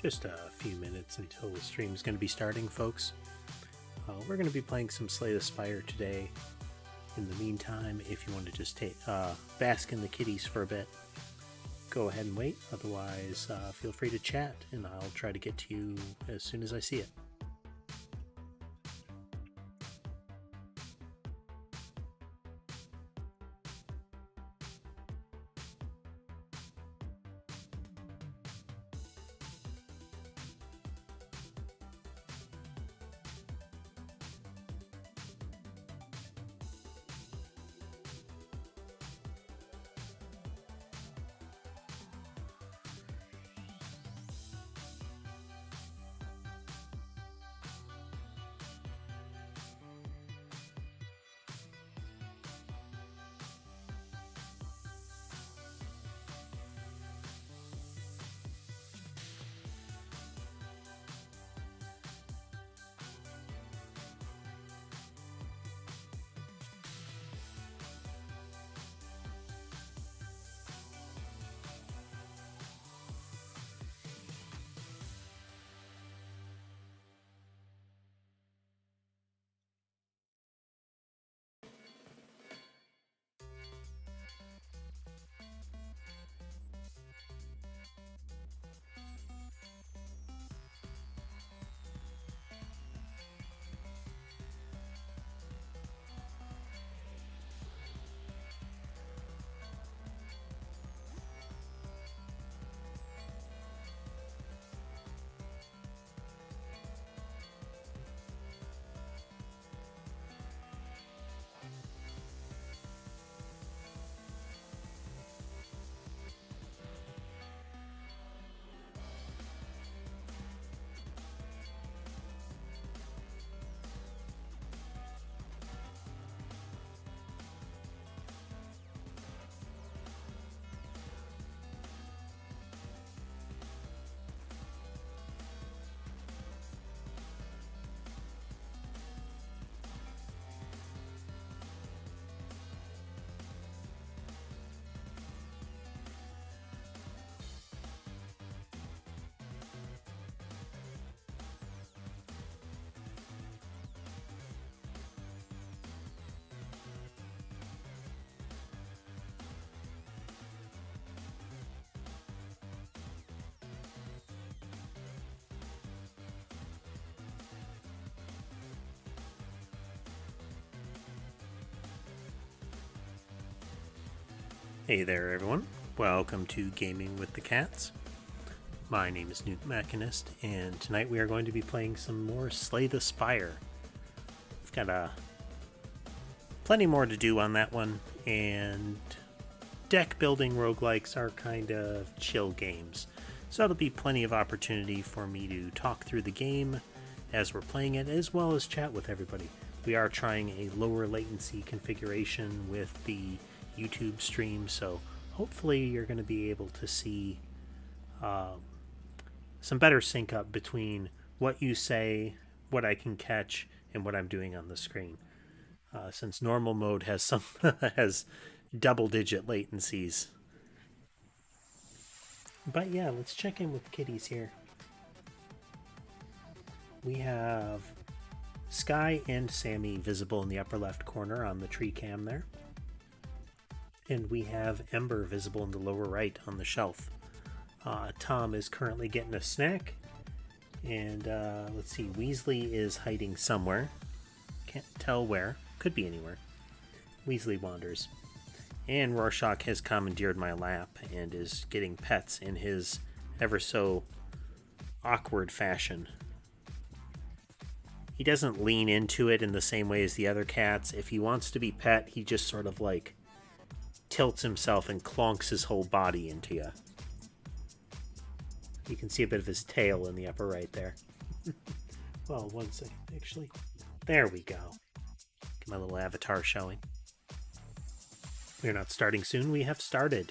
Just a few minutes until the stream's going to be starting, folks. We're going to be playing some Slay the Spire today. In the meantime, if you want to just bask in the kitties for a bit, go ahead and wait. Otherwise, feel free to chat, and I'll try to get to you as soon as I see it. Hey there, everyone. Welcome to Gaming with the Cats. My name is Newt Machinist, and tonight we are going to be playing some more Slay the Spire. We've got plenty more to do on that one, and deck building roguelikes are kind of chill games. So there'll be plenty of opportunity for me to talk through the game as we're playing it, as well as chat with everybody. We are trying a lower latency configuration with the YouTube stream, so hopefully you're going to be able to see some better sync up between what you say, what I can catch, and what I'm doing on the screen. Since normal mode has has double-digit latencies. But yeah, let's check in with kitties here. We have Sky and Sammy visible in the upper left corner on the tree cam there. And we have Ember visible in the lower right on the shelf. Tom is currently getting a snack. And let's see, Weasley is hiding somewhere. Can't tell where. Could be anywhere. Weasley wanders. And Rorschach has commandeered my lap and is getting pets in his ever so awkward fashion. He doesn't lean into it in the same way as the other cats. If he wants to be pet, he just sort of like tilts himself and clonks his whole body into you. You can see a bit of his tail in the upper right there. Well, 1 second, actually. There we go. Get my little avatar showing. We're not starting soon. We have started.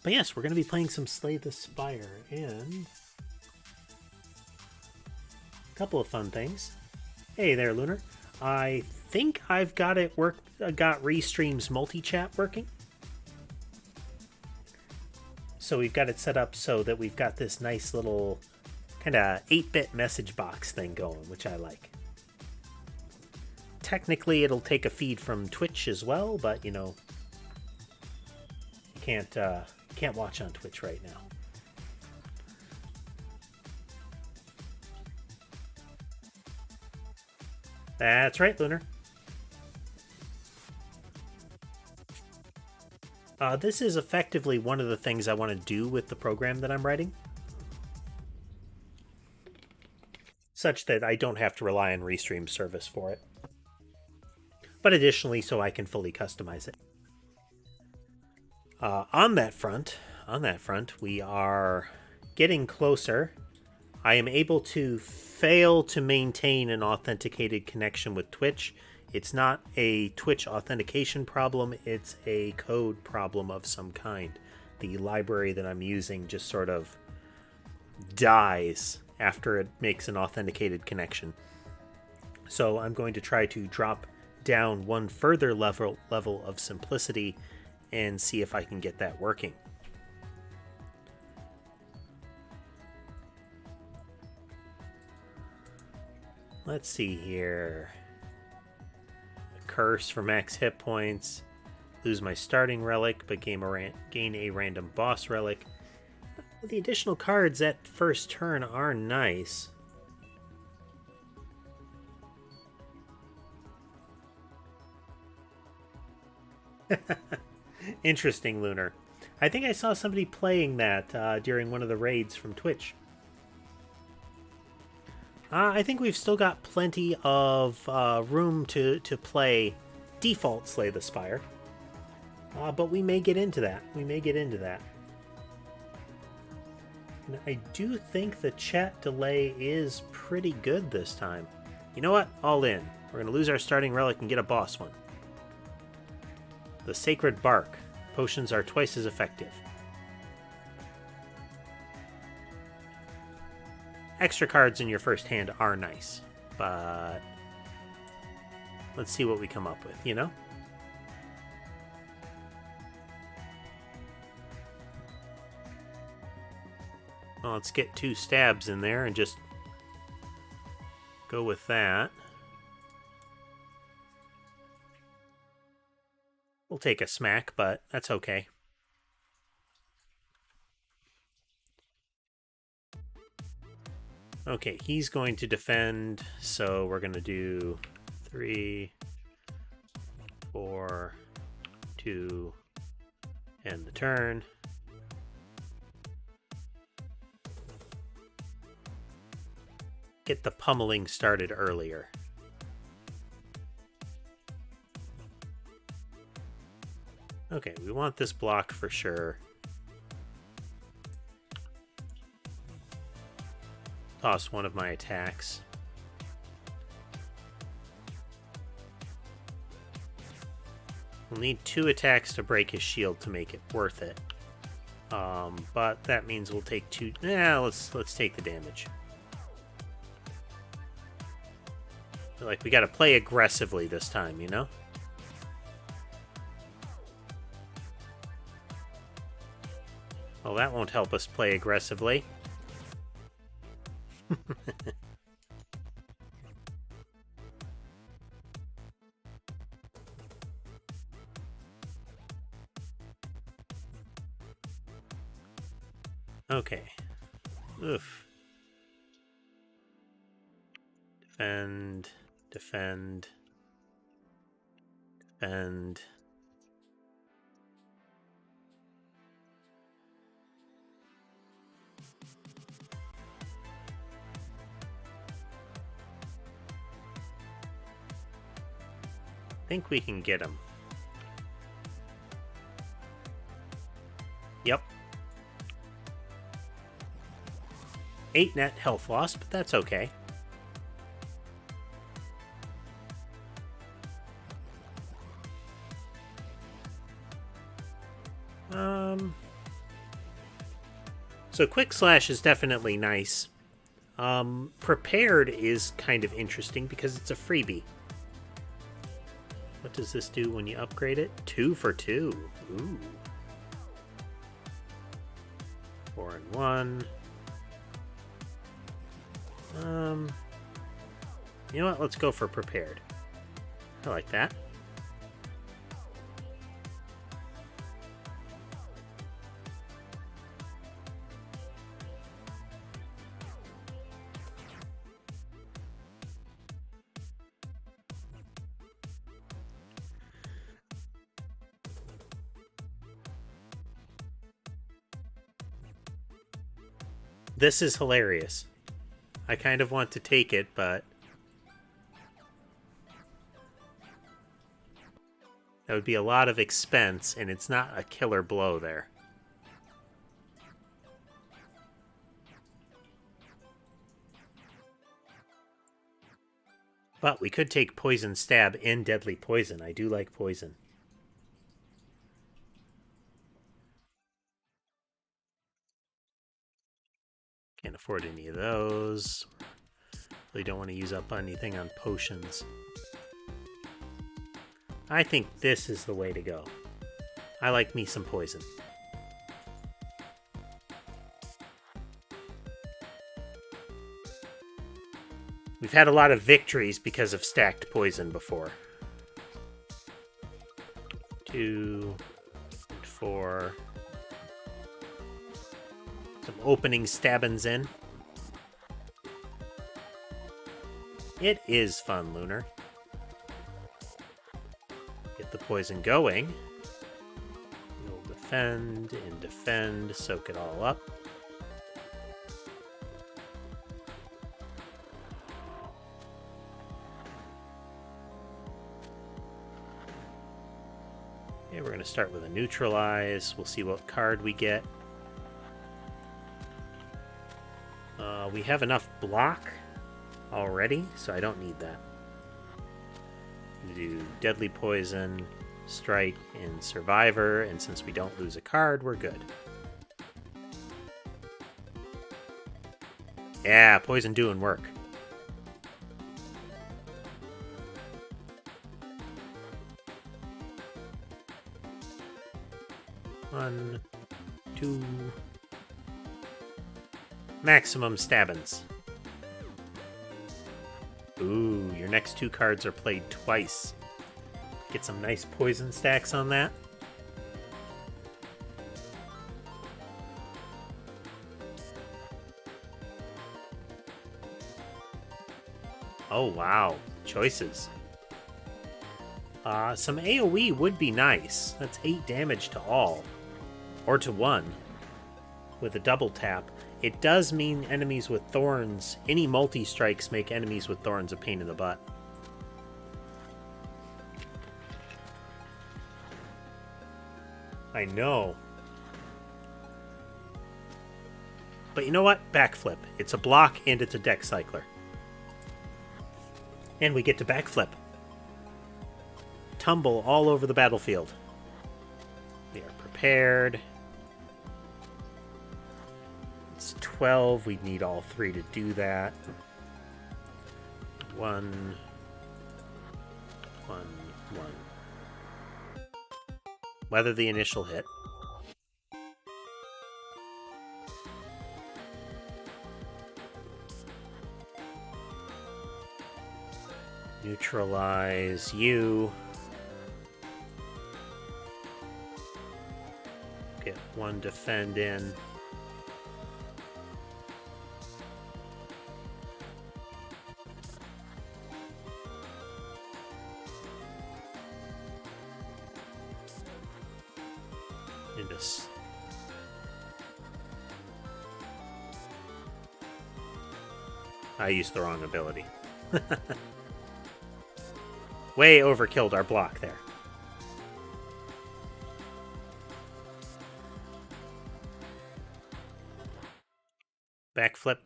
But yes, we're going to be playing some Slay the Spire, and a couple of fun things. Hey there, Lunar. I think I've got it got Restream's multi-chat working. so we've got it set up so that we've got this nice little kind of 8-bit message box thing going, which I like. Technically, it'll take a feed from Twitch as well, but, you know, you can't watch on Twitch right now. That's right, Lunar. This is effectively one of the things I want to do with the program that I'm writing, such that I don't have to rely on Restream service for it. But additionally, so I can fully customize it. On that front, we are getting closer. I am able to fail to maintain an authenticated connection with Twitch. It's not a Twitch authentication problem, it's a code problem of some kind. The library that I'm using just sort of dies after it makes an authenticated connection. So I'm going to try to drop down one further level of simplicity and see if I can get that working. Let's see here. Curse for max hit points. Lose my starting relic, but gain a random boss relic. The additional cards at first turn are nice. Interesting, Lunar. I think I saw somebody playing that during one of the raids from Twitch. I think we've still got plenty of room to play default Slay the Spire. But we may get into that. And I do think the chat delay is pretty good this time. You know what? All in. We're going to lose our starting relic and get a boss one. The Sacred Bark. Potions are twice as effective. Extra cards in your first hand are nice, but let's see what we come up with, you know? Well, let's get 2 stabs in there and just go with that. We'll take a smack, but that's okay. Okay, he's going to defend, so we're going to do 3, 4, 2, end the turn. Get the pummeling started earlier. Okay, we want this block for sure. Toss one of my attacks. We'll need 2 attacks to break his shield to make it worth it. But that means we'll take 2. Let's take the damage. Feel like we got to play aggressively this time, you know? Well, that won't help us play aggressively. Okay. Oof. Defend. Defend. Defend. I think we can get him. Yep. 8 net health loss, but that's okay. So Quick Slash is definitely nice. Prepared is kind of interesting because it's a freebie. What does this do when you upgrade it? 2 for 2. Ooh. and 1. You know what? Let's go for prepared. I like that. This is hilarious. I kind of want to take it, but that would be a lot of expense, and it's not a killer blow there. But we could take Poison Stab and Deadly Poison. I do like poison. Can't afford any of those. Really don't want to use up anything on potions. I think this is the way to go. I like me some poison. We've had a lot of victories because of stacked poison before. 2, 4. Some opening stabbins in. It is fun, Lunar. Get the poison going. We'll defend and defend, soak it all up. Okay, we're going to start with a neutralize. We'll see what card we get. We have enough block already, so I don't need that. Do Deadly Poison, Strike, and Survivor, and since we don't lose a card, we're good. Yeah, poison doing work. One, 2... maximum stabbins. Ooh, your next 2 cards are played twice. Get some nice poison stacks on that. Oh, wow. Choices. Some AoE would be nice. That's 8 damage to all. Or to 1. With a double tap. It does mean enemies with thorns. Any multi-strikes make enemies with thorns a pain in the butt. I know. But you know what? Backflip. It's a block and it's a deck cycler. And we get to backflip. Tumble all over the battlefield. We are prepared. 12, we'd need all 3 to do that. 1, 1, 1. Weather the initial hit. Neutralize you. Get 1 defend in. I used the wrong ability. Way overkilled our block there. Backflip.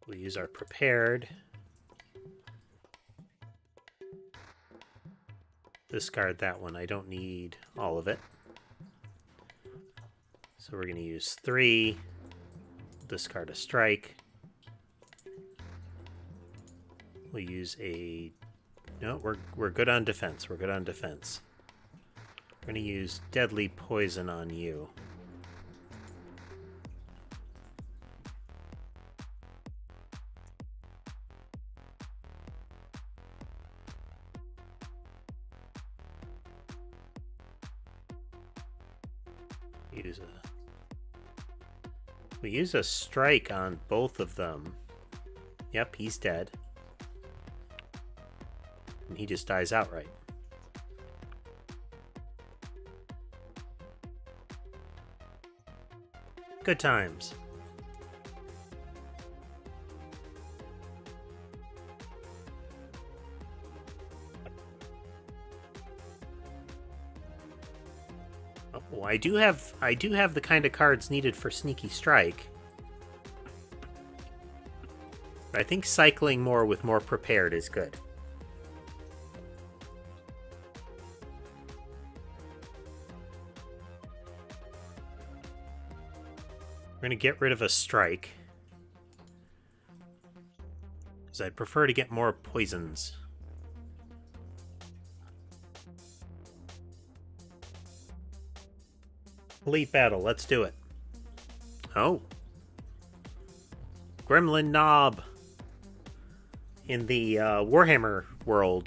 We'll use our prepared. Discard that one. I don't need all of it. So we're going to use 3. Discard a strike. We'll use a... No, we're good on defense. We're good on defense. We're going to use deadly poison on you. We use a strike on both of them. Yep, he's dead. And he just dies outright. Good times. Oh, I do have the kind of cards needed for Sneaky Strike. But I think cycling more with more prepared is good. We're going to get rid of a strike, because I'd prefer to get more poisons. Elite battle, let's do it. Oh. Gremlin Knob. In the Warhammer world,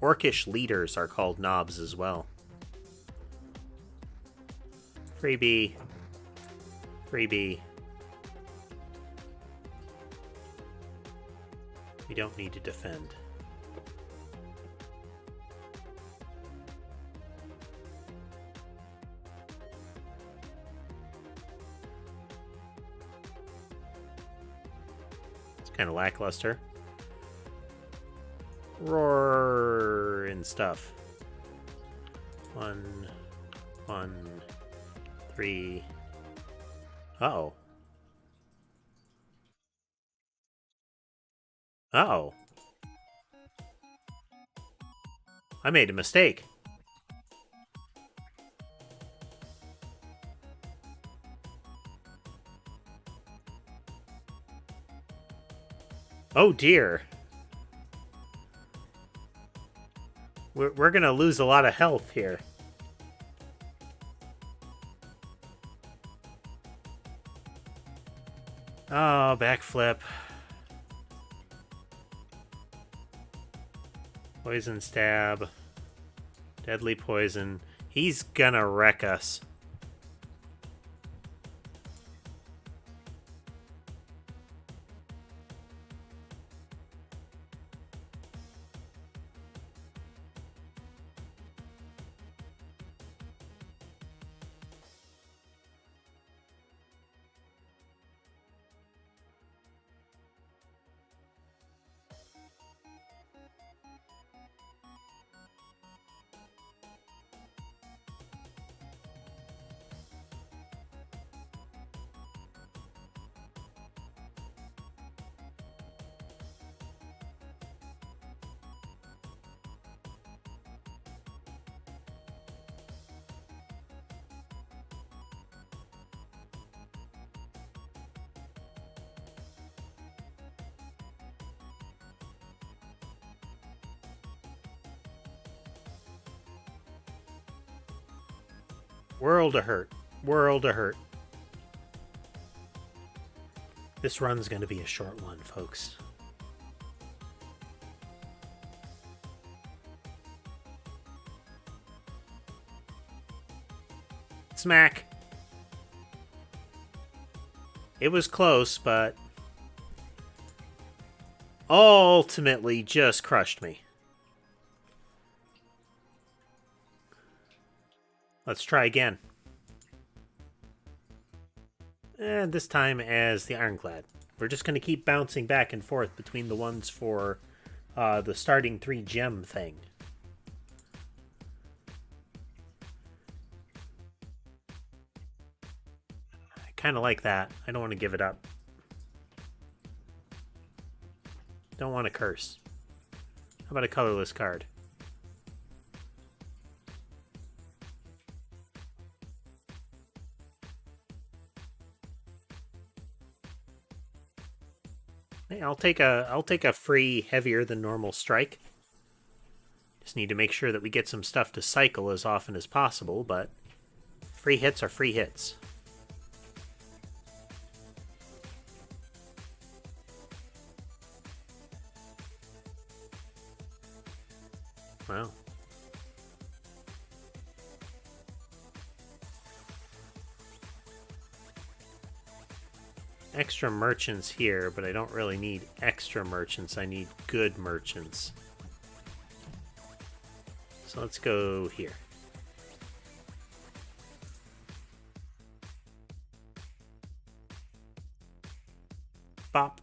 orcish leaders are called knobs as well. Freebie. Freebie. We don't need to defend. It's kind of lackluster. Roar and stuff. 1, 3. Uh-oh. Uh-oh. I made a mistake. Oh dear. We're gonna lose a lot of health here. Oh, backflip. Poison stab. Deadly poison. He's gonna wreck us. World of hurt. World of hurt. This run's going to be a short one, folks. Smack. It was close, but ultimately just crushed me. Let's try again. And this time as the Ironclad. We're just going to keep bouncing back and forth between the ones for the starting 3 gem thing. I kind of like that. I don't want to give it up. Don't want to curse. How about a colorless card? Hey, I'll take a free heavier than normal strike. just need to make sure that we get some stuff to cycle as often as possible, but free hits are free hits. Wow. Extra merchants here, but I don't really need extra merchants. I need good merchants. So let's go here. Bop.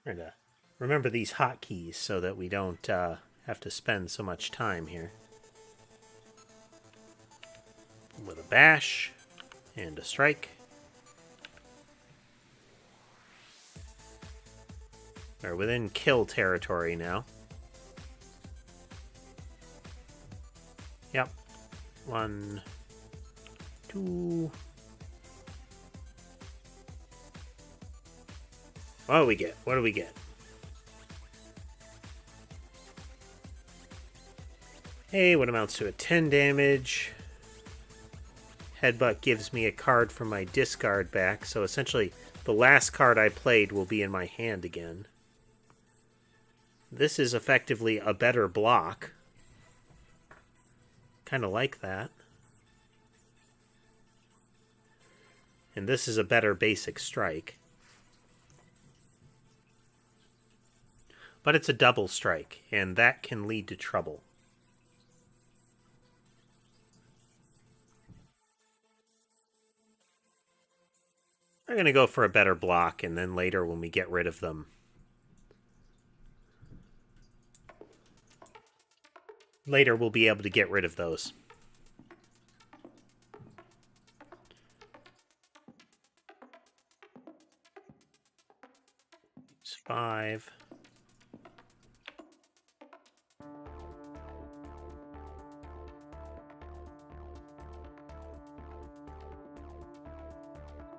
Trying to remember these hotkeys so that we don't have to spend so much time here. With a bash and a strike. We're within kill territory now. Yep. 1, 2. What do we get? What do we get? Hey, what amounts to a 10 damage. Headbutt gives me a card from my discard back, so essentially the last card I played will be in my hand again. This is effectively a better block. Kind of like that. And this is a better basic strike. But it's a double strike, and that can lead to trouble. I'm going to go for a better block, and then later when we get rid of them. Later we'll be able to get rid of those. It's 5.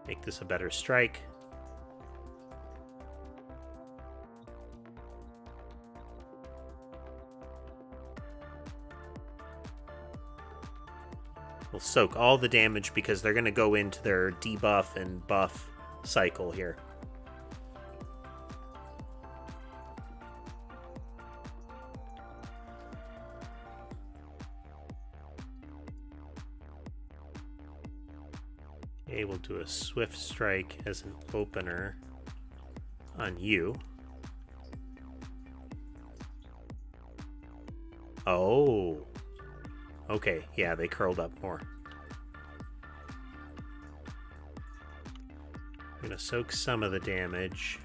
Make this a better strike. We'll soak all the damage because they're going to go into their debuff and buff cycle here. Okay, we'll do a swift strike as an opener on you. Oh. Okay, yeah, they curled up more. I'm gonna soak some of the damage.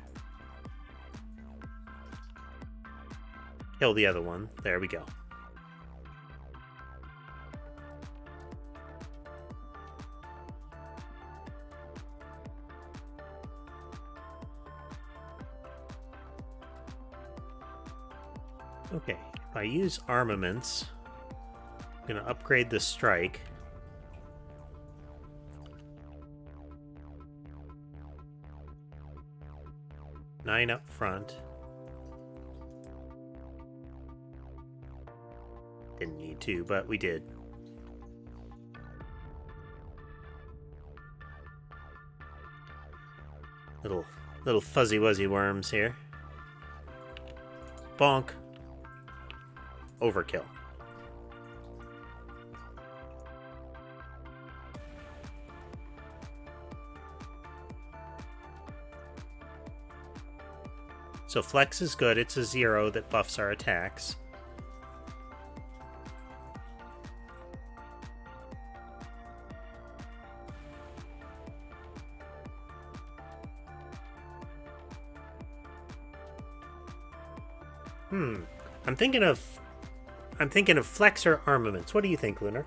Kill the other one. There we go. Okay, if I use armaments, I'm going to upgrade the strike. Nine up front. Didn't need to, but we did. Little fuzzy wuzzy worms here. Bonk. Overkill. So flex is good. It's a 0 that buffs our attacks. I'm thinking of flex or armaments. What do you think, Lunar?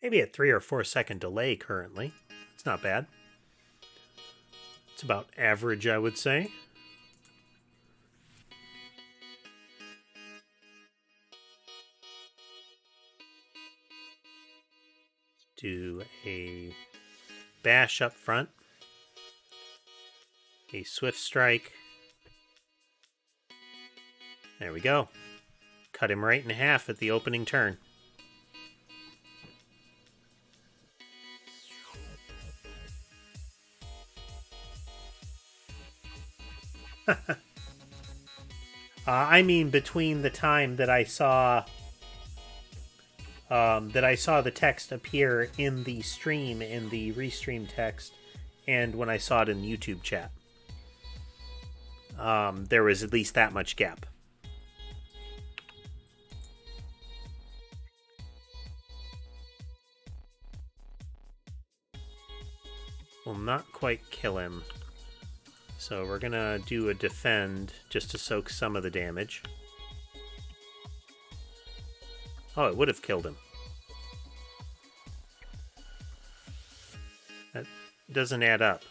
Maybe a 3 or 4 second delay currently. It's not bad. It's about average, I would say. Do a bash up front, a swift strike. There we go. Cut him right in half at the opening turn. I mean, between the time that I saw the text appear in the stream, in the restream text, and when I saw it in the YouTube chat, there was at least that much gap. Will not quite kill him. So we're gonna do a defend just to soak some of the damage. Oh, it would have killed him. That doesn't add up.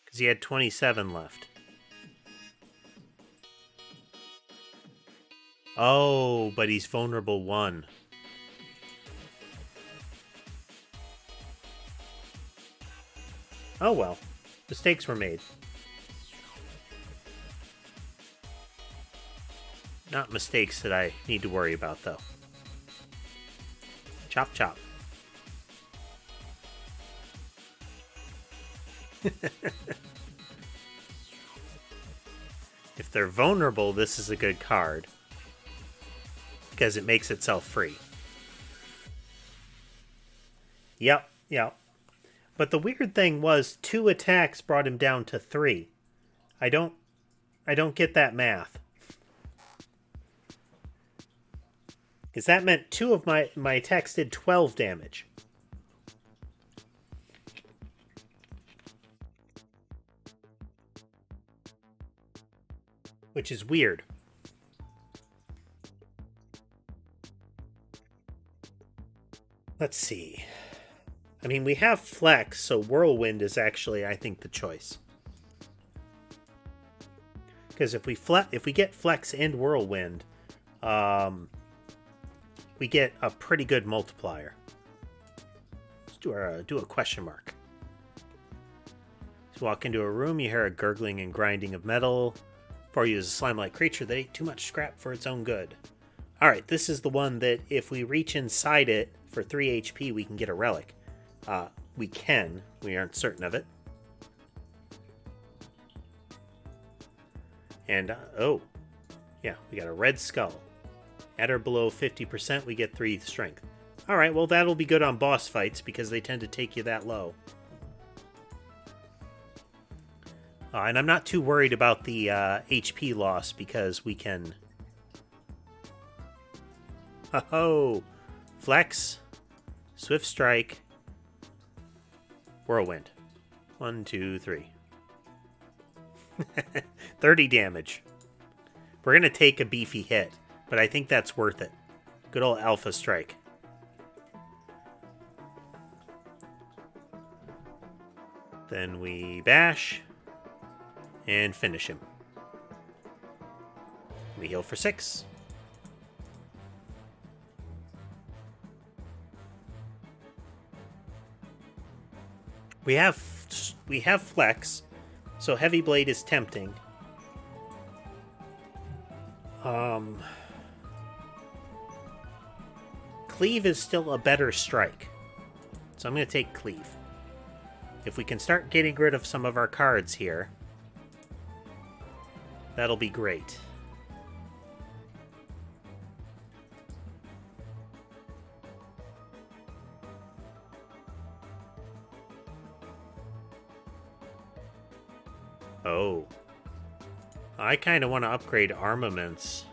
Because he had 27 left. Oh, but he's vulnerable 1. Oh well, mistakes were made. Not mistakes that I need to worry about, though. Chop chop. If they're vulnerable, this is a good card. Because it makes itself free. Yep. But the weird thing was 2 attacks brought him down to 3. I don't get that math. Because that meant 2 of my attacks did 12 damage. Which is weird. Let's see. I mean, we have Flex, so Whirlwind is actually, I think, the choice. Because if we get Flex and Whirlwind, we get a pretty good multiplier. Let's do a question mark. So walk into a room, you hear a gurgling and grinding of metal. Before you is a slime-like creature that ate too much scrap for its own good. Alright, this is the one that if we reach inside it for 3 HP, we can get a relic. We aren't certain of it. And, oh, yeah, we got a red skull. At or below 50%, we get 3 strength. Alright, well, that'll be good on boss fights, because they tend to take you that low. And I'm not too worried about the HP loss, because we can... Oh! Flex. Swift Strike. Whirlwind. 1, 2, 3. 30 damage. We're going to take a beefy hit, but I think that's worth it. Good old Alpha Strike. Then we bash and finish him. We heal for 6. We have Flex, so Heavy Blade is tempting. Cleave is still a better strike, so I'm going to take Cleave. If we can start getting rid of some of our cards here, that'll be great. Oh. I kind of want to upgrade armaments.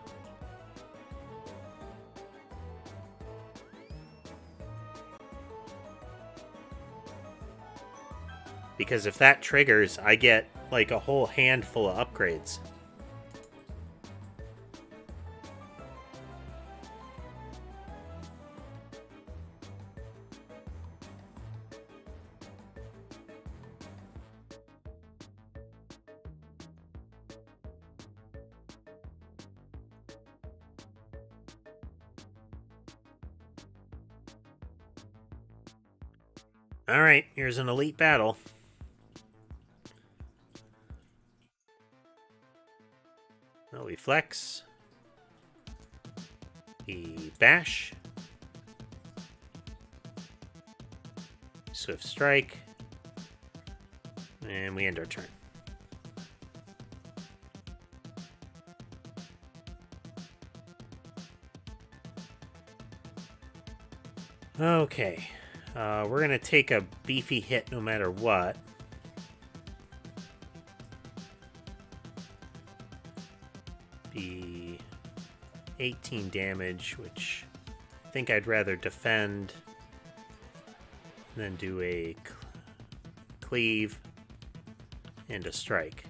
Because if that triggers, I get like a whole handful of upgrades. Alright, here's an elite battle. Well, we flex. We bash. Swift strike. And we end our turn. Okay. We're going to take a beefy hit no matter what. Be 18 damage, which I think I'd rather defend than do a cleave and a strike.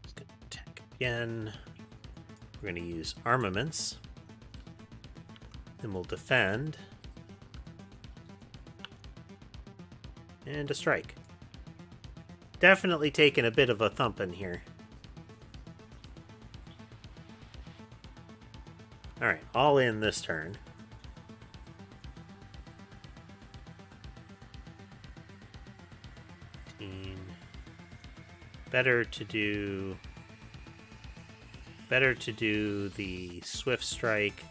Just gonna attack again. We're going to use armaments. Then we'll defend. And a strike. Definitely taking a bit of a thumping here. Alright, all in this turn. Better to do the swift strike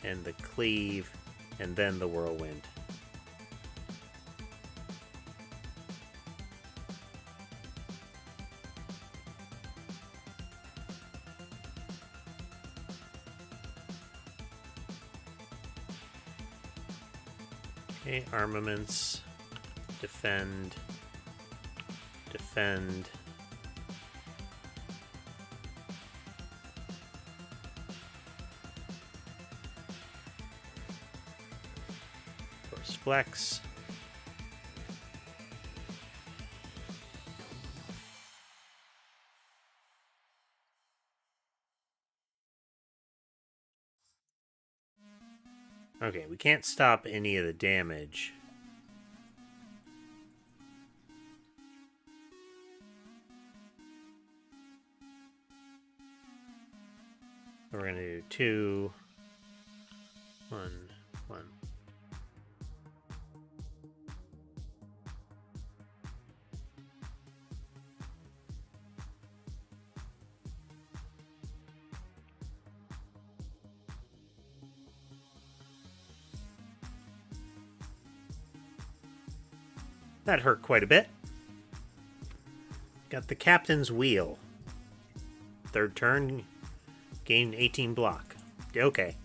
and the cleave and then the whirlwind. Okay, armaments, defend, defend. Force flex. Okay, we can't stop any of the damage. We're going to do 2, 1, 1. That hurt quite a bit. Got the captain's wheel. Third turn, gain 18 block. Okay.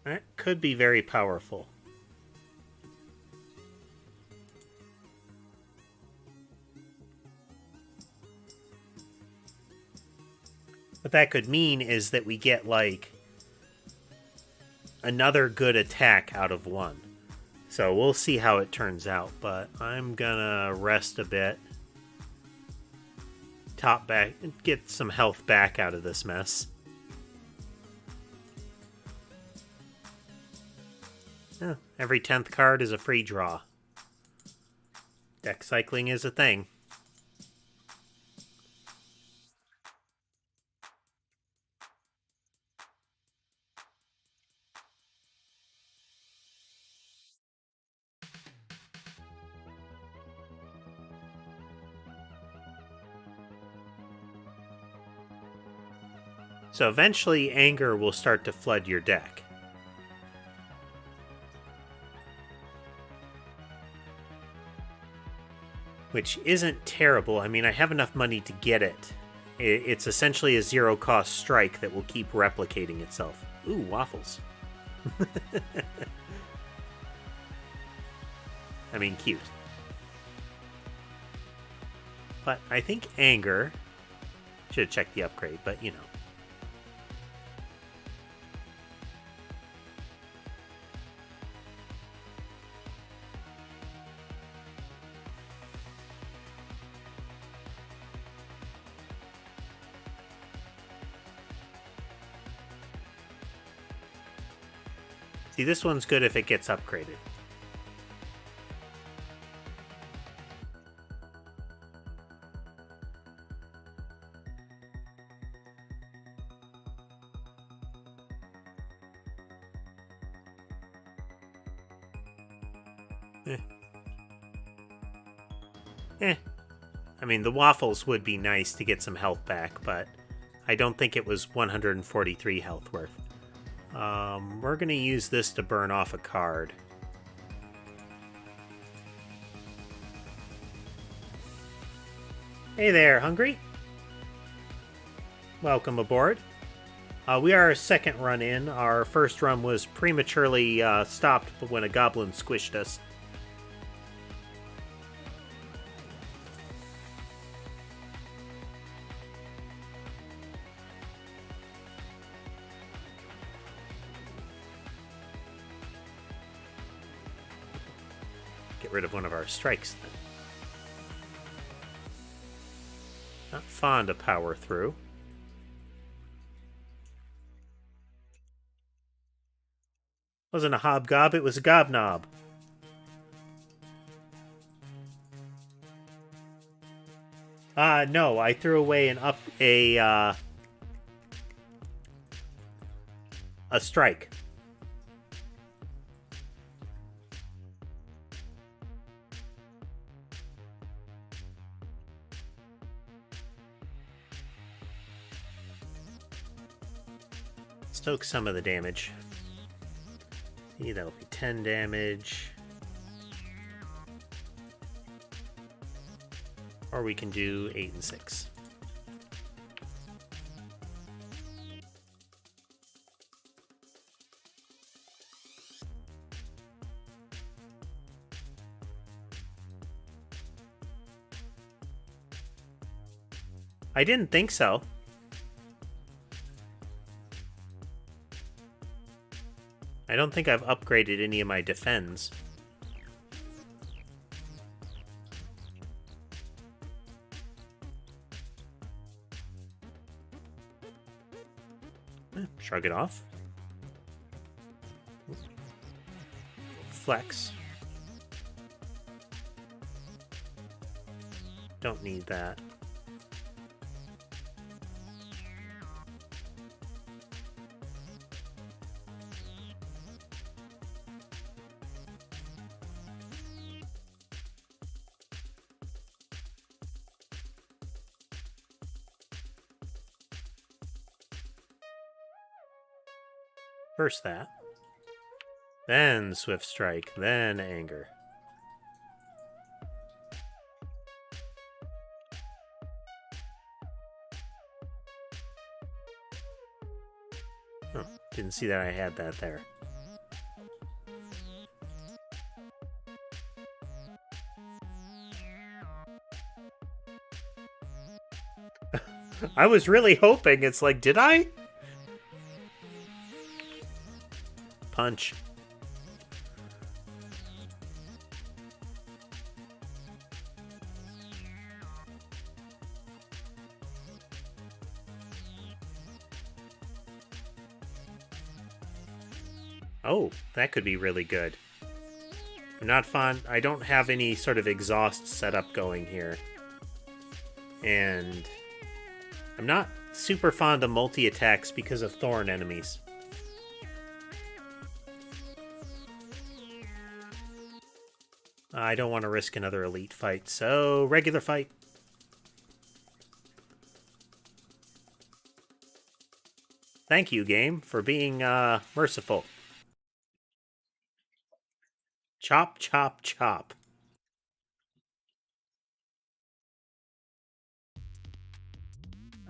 That could be very powerful. What that could mean is that we get, like, another good attack out of one. So we'll see how it turns out, but I'm gonna rest a bit. Top back, get some health back out of this mess. Every 10th card is a free draw. Deck cycling is a thing. So eventually anger will start to flood your deck. Which isn't terrible. I mean, I have enough money to get it. It's essentially a zero-cost strike that will keep replicating itself. Ooh, waffles. I mean, cute. But I think anger... Should have checked the upgrade, but you know. See, this one's good if it gets upgraded. I mean, the waffles would be nice to get some health back, but I don't think it was 143 health worth. We're going to use this to burn off a card. Hey there, hungry? Welcome aboard. We are our second run in. Our first run was prematurely stopped when a goblin squished us. Get rid of one of our strikes then. Not fond of power through. Wasn't a hobgob, it was a gobnob. No, I threw away a strike. Stoke some of the damage. See, that'll be 10 damage. Or we can do 8 and 6. I didn't think so. I don't think I've upgraded any of my defends. Shrug it off. Flex. Don't need that. First that, then Swift Strike, then Anger. Oh, didn't see that I had that there. I was really hoping, it's like, did I? Punch. Oh, that could be really good. I'm not fond. I don't have any sort of exhaust setup going here. And I'm not super fond of multi-attacks because of thorn enemies. I don't want to risk another elite fight, so regular fight. Thank you, game, for being merciful. Chop, chop, chop.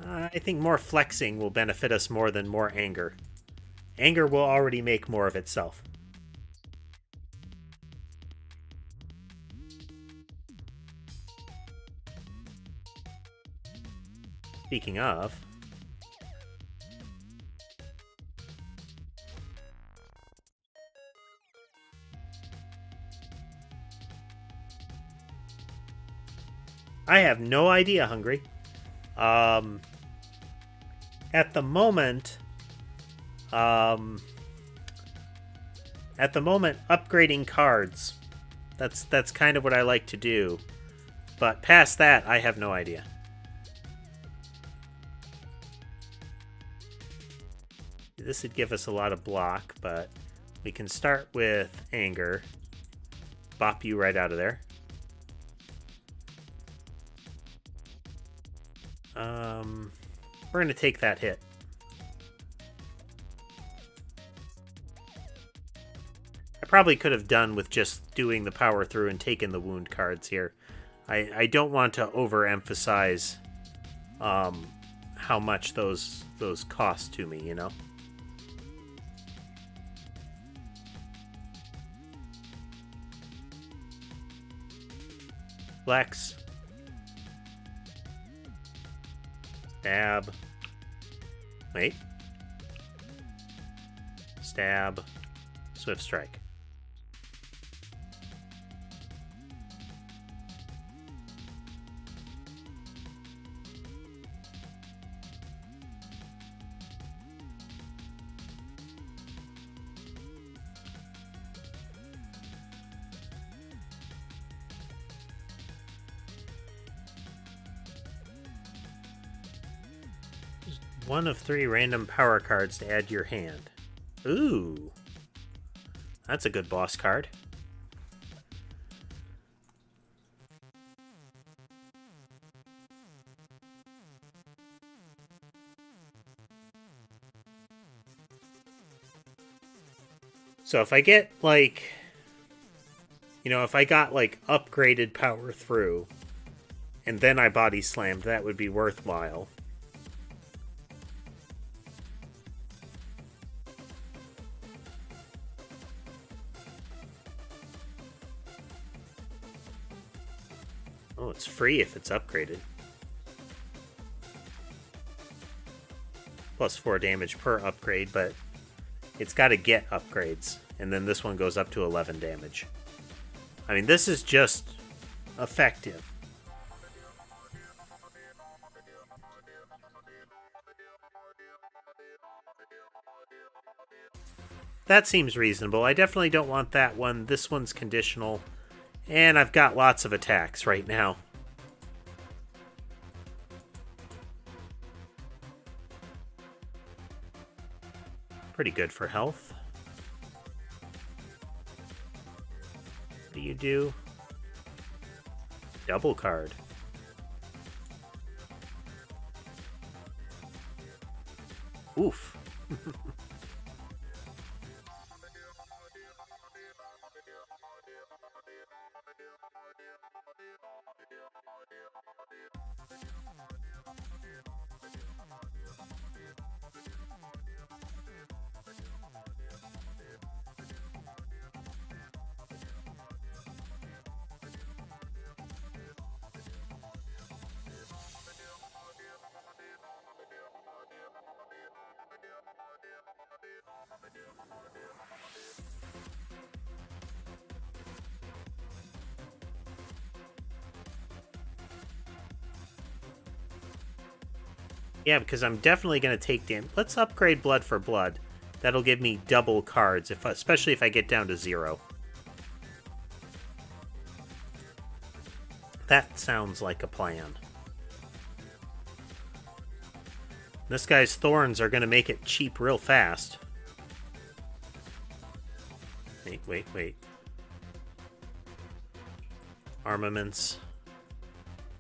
I think more flexing will benefit us more than more anger. Anger will already make more of itself. Speaking of, I have no idea, Hungry. At the moment, At the moment, upgrading cards. That's kind of what I like to do. But past that, I have no idea. This would give us a lot of block, but we can start with anger. Bop you right out of there. We're going to take that hit. I probably could have done with just doing the power through and taking the wound cards here. I don't want to overemphasize how much those cost to me, you know? Flex. Stab. Wait. Stab. Swift strike. One of 3 random power cards to add to your hand. Ooh. That's a good boss card. So if I get, like... You know, if I got, like, upgraded power through, and then I body slammed, that would be worthwhile. Oh, it's free if it's upgraded. Plus 4 damage per upgrade, but it's got to get upgrades. And then this one goes up to 11 damage. I mean, this is just effective. That seems reasonable. I definitely don't want that one. This one's conditional. And I've got lots of attacks right now. Pretty good for health. What do you do? Double card. Oof. Yeah, because I'm definitely going to take damage. Let's upgrade blood for blood. That'll give me double cards, especially if I get down to 0. That sounds like a plan. This guy's thorns are going to make it cheap real fast. Wait. Armaments.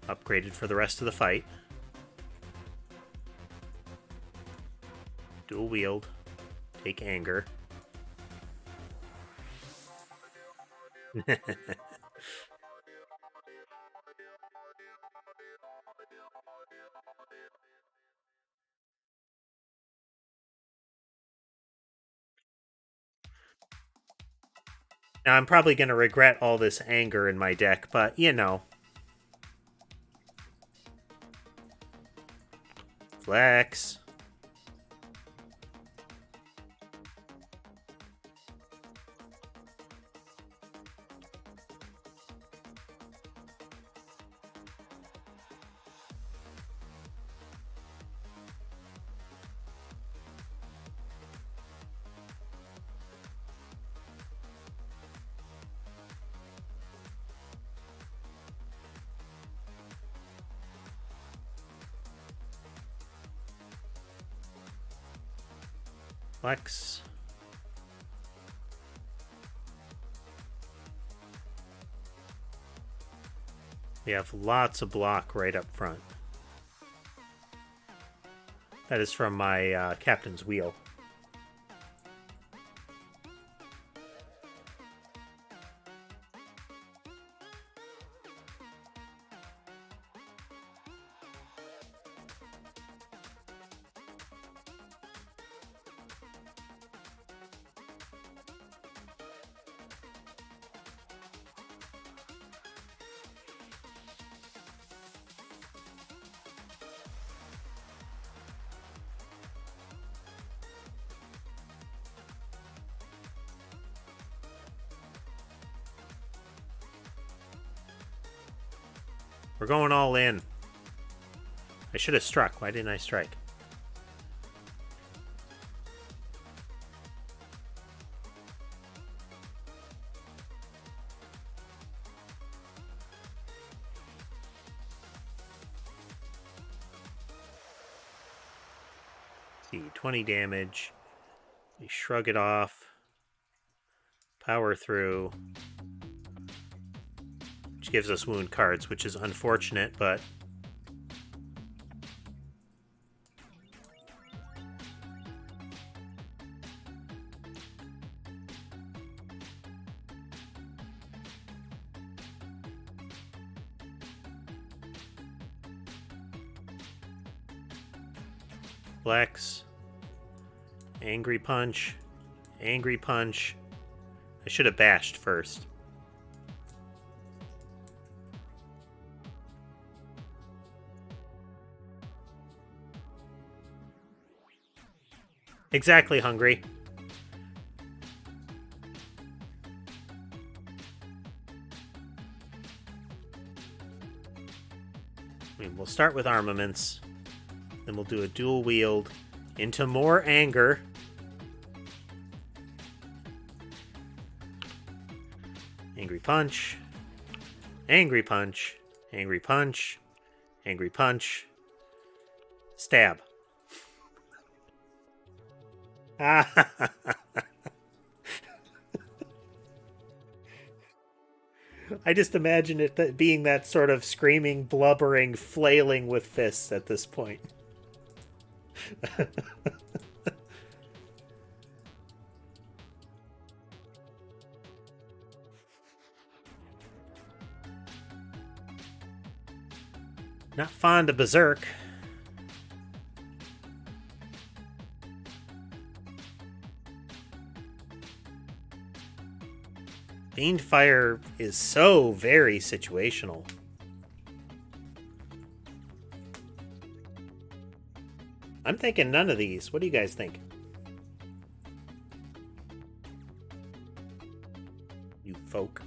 Upgraded for the rest of the fight. Dual wield. Take anger. Now, I'm probably going to regret all this anger in my deck, but, you know. Flex. Flex. We have lots of block right up front. That is from my captain's wheel. We're going all in. I should have struck. Why didn't I strike? See, 20 damage. We shrug it off. Power through. Which gives us wound cards, which is unfortunate, but Flex, Angry Punch, Angry Punch. I should have bashed first. Exactly, Hungry. I mean, we'll start with armaments. Then we'll do a dual wield into more anger. Angry Punch. Angry Punch. Angry Punch. Angry Punch. Stab. I just imagine it being that sort of screaming, blubbering, flailing with fists at this point. Not fond of Berserk. Fiendfire is so very situational. I'm thinking none of these. What do you guys think? You folk.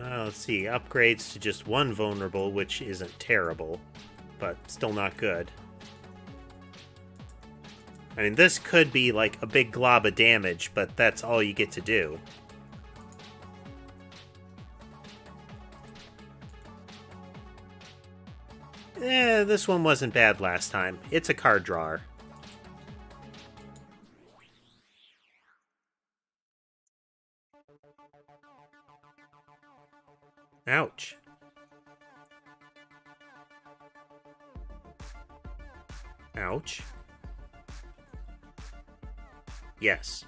Let's see, upgrades to just one vulnerable, which isn't terrible, but still not good. I mean, this could be like a big glob of damage, but that's all you get to do. This one wasn't bad last time. It's a card drawer. Ouch. Ouch. Yes.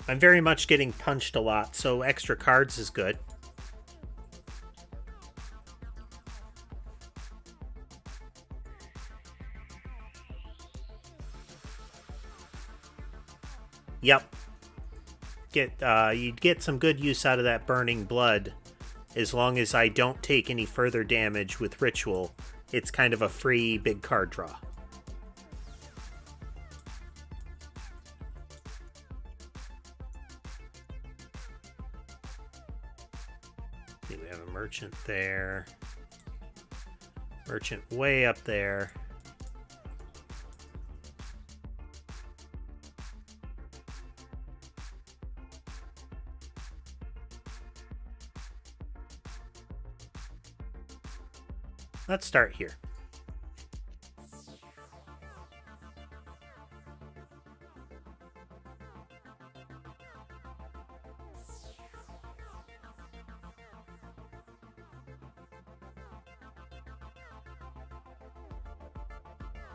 I'm very much getting punched a lot, so extra cards is good. Yep. You'd get some good use out of that burning blood as long as I don't take any further damage with Ritual. It's kind of a free big card draw. merchant there. Merchant way up there. Let's start here.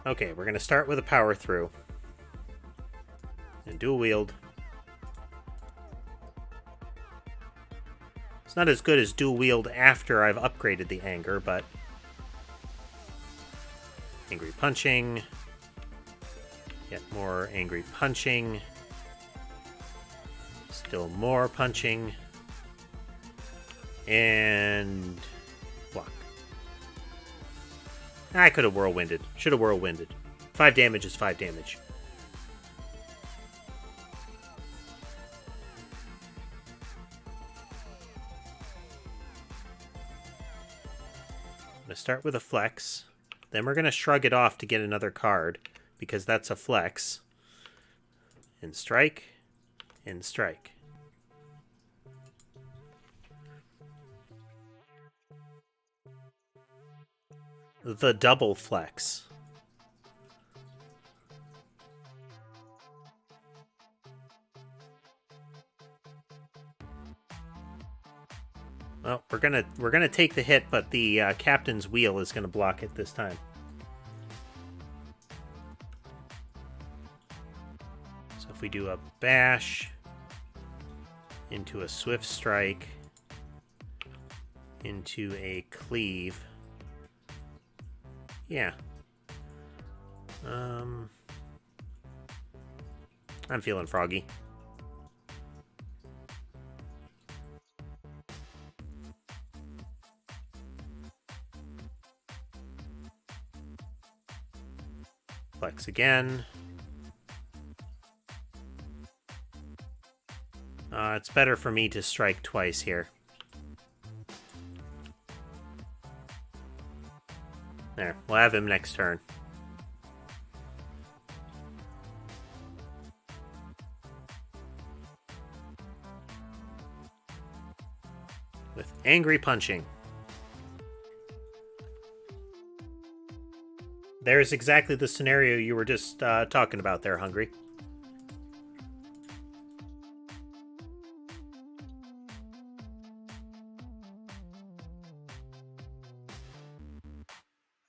Okay, we're going to start with a power through. And dual wield. It's not as good as dual wield after I've upgraded the anger, but... Angry punching. Yet more angry punching. Still more punching. And... block. I could have whirlwinded. Should have whirlwinded. 5 damage is 5 damage. I'm going to start with a flex. Then we're going to shrug it off to get another card, because that's a flex. And strike. And strike. The double flex. Well, we're gonna take the hit, but the captain's wheel is gonna block it this time. So if we do a bash into a swift strike into a cleave, yeah. I'm feeling froggy. Flex again. It's better for me to strike twice here. There, we'll have him next turn. With angry punching. There's exactly the scenario you were just talking about there, Hungry.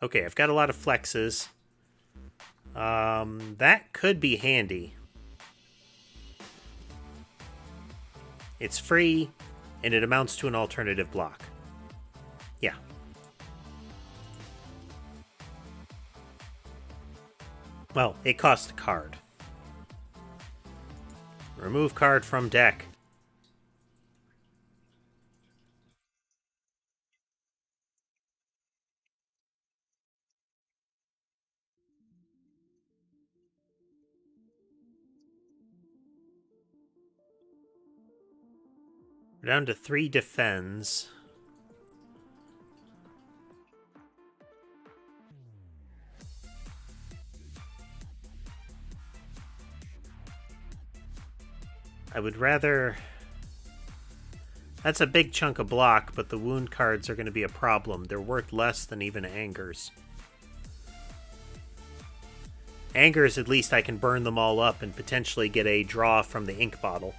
Okay, I've got a lot of flexes. That could be handy. It's free, and it amounts to an alternative block. Yeah. Well, it costs a card. Remove card from deck. We're down to 3 defends. I would rather... That's a big chunk of block, but the wound cards are going to be a problem. They're worth less than even angers. Angers, at least I can burn them all up and potentially get a draw from the ink bottle.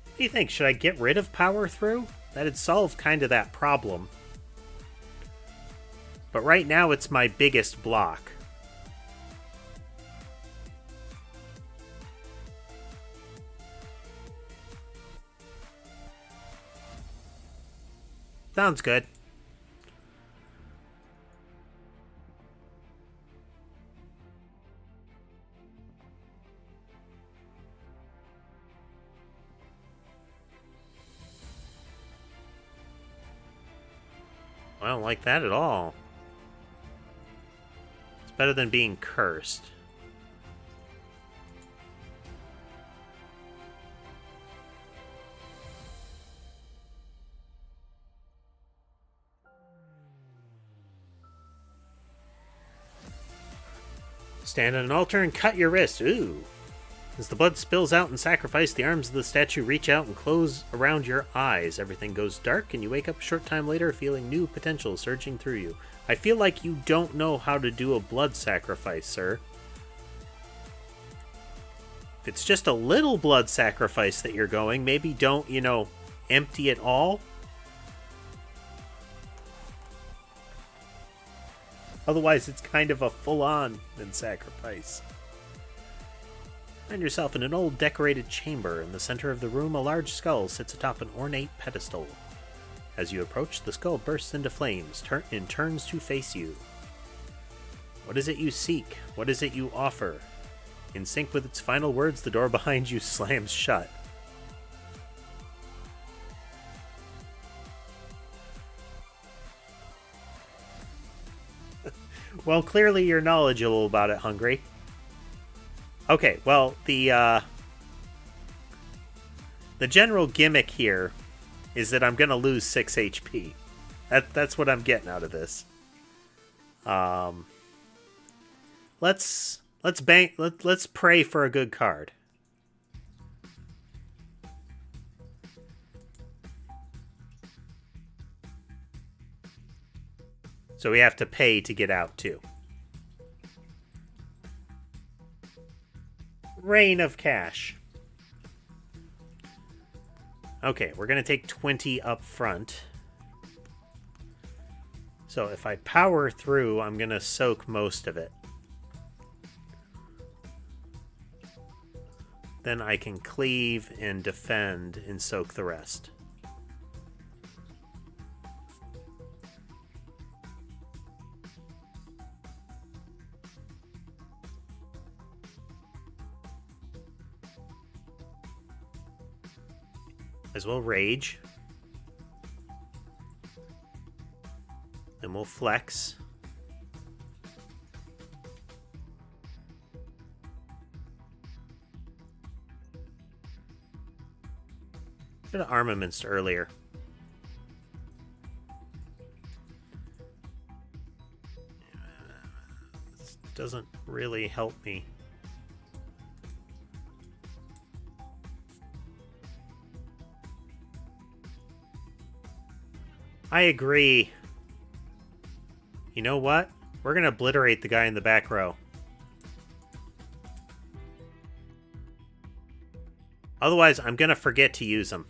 What do you think? Should I get rid of power through? That'd solve kind of that problem. But right now it's my biggest block. Sounds good. I don't like that at all. It's better than being cursed. Stand on an altar and cut your wrist. Ooh. As the blood spills out in sacrifice, the arms of the statue reach out and close around your eyes. Everything goes dark, and you wake up a short time later feeling new potential surging through you. I feel like you don't know how to do a blood sacrifice, sir. If it's just a little blood sacrifice that you're going, maybe don't, you know, empty it all. Otherwise, it's kind of a full-on sacrifice. Find yourself in an old decorated chamber. In the center of the room, a large skull sits atop an ornate pedestal. As you approach, the skull bursts into flames and turns to face you. What is it you seek? What is it you offer? In sync with its final words, the door behind you slams shut. Well, clearly you're knowledgeable about it, Hungry. Okay, well, the general gimmick here is that I'm going to lose 6 HP. That's what I'm getting out of this. Let's pray for a good card. So we have to pay to get out, too. Rain of cash. Okay, we're going to take 20 up front. So if I power through, I'm going to soak most of it. Then I can cleave and defend and soak the rest. As well rage. Then we'll flex. Should have armaments earlier. This doesn't really help me. I agree. You know what? We're going to obliterate the guy in the back row. Otherwise, I'm going to forget to use him.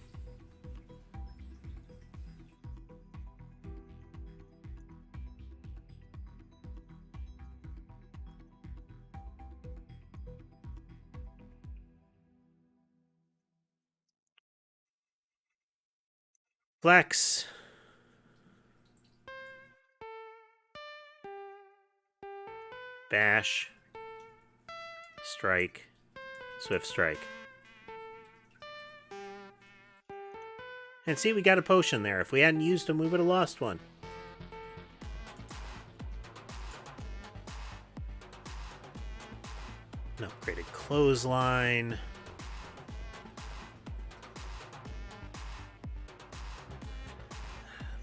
Flex. Bash. Strike. Swift strike. And see, we got a potion there. If we hadn't used them, we would have lost one. An upgraded clothesline.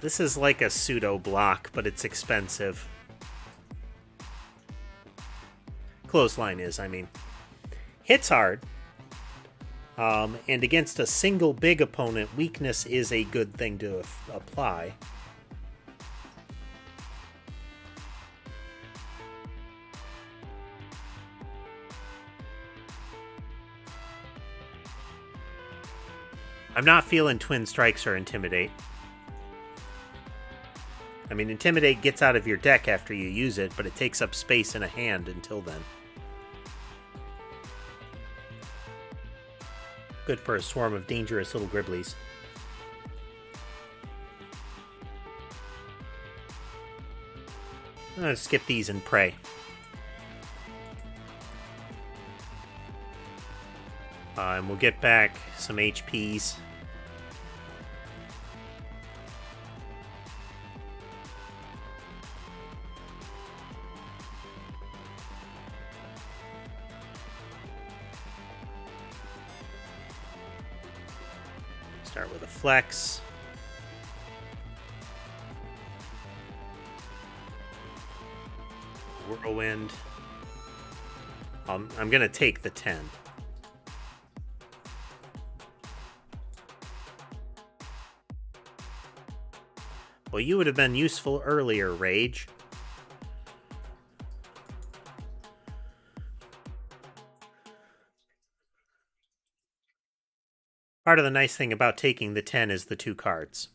This is like a pseudo block, but it's expensive. Clothesline is, I mean. Hits hard. And against a single big opponent, weakness is a good thing to apply. I'm not feeling Twin Strikes or Intimidate. I mean, Intimidate gets out of your deck after you use it, but it takes up space in a hand until then. Good for a swarm of dangerous little Gribblies. I'm going to skip these and pray. And we'll get back some HPs. Start with a flex. Whirlwind. I'm gonna take the 10. Well, you would have been useful earlier, Rage. Part of the nice thing about taking the 10 is the 2 cards.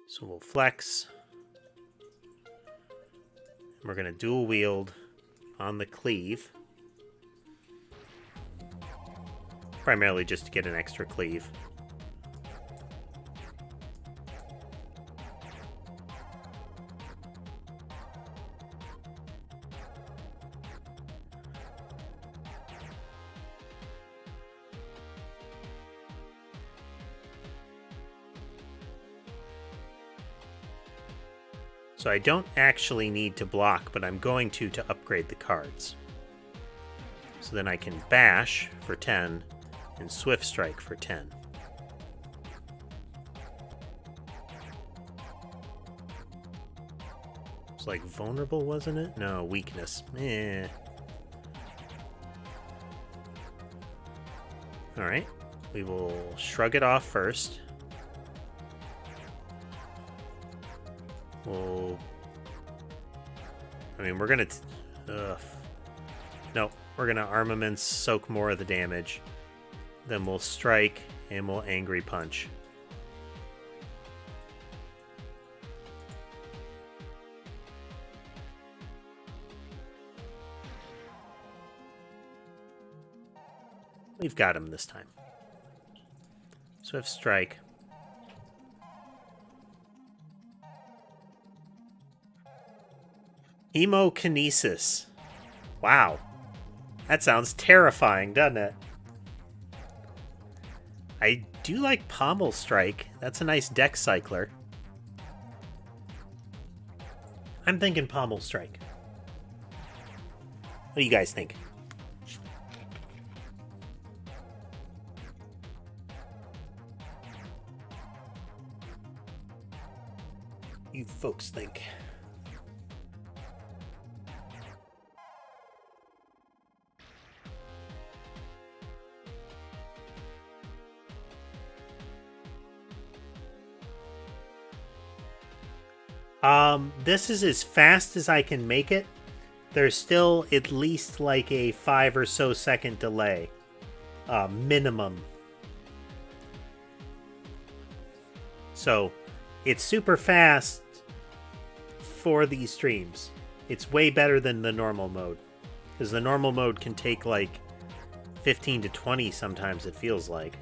So we'll flex. We're going to dual wield on the cleave. Primarily just to get an extra cleave. So I don't actually need to block, but I'm going to upgrade the cards. So then I can bash for 10 and swift strike for 10. It's like vulnerable, wasn't it? No, weakness. Eh. Alright, we will shrug it off first. We're gonna... No, we're gonna armaments, soak more of the damage. Then we'll strike, and we'll angry punch. We've got him this time. Swift strike. Hemokinesis. Wow. That sounds terrifying, doesn't it? I do like Pommel Strike. That's a nice deck cycler. I'm thinking Pommel Strike. What do you guys think? You folks think? This is as fast as I can make it. There's still at least like a 5 or so second delay. Minimum. So, it's super fast for these streams. It's way better than the normal mode. Because the normal mode can take like 15 to 20 sometimes, it feels like.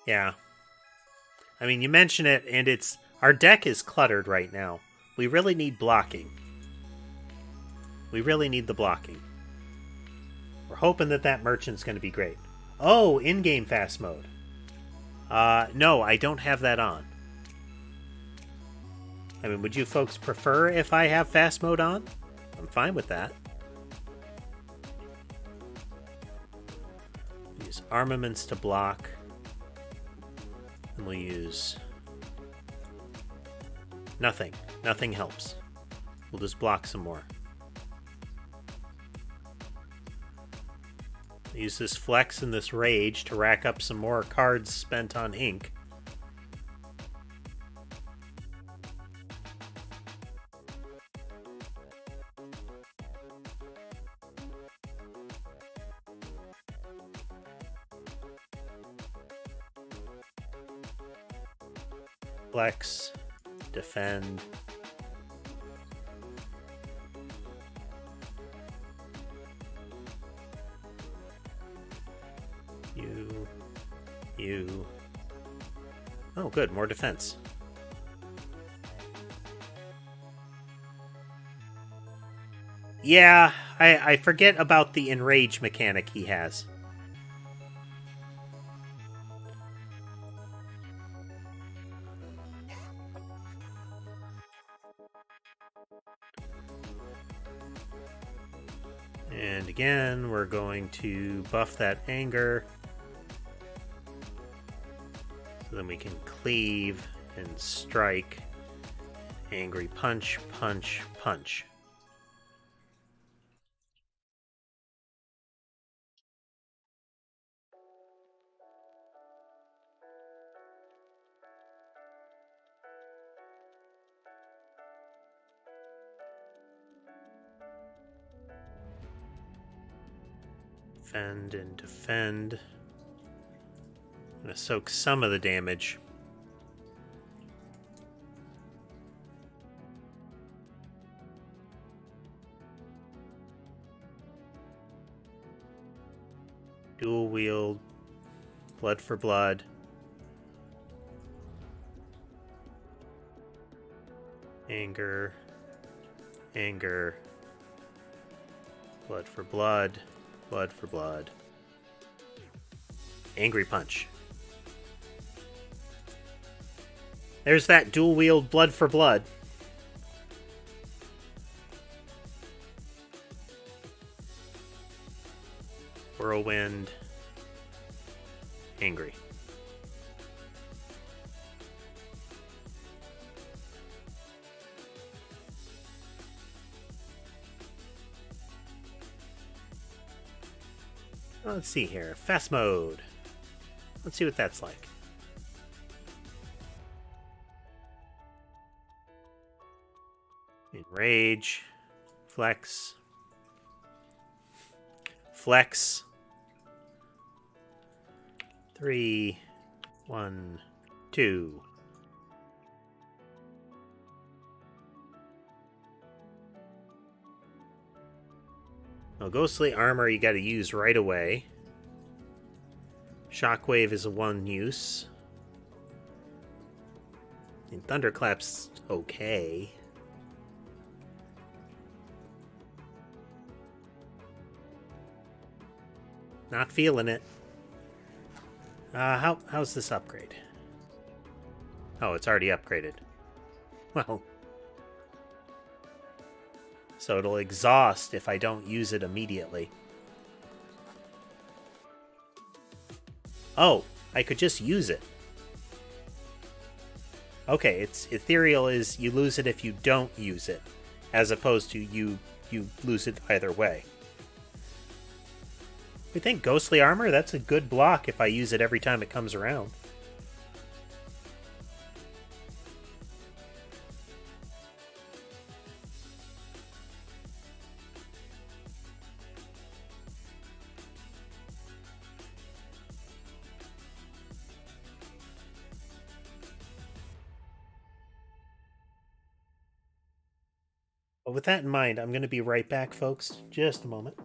Yeah. I mean, you mention it, and it's... Our deck is cluttered right now. We really need blocking. We really need the blocking. We're hoping that that merchant's going to be great. Oh, in-game fast mode. No, I don't have that on. I mean, would you folks prefer if I have fast mode on? I'm fine with that. Use armaments to block. And we'll use... Nothing. Nothing helps. We'll just block some more. Use this flex and this rage to rack up some more cards spent on ink. Flex, defend. You. Oh, good, more defense. Yeah, I forget about the enrage mechanic he has. And again, we're going to buff that anger. So then we can cleave and strike. Angry punch, punch, punch. Defend and defend. I'm going to soak some of the damage. Dual wield. Blood for blood. Anger. Anger. Blood for blood. Blood for blood. Angry punch. There's that dual wield blood for blood. Whirlwind. Angry. Let's see here. Fast mode. Let's see what that's like. Enrage. Flex. Flex. 3, 1, 2. Now, ghostly armor you got to use right away. Shockwave is a one use. And Thunderclap's okay. Not feeling it. How's this upgrade? Oh, it's already upgraded. Well. So it'll exhaust if I don't use it immediately. Oh, I could just use it. Okay, it's ethereal is you lose it if you don't use it, as opposed to you lose it either way. We think ghostly armor, that's a good block if I use it every time it comes around. But with that in mind, I'm going to be right back, folks. Just a moment.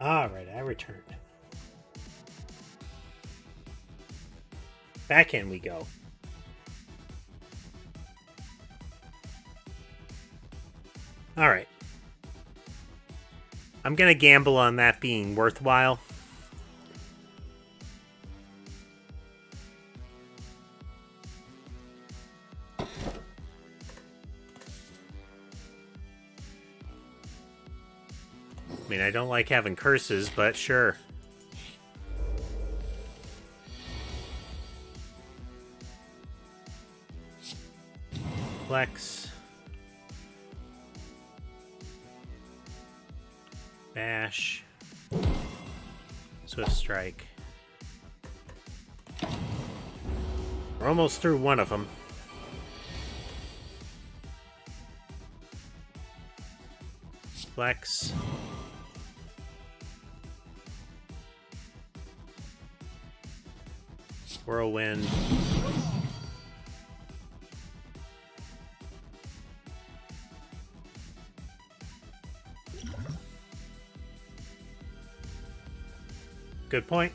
Alright, I returned. Back in we go. Alright. I'm gonna gamble on that being worthwhile. I mean, I don't like having curses, but sure. Flex. Bash. Swift Strike. We're almost through one of them. Flex. Whirlwind. Good point.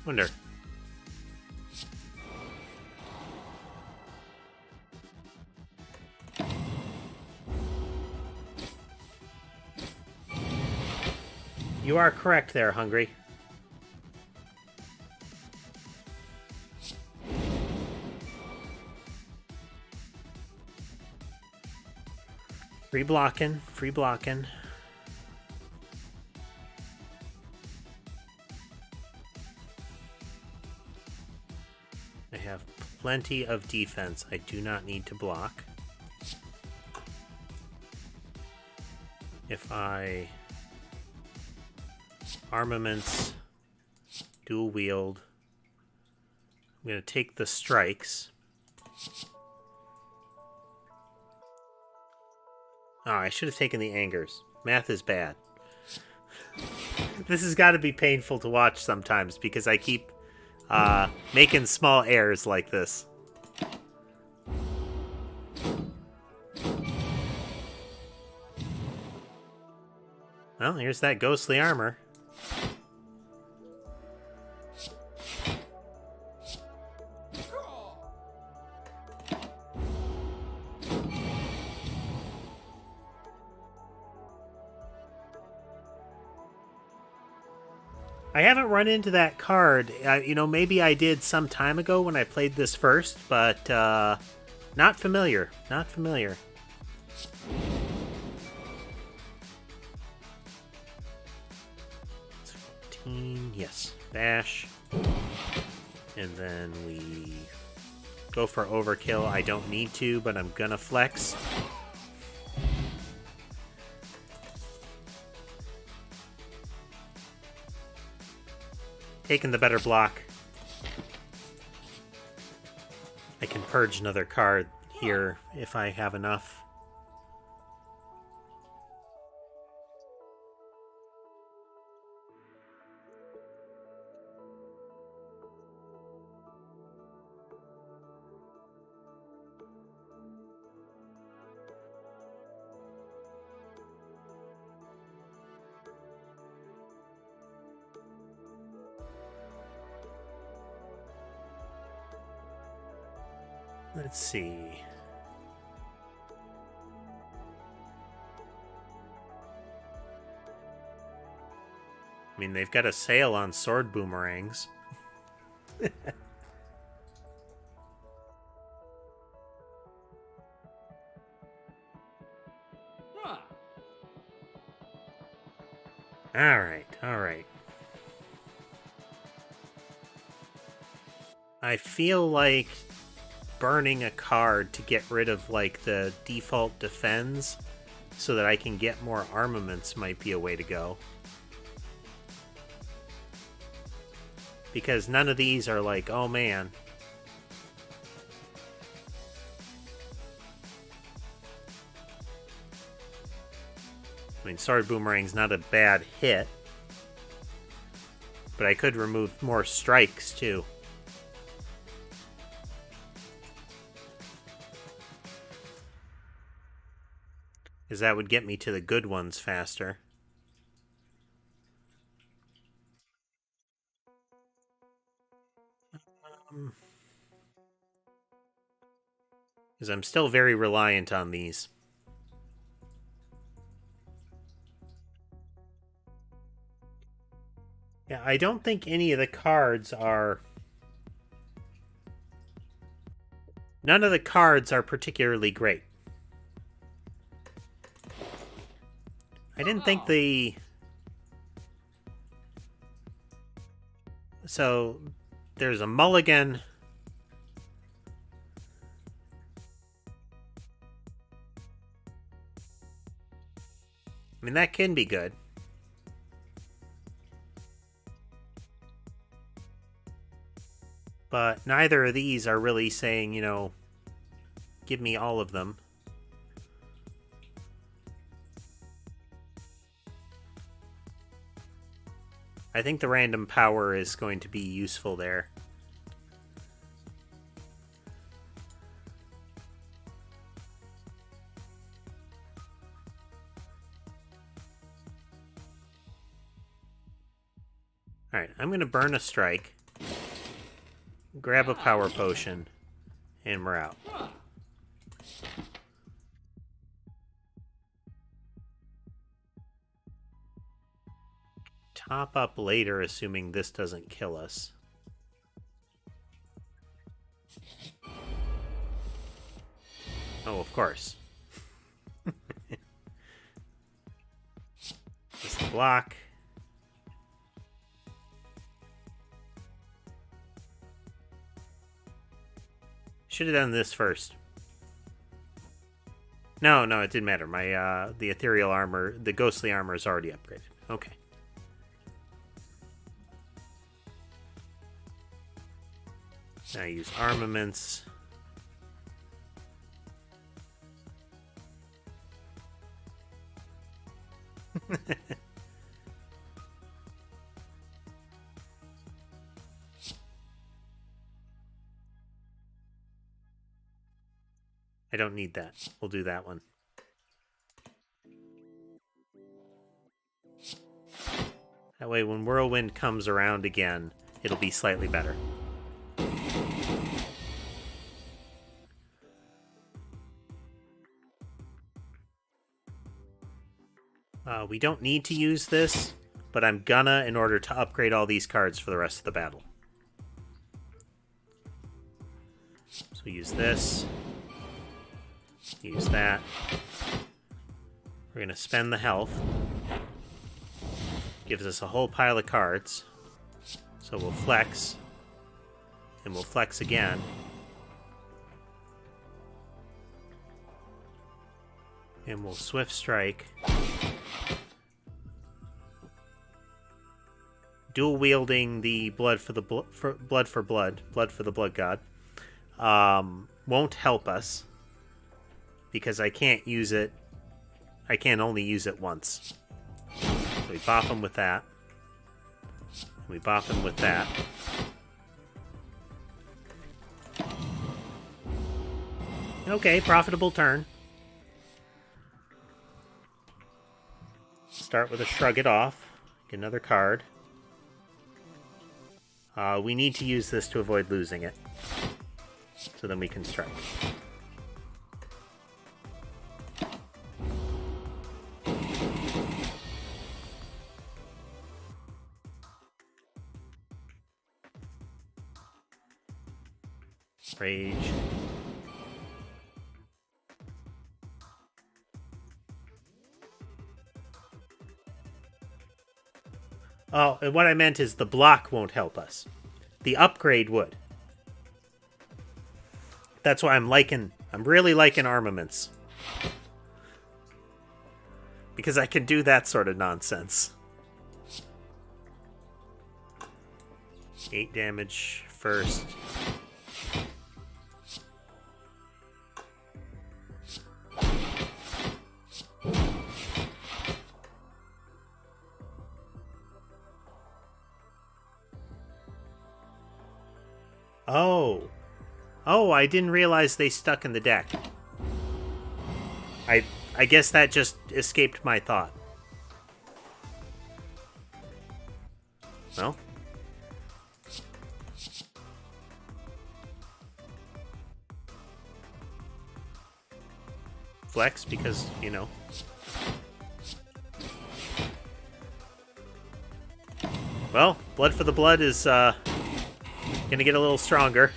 Wonder. You are correct there, Hungry. Free blocking, free blocking. I have plenty of defense. I do not need to block. If I armaments, dual wield, I'm going to take the strikes. Oh, I should have taken the angers. Math is bad. This has got to be painful to watch sometimes because I keep making small errors like this. Well, here's that ghostly armor. I haven't run into that card. You know, maybe I did some time ago when I played this first, but not familiar. Not familiar. Yes, bash. And then we go for overkill. I don't need to, but I'm gonna flex. Taking the better block. I can purge another card here if I have enough. Let's see. I mean, they've got a sale on sword boomerangs. Alright, alright. I feel like burning a card to get rid of, like, the default defends so that I can get more armaments might be a way to go. Because none of these are like, oh man. I mean, Sword Boomerang's not a bad hit. But I could remove more strikes, too. Because that would get me to the good ones faster. Because I'm still very reliant on these. Yeah, I don't think any of the cards are... None of the cards are particularly great. I didn't think the... So, there's a mulligan. I mean, that can be good. But neither of these are really saying, you know, give me all of them. I think the random power is going to be useful there. Alright, I'm going to burn a strike, grab a power potion, and we're out. Top up later, assuming this doesn't kill us. Oh, of course. Just the block. Should have done this first. No, it didn't matter. My the ethereal armor, the ghostly armor is already upgraded. Okay. Now I use armaments. I don't need that. We'll do that one. That way when Whirlwind comes around again, it'll be slightly better. We don't need to use this, but I'm gonna in order to upgrade all these cards for the rest of the battle. So use this. Use that. We're gonna spend the health. Gives us a whole pile of cards. So we'll flex. And we'll flex again. And we'll swift strike. Dual wielding the blood for the blood for the blood god won't help us because I can't use it. I can only use it once. So we bop him with that. We bop him with that. Okay, profitable turn. Start with a shrug it off. Get another card. We need to use this to avoid losing it. So then we can strike. Rage. Oh, and what I meant is the block won't help us. The upgrade would. That's why I'm really liking armaments. Because I can do that sort of nonsense. 8 damage first. Oh. Oh, I didn't realize they stuck in the deck. I guess that just escaped my thought. Well. Flex, because, you know. Well, Blood for the Blood is gonna get a little stronger.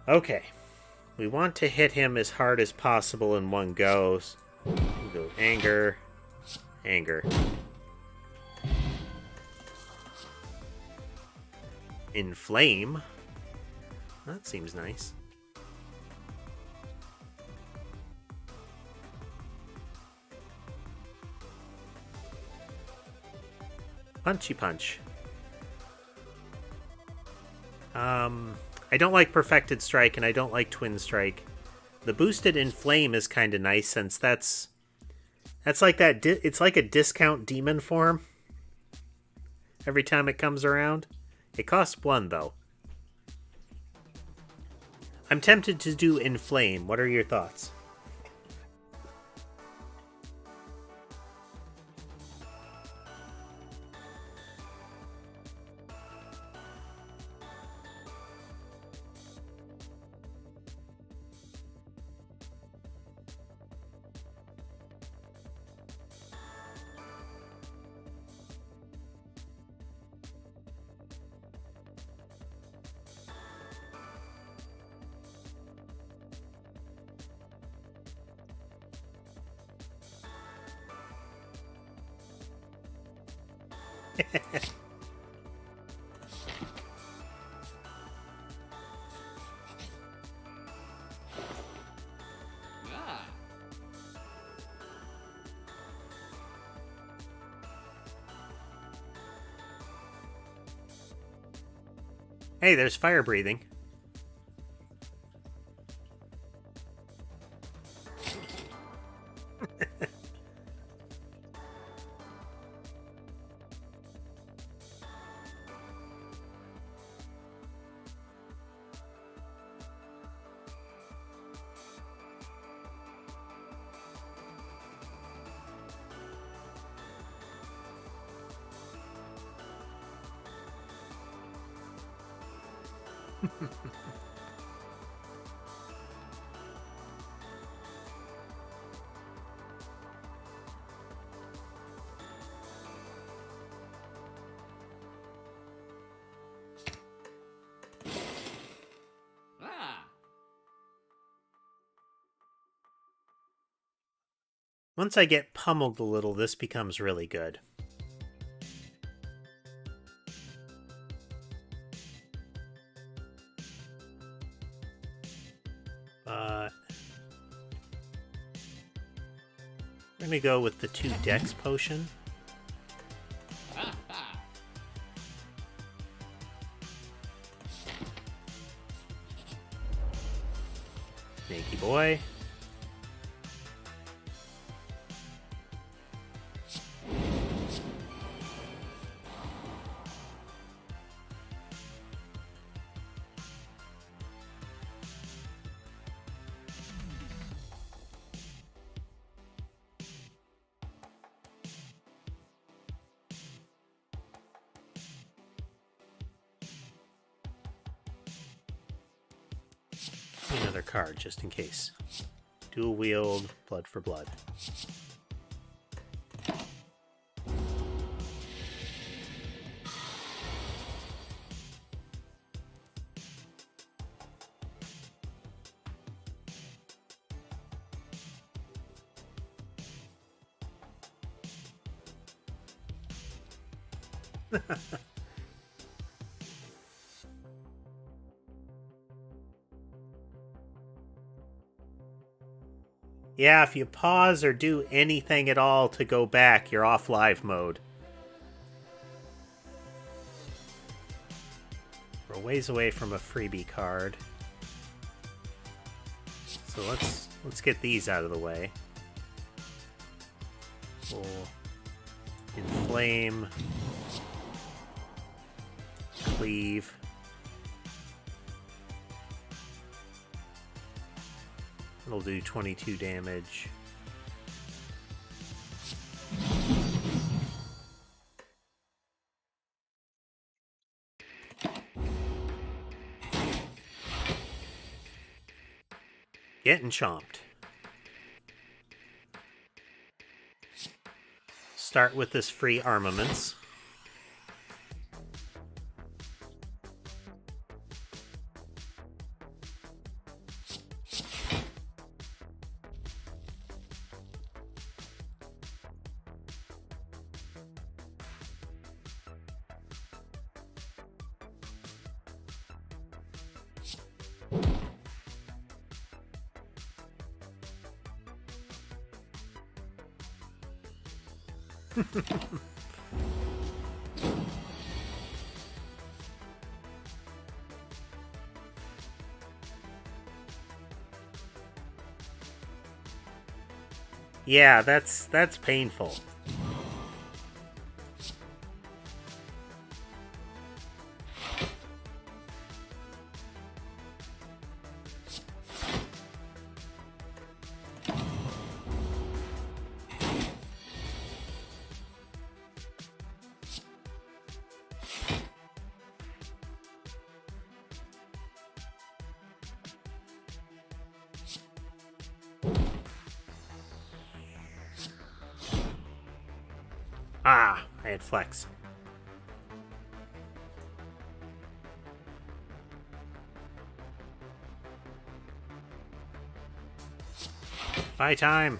Okay. We want to hit him as hard as possible in one go. We'll go anger, anger. Inflame. That seems nice. Punchy punch. I don't like Perfected Strike, and I don't like Twin Strike. The boosted Inflame is kind of nice, since that's like that. It's like a discount demon form. Every time it comes around, it costs 1 though. I'm tempted to do Inflame. What are your thoughts? Hey, there's fire breathing. Once I get pummeled a little, this becomes really good. I'm going to go with the 2 Dex potion. Snaky boy. Another card, just in case. Dual wield, blood for blood. Yeah, if you pause or do anything at all to go back, you're off live mode. We're ways away from a freebie card. So let's get these out of the way. We'll inflame, cleave. It'll do 22 damage. Getting chomped. Start with this free armaments. Yeah, that's painful. Ah, I had flex. Bye time.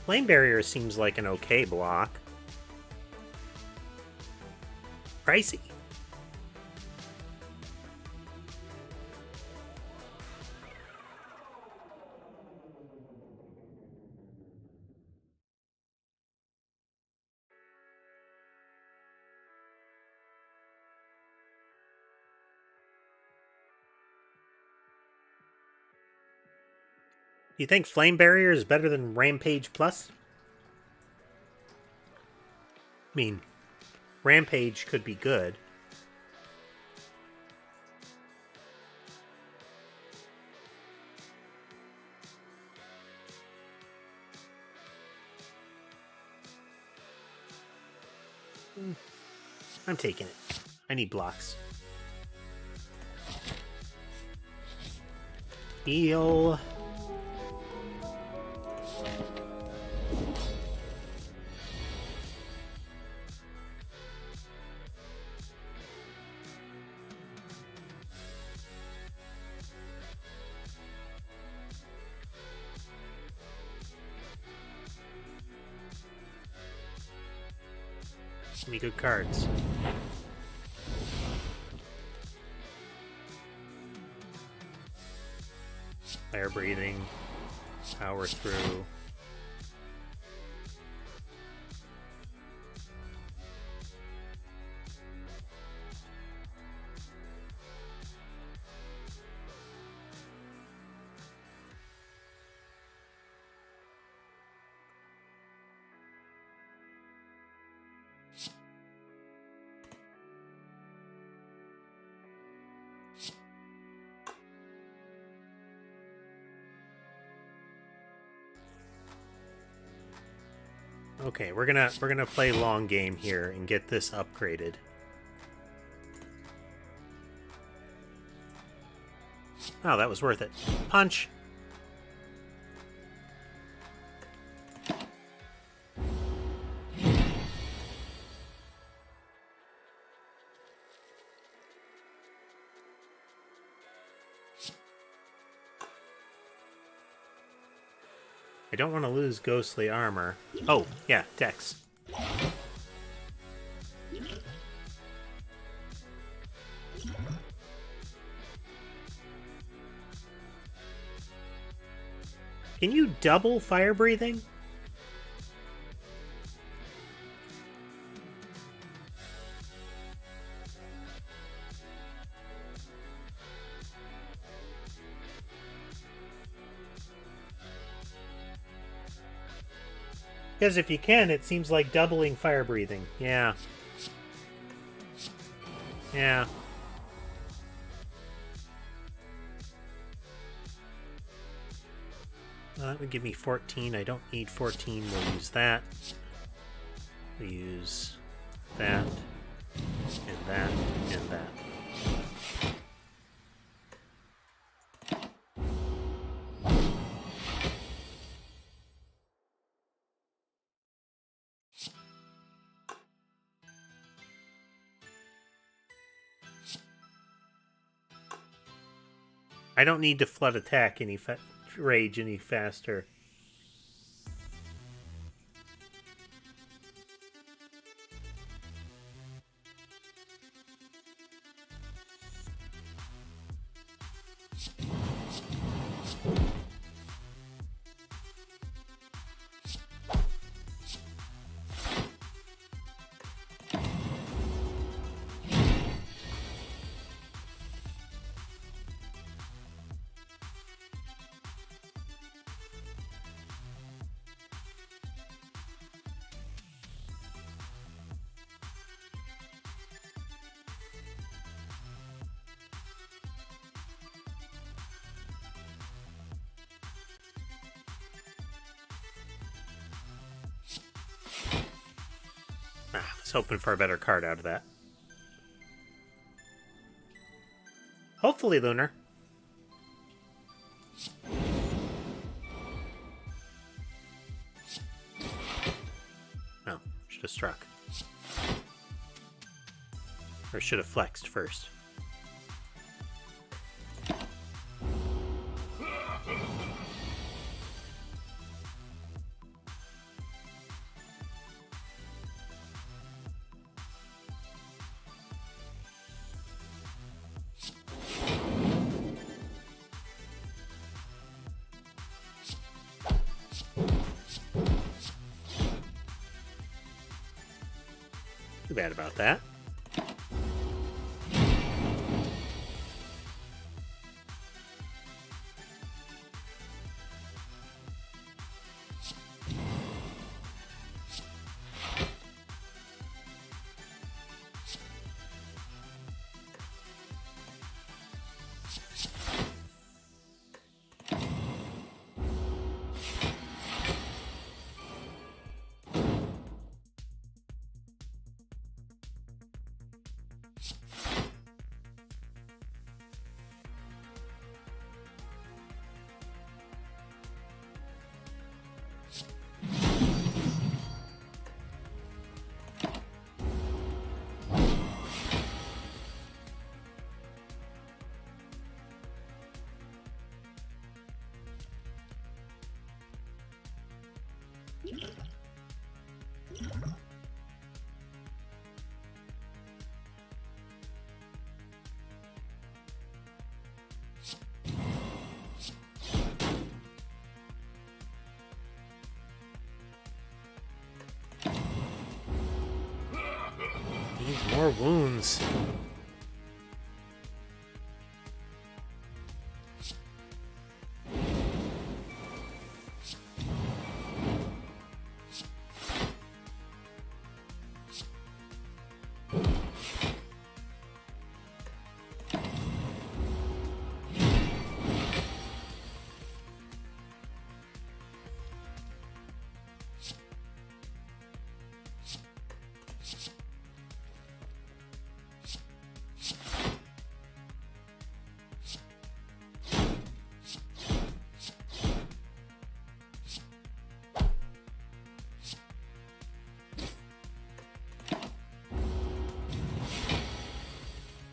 Flame barrier seems like an okay block. Pricey. Do you think Flame Barrier is better than Rampage Plus? I mean, Rampage could be good. I'm taking it. I need blocks. Heal. Give me good cards. Fire breathing. Power through. Okay, we're gonna play long game here and get this upgraded. Oh, that was worth it. Punch. I don't want to lose ghostly armor. Oh, yeah, Dex. Can you double fire breathing? Because if you can, it seems like doubling fire breathing. Yeah. Yeah. That would give me 14. I don't need 14. We'll use that. We'll use that, and that, and that. I don't need to flood attack any rage any faster. I was hoping for a better card out of that. Hopefully, Lunar. Oh, should have struck. Or should have flexed first. Too bad about that. Needs more wounds.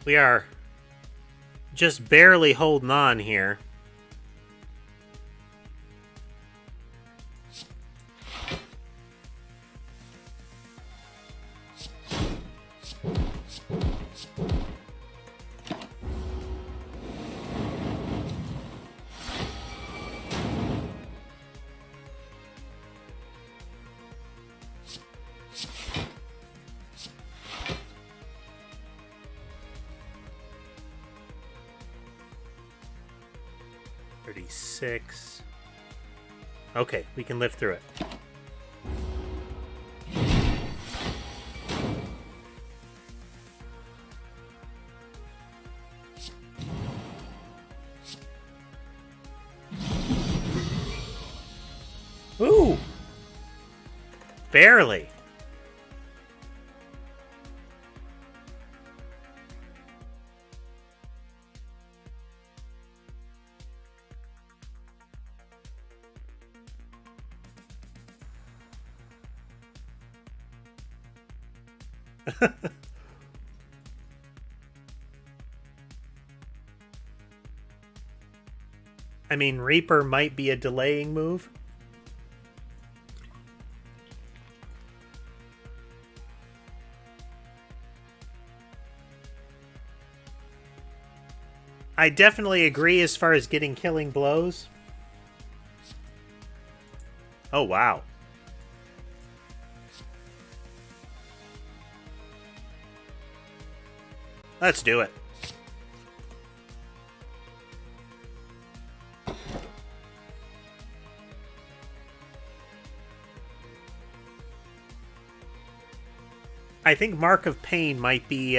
We are just barely holding on here. 36. Okay, we can live through it. Ooh! Barely. I mean, Reaper might be a delaying move. I definitely agree as far as getting killing blows. Oh, wow. Let's do it. I think Mark of Pain might be,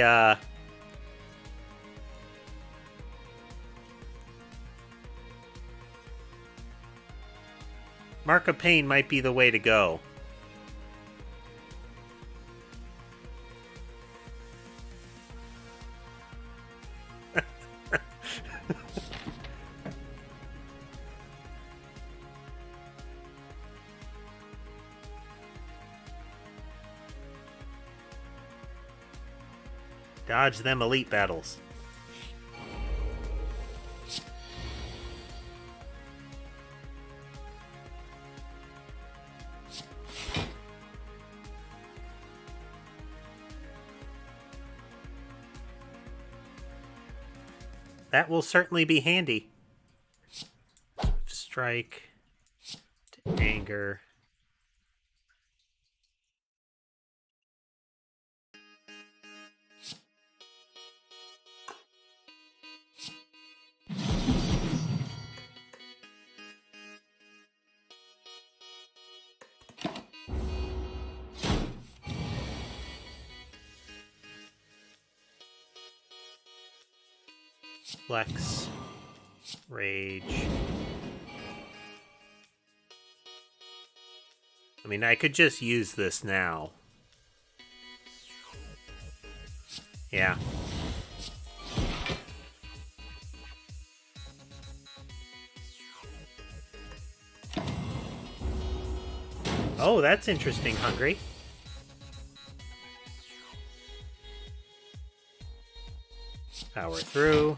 Mark of Pain might be the way to go. Dodge them elite battles. That will certainly be handy. Strike to anger. Flex. Rage. I mean, I could just use this now. Yeah. Oh, that's interesting, Hungry. Power through.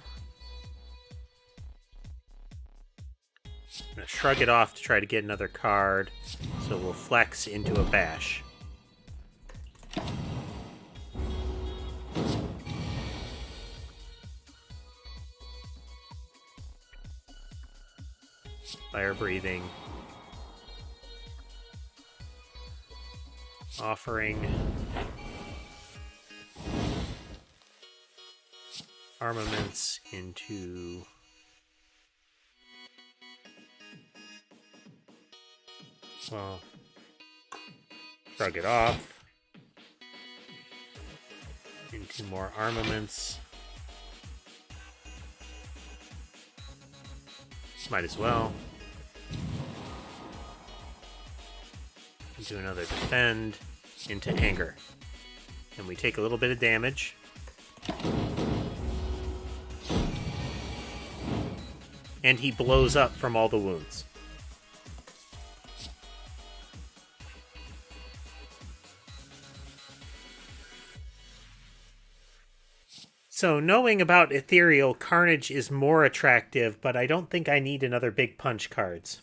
I'm gonna shrug it off to try to get another card, so we'll flex into a bash. Fire breathing. Offering. Armaments into... Well, shrug it off. Into more armaments. Might as well. Do another defend into anger. And we take a little bit of damage. And he blows up from all the wounds. So knowing about Ethereal, Carnage is more attractive, but I don't think I need another big punch cards.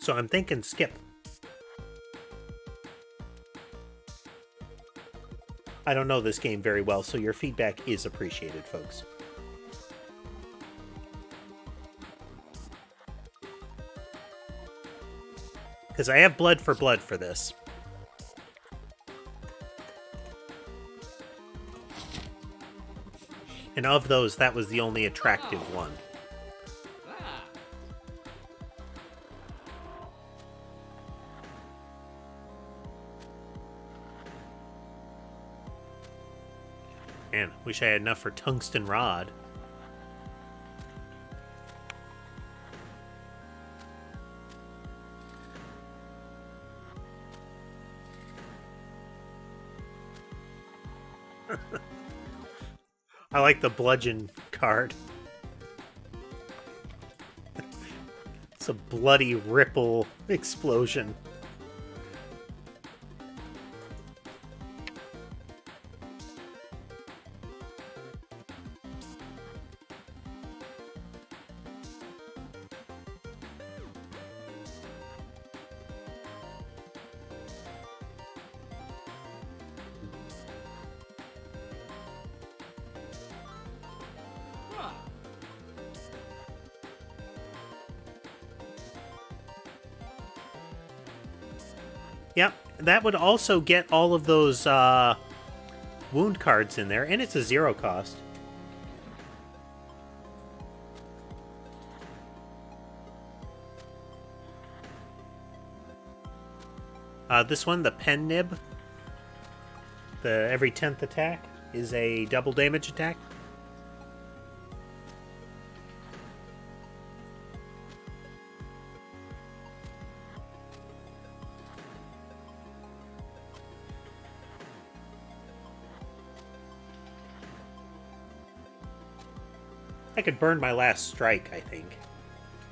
So I'm thinking skip. I don't know this game very well, so your feedback is appreciated, folks. Because I have blood for this. And of those, that was the only attractive one. Man, wish I had enough for tungsten rod. I like the bludgeon card. It's a bloody ripple explosion. Yep, that would also get all of those wound cards in there, and it's a 0 cost. This one, the pen nib, the every 10th attack is a double damage attack. I could burn my last strike, I think.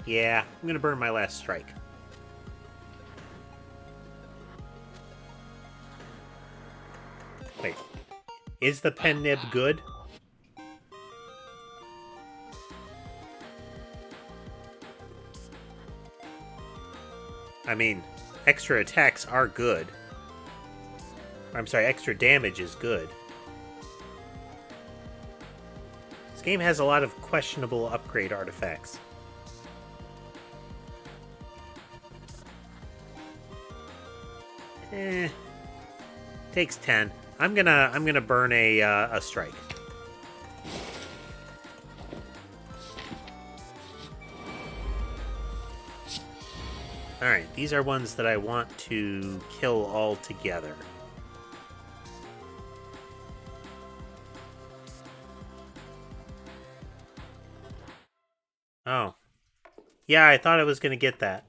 Yeah, I'm gonna burn my last strike. Wait, is the pen nib good? I mean, extra attacks are good. I'm sorry, extra damage is good. This game has a lot of questionable upgrade artifacts. Takes 10. I'm gonna burn a strike. Alright, these are ones that I want to kill all together. Oh. Yeah, I thought I was gonna get that.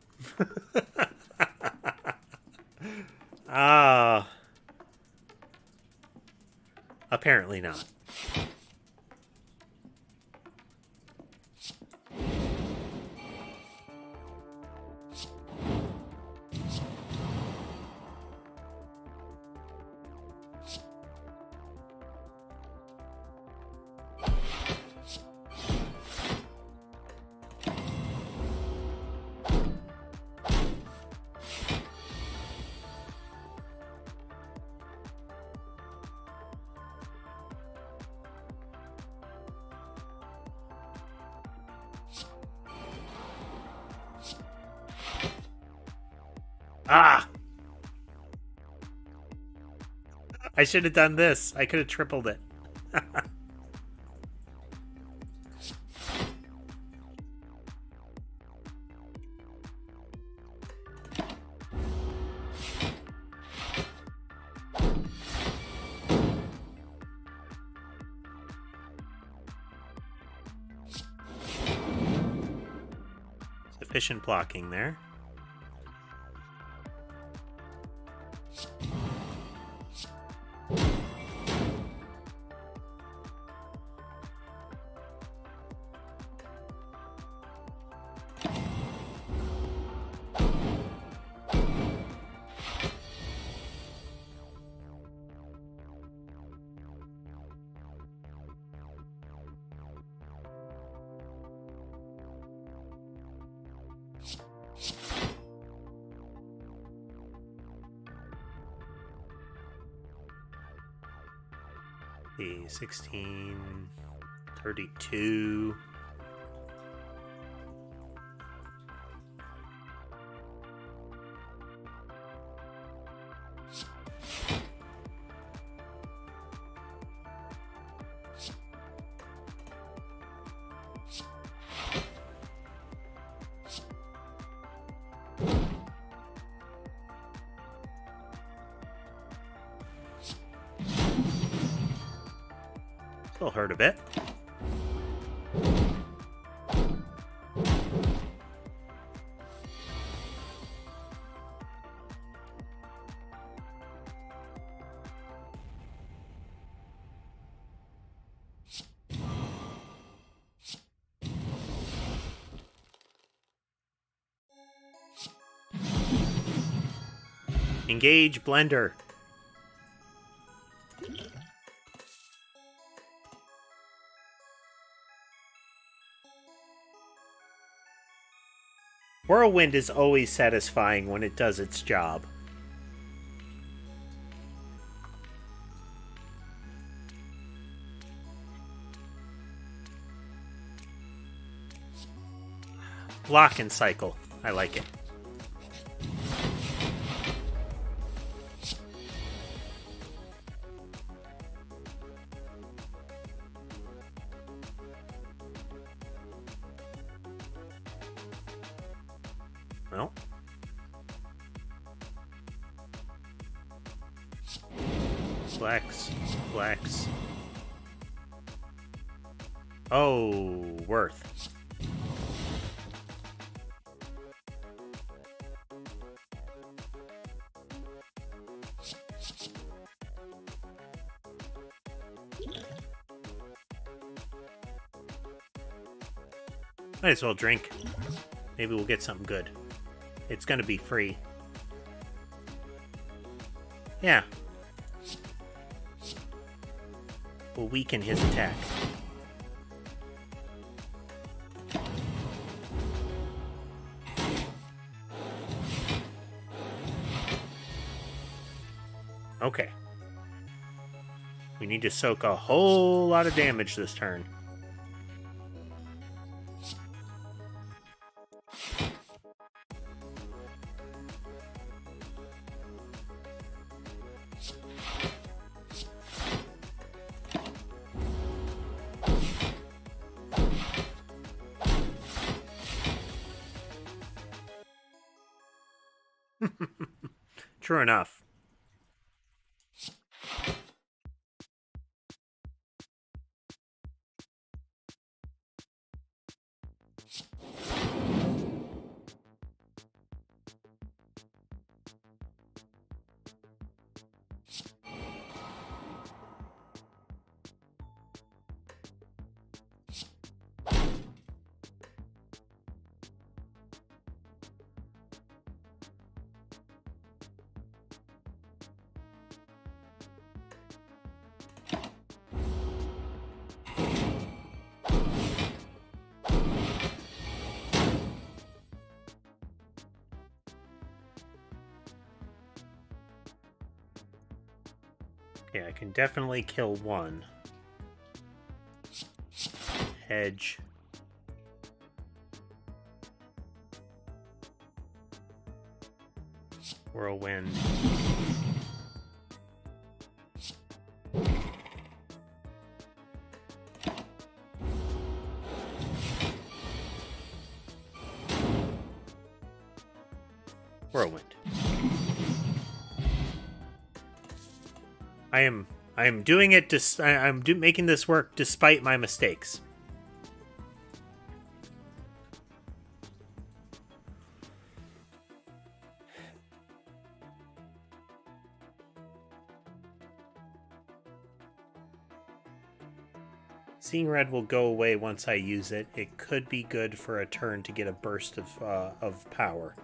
Ah. Apparently not. Ah! I should have done this. I could have tripled it. Sufficient blocking there. The 16, 32. Still hurt a bit. Engage blender. Whirlwind is always satisfying when it does its job. Block and cycle. I like it. Well. Flex. Flex. Oh, worth. Might as well drink. Maybe we'll get something good. It's gonna be free. Yeah. We'll weaken his attack. Okay. We need to soak a whole lot of damage this turn. True enough. Okay, I can definitely kill one. Hedge. Whirlwind. Whirlwind. I am doing it. Making this work despite my mistakes. Seeing red will go away once I use it. It could be good for a turn to get a burst of power.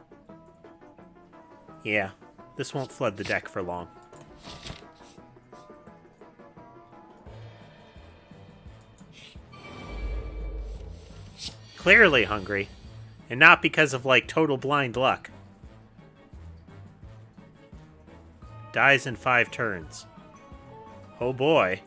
Yeah, this won't flood the deck for long. Clearly hungry, and not because of, like, total blind luck. Dies in 5 turns. Oh boy.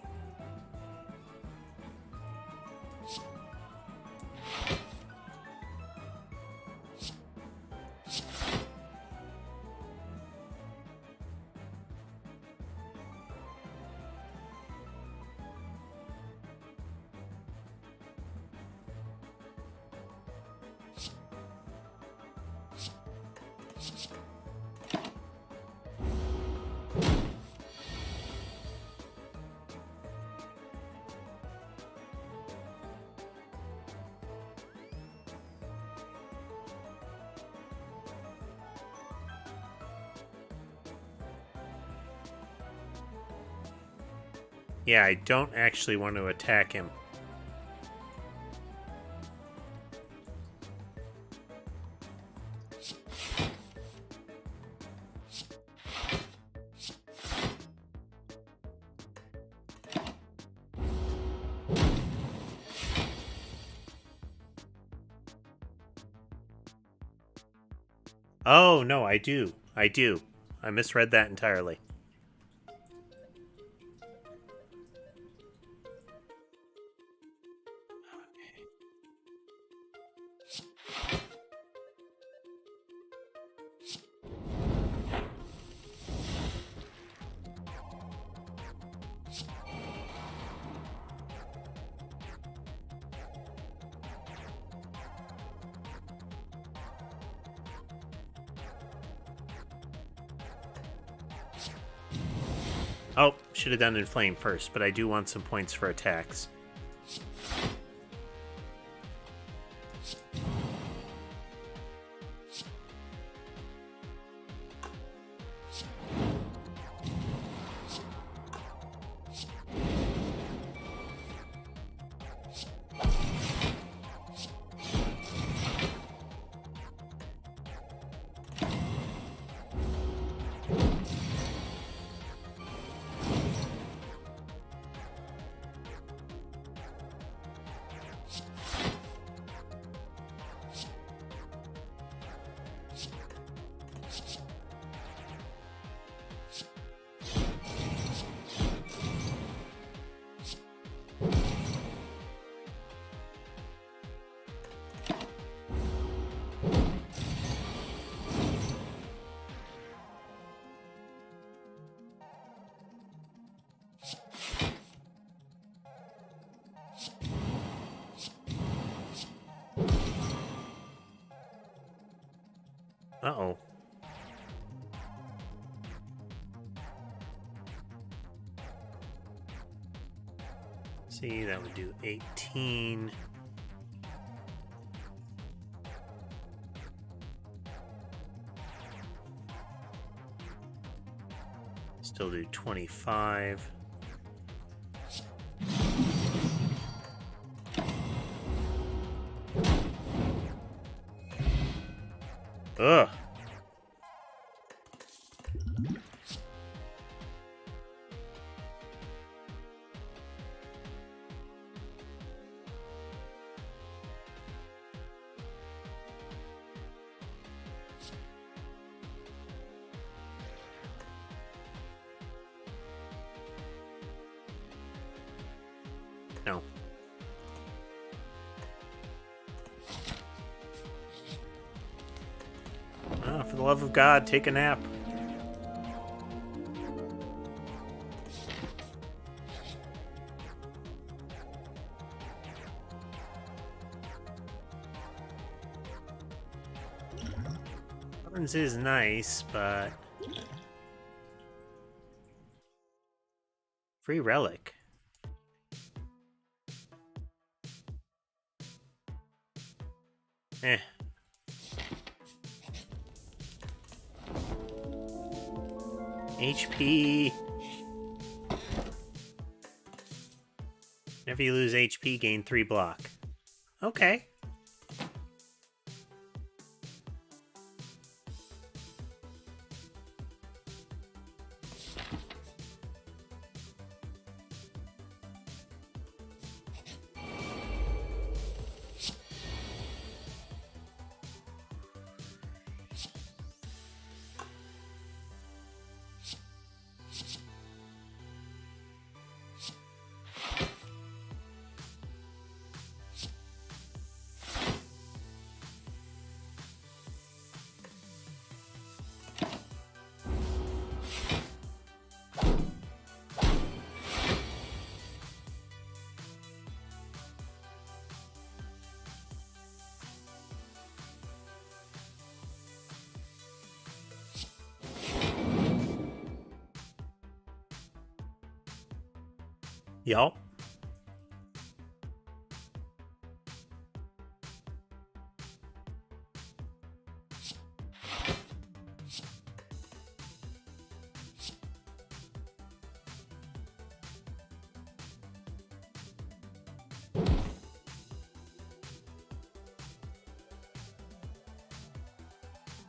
Yeah, I don't actually want to attack him. Oh, no, I do. I do. I misread that entirely. Oh, should have done Inflame first, but I do want some points for attacks. Uh-oh. See, that would do 18. Still do 25. Ugh. No. Oh, for the love of God, take a nap. Burns is nice, but... Free relic. Eh. HP. Whenever you lose HP, gain 3 block. Okay. Yup.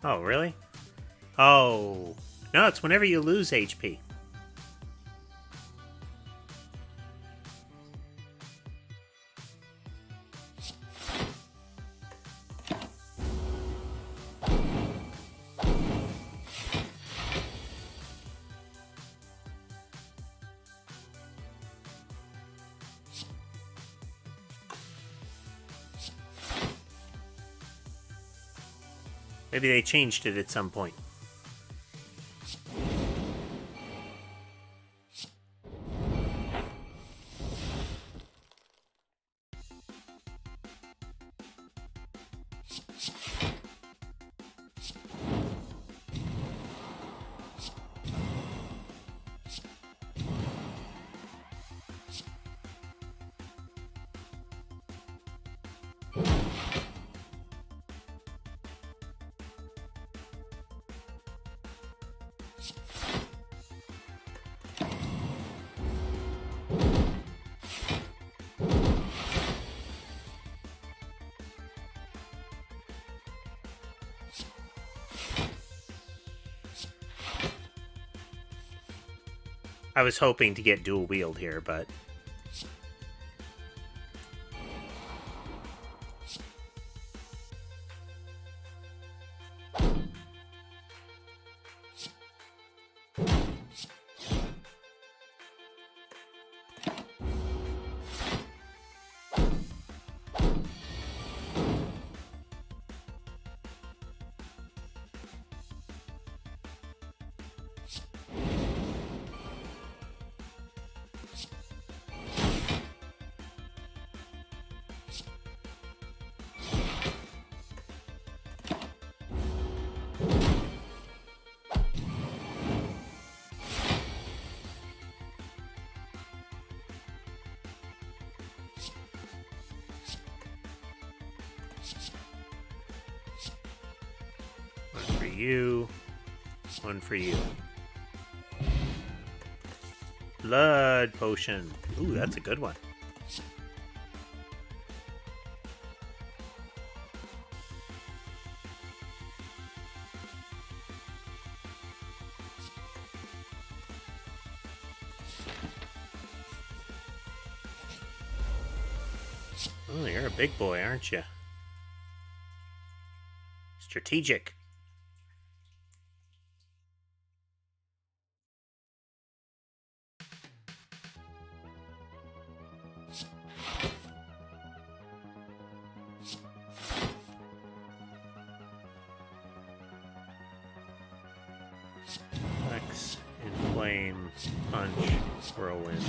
Oh, really? Oh. No, it's whenever you lose HP. Maybe they changed it at some point. I was hoping to get dual wield here, but... One for you. One for you. Blood potion. Ooh, that's a good one. Oh, you're a big boy, aren't you? Strategic. Flex, inflame, punch, whirlwind.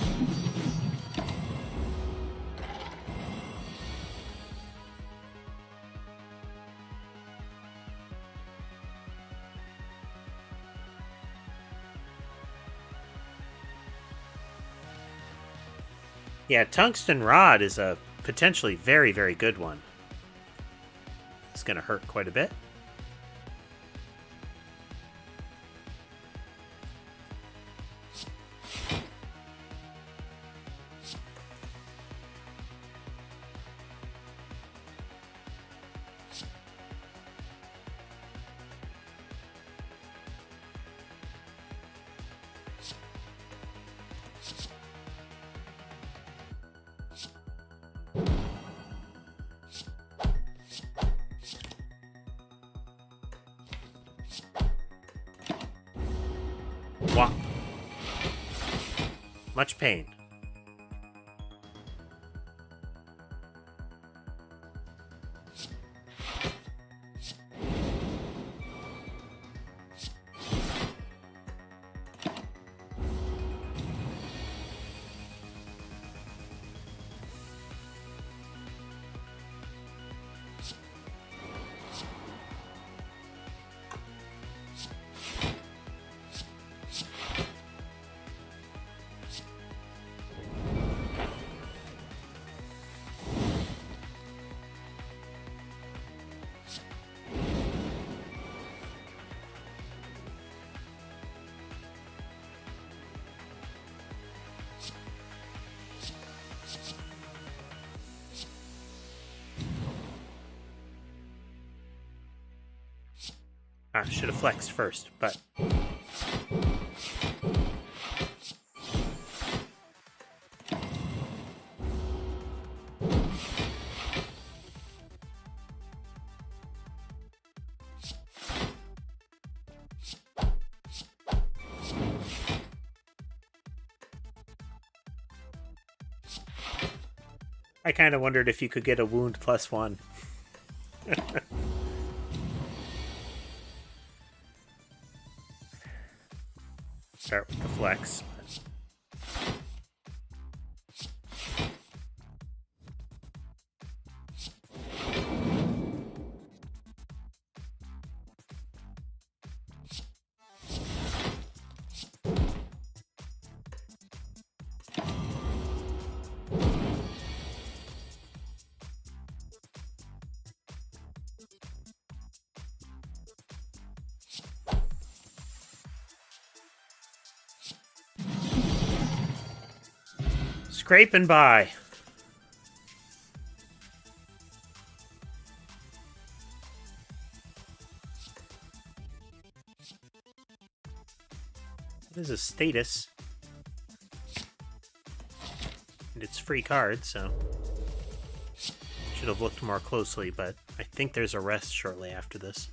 Yeah, tungsten rod is a potentially very, very good one. It's going to hurt quite a bit. Whop. Much pain. I should have flexed first, but... I kind of wondered if you could get a wound +1. Start with the flex. Scraping by. This is a status. And it's free card, so... Should have looked more closely, but I think there's a rest shortly after this.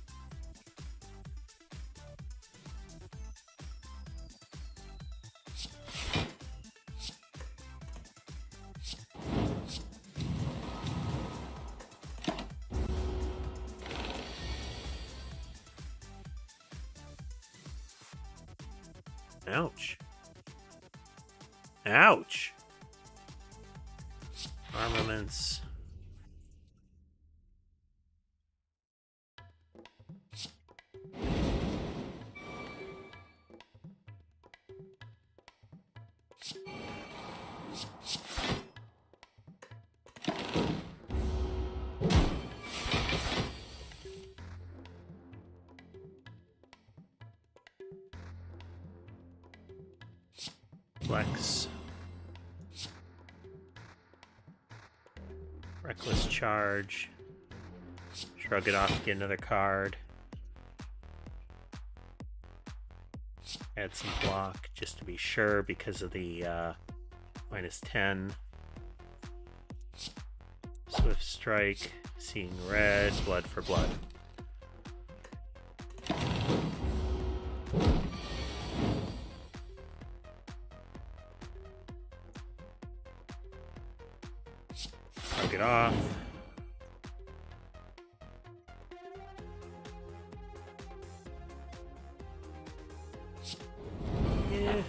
Ouch. Ouch. Armaments. Flex. Reckless charge. Shrug it off to get another card. Add some block just to be sure because of the -10. Swift strike. Seeing red. Blood for blood. It off. Yeah.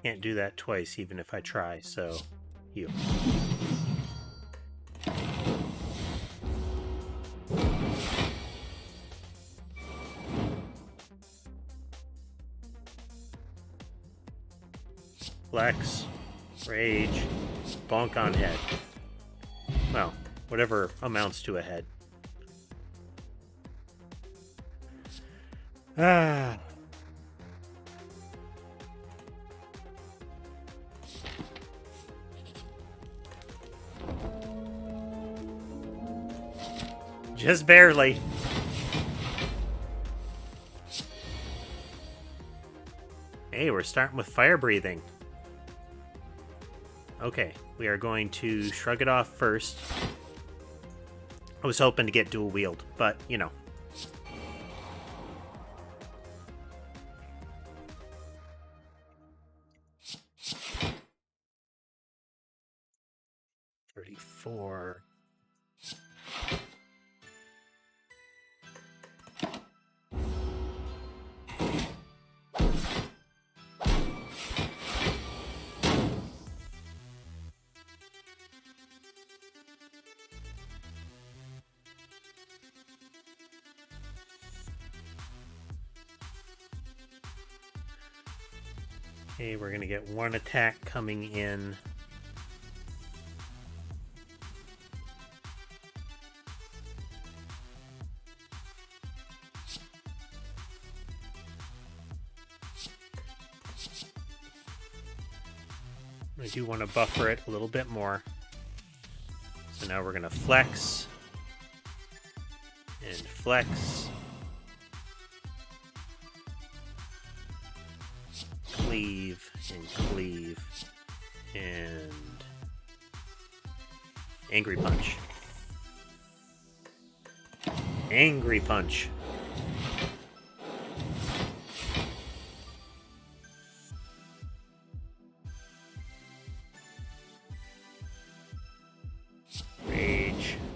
Can't do that twice, even if I try, so you. Flex, rage, bonk on head. Well, whatever amounts to a head. Ah. Just barely. Hey, we're starting with fire breathing. Okay, we are going to shrug it off first. I was hoping to get dual wield, but, you know. $34. Okay, we're gonna get one attack coming in. I do want to buffer it a little bit more. So now we're going to flex and flex, cleave and cleave, and angry punch. Angry punch.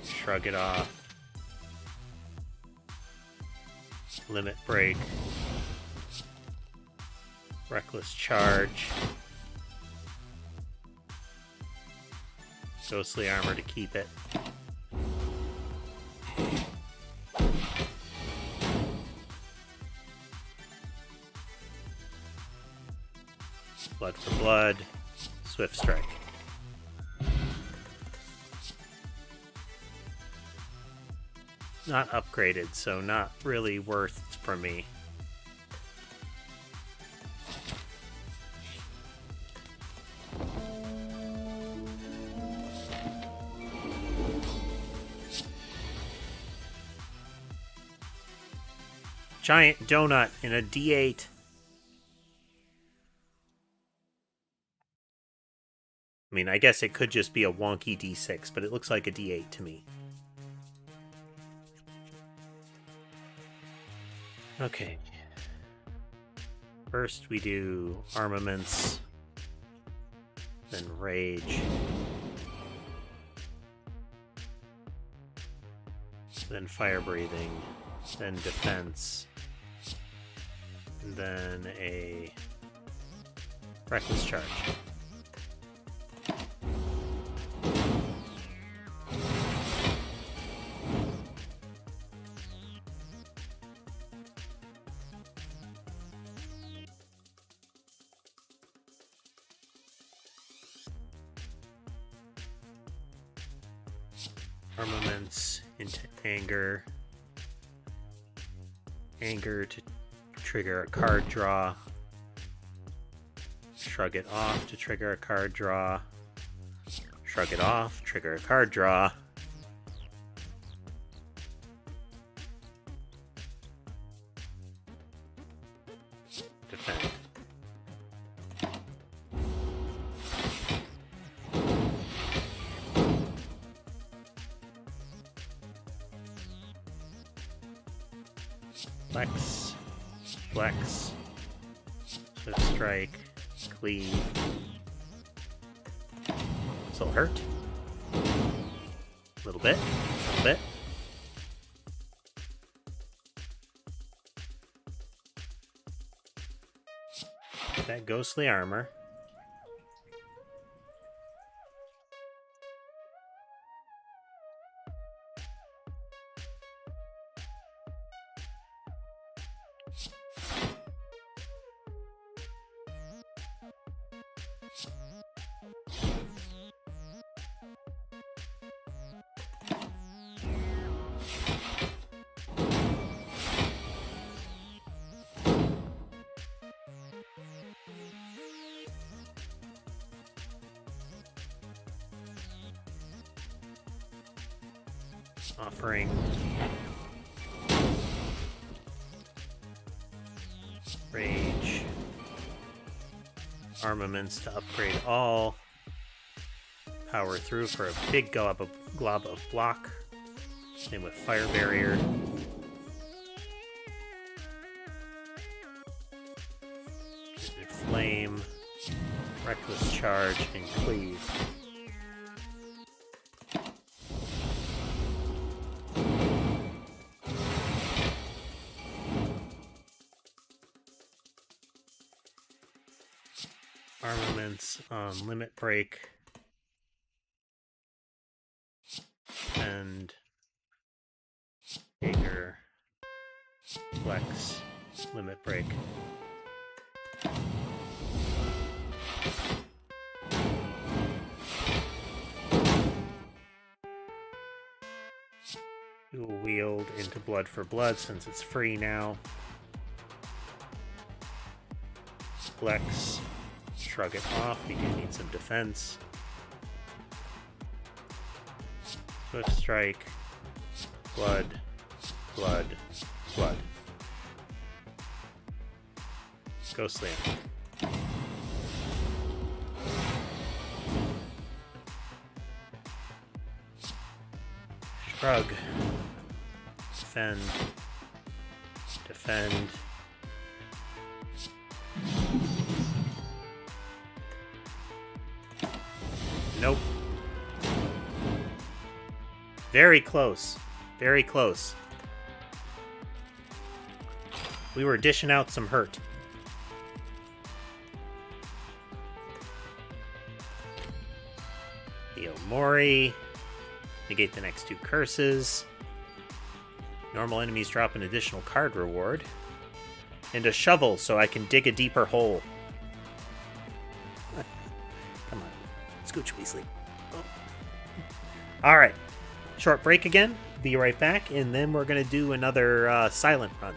Shrug it off. Limit break. Reckless charge. Ghostly armor to keep it. Blood for blood. Swift strike. Not upgraded, so not really worth for me. Giant donut in a D8. I mean, I guess it could just be a wonky D6, but it looks like a D8 to me. Okay. First we do armaments, then rage, then fire breathing, then defense, and then a reckless charge. Armaments into anger. Anger to trigger a card draw. Shrug it off to trigger a card draw. Shrug it off, trigger a card draw. Defend. Flex, flex, swift strike, cleave. This'll hurt. A little bit, a little bit. That ghostly armor. Offering rage, armaments to upgrade all, power through for a big glob of block, same with fire barrier. Flame, reckless charge, and cleave. Armaments on limit break and anger, flex, limit break. We will wield into Blood for Blood since it's free now. Flex. Shrug it off. We do need some defense. Swift Strike. Blood. Blood. Blood. Go Slam. Shrug. Defend. Defend. Nope. Very close. Very close. We were dishing out some hurt. Heal Mori. Negate the next two curses. Normal enemies drop an additional card reward. And a shovel so I can dig a deeper hole. Come on. Scooch Weasley. Oh. Alright. Short break again. Be right back. And then we're going to do another silent run.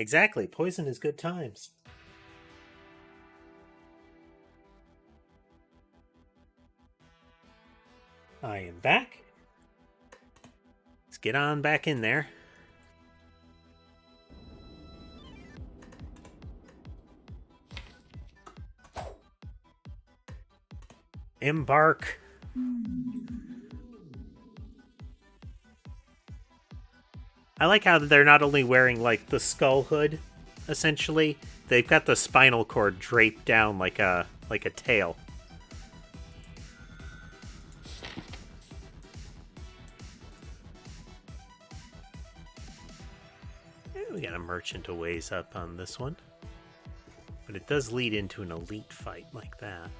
Exactly. Poison is good times. I am back. Let's get on back in there. Embark. I like how they're not only wearing, like, the skull hood, essentially, they've got the spinal cord draped down like a tail. We got a merchant a ways up on this one. But it does lead into an elite fight like that.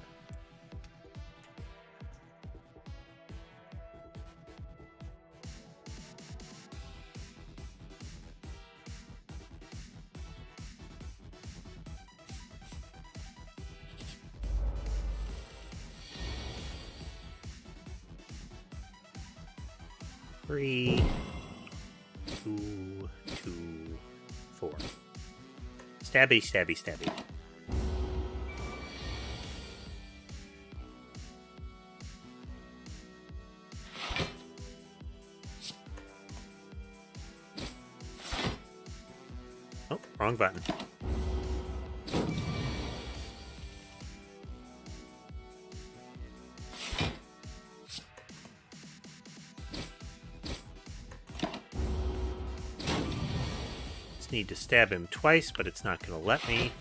3, 2, 2, 4. Stabby, stabby, stabby. Oh, wrong button. Need to stab him twice, but it's not going to let me.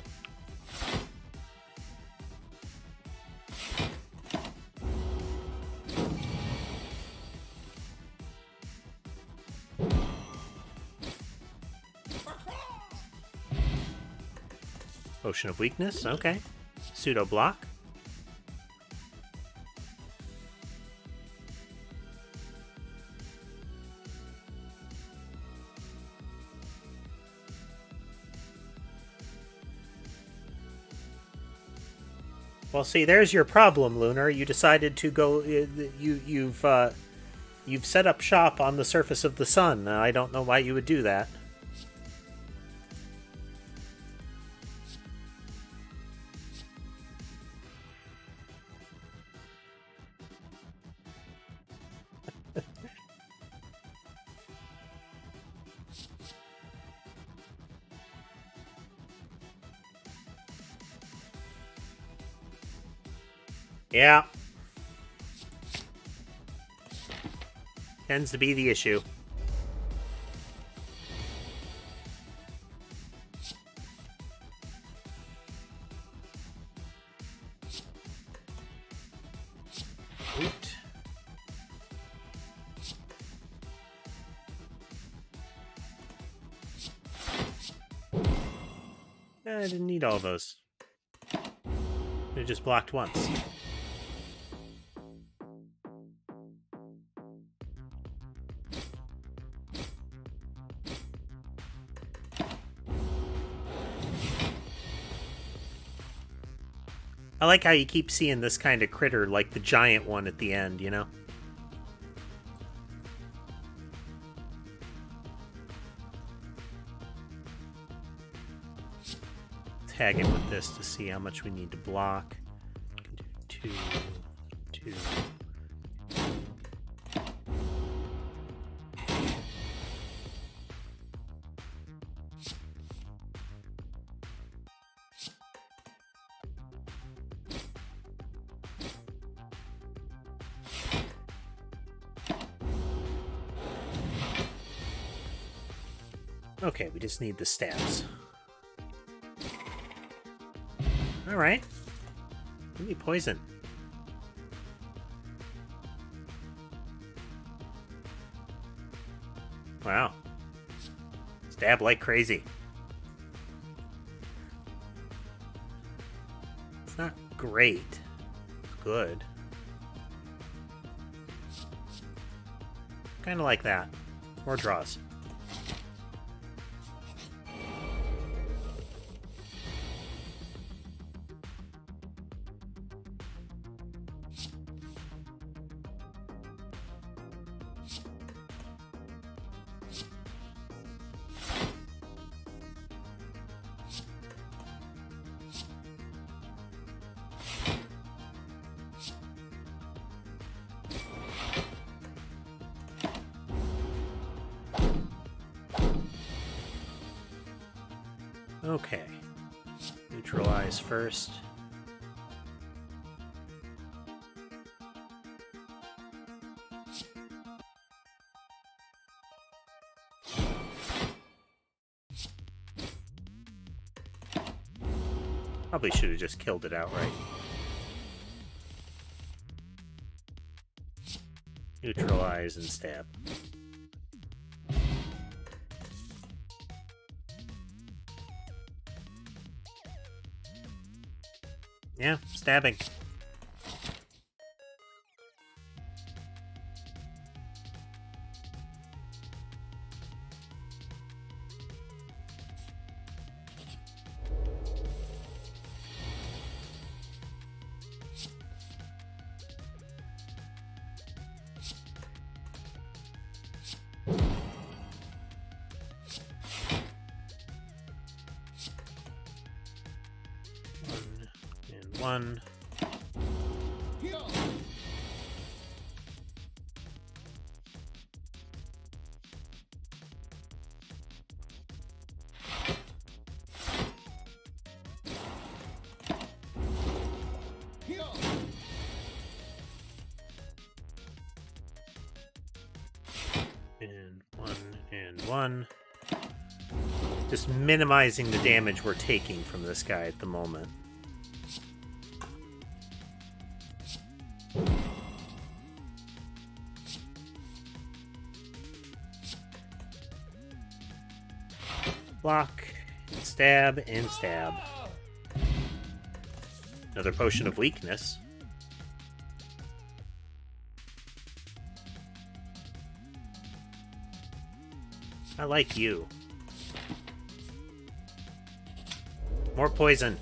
Potion of weakness, okay. Pseudo block. Well, see, there's your problem, Lunar. You decided to go. You've set up shop on the surface of the sun. I don't know why you would do that. Yeah. Tends to be the issue. Oot. I didn't need all those. It just blocked once. I like how you keep seeing this kind of critter, like the giant one at the end, you know? Tag him with this to see how much we need to block. 2, 2. Okay, we just need the stabs. Alright. Give me poison. Wow. Stab like crazy. It's not great. It's good. Kind of like that. More draws. Okay. Neutralize first. Probably should have just killed it outright. Neutralize and stab. Yeah, stabbing. one. And one. Just minimizing the damage we're taking from this guy at the moment. Block, and stab, and stab. Another potion of weakness. I like you. More poison.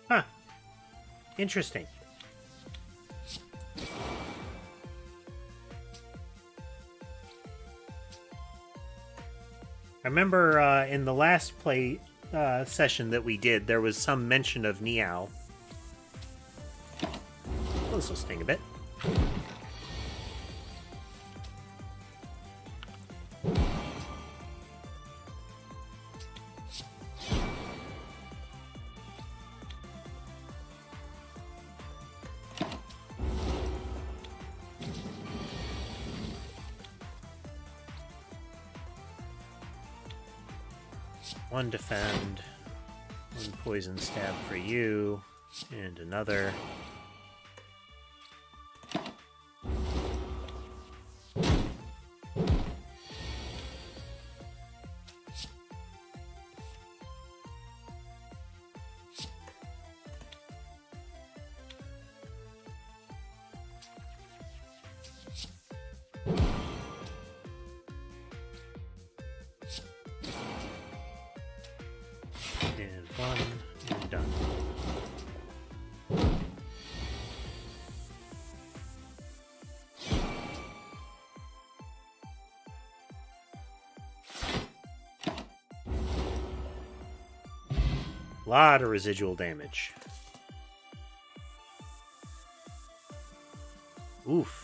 Huh. Interesting. I remember in the last play session that we did, there was some mention of Niao. Well, this will sting a bit. One defend, one poison stab for you, and another. And one, and done. Lot of residual damage. Oof.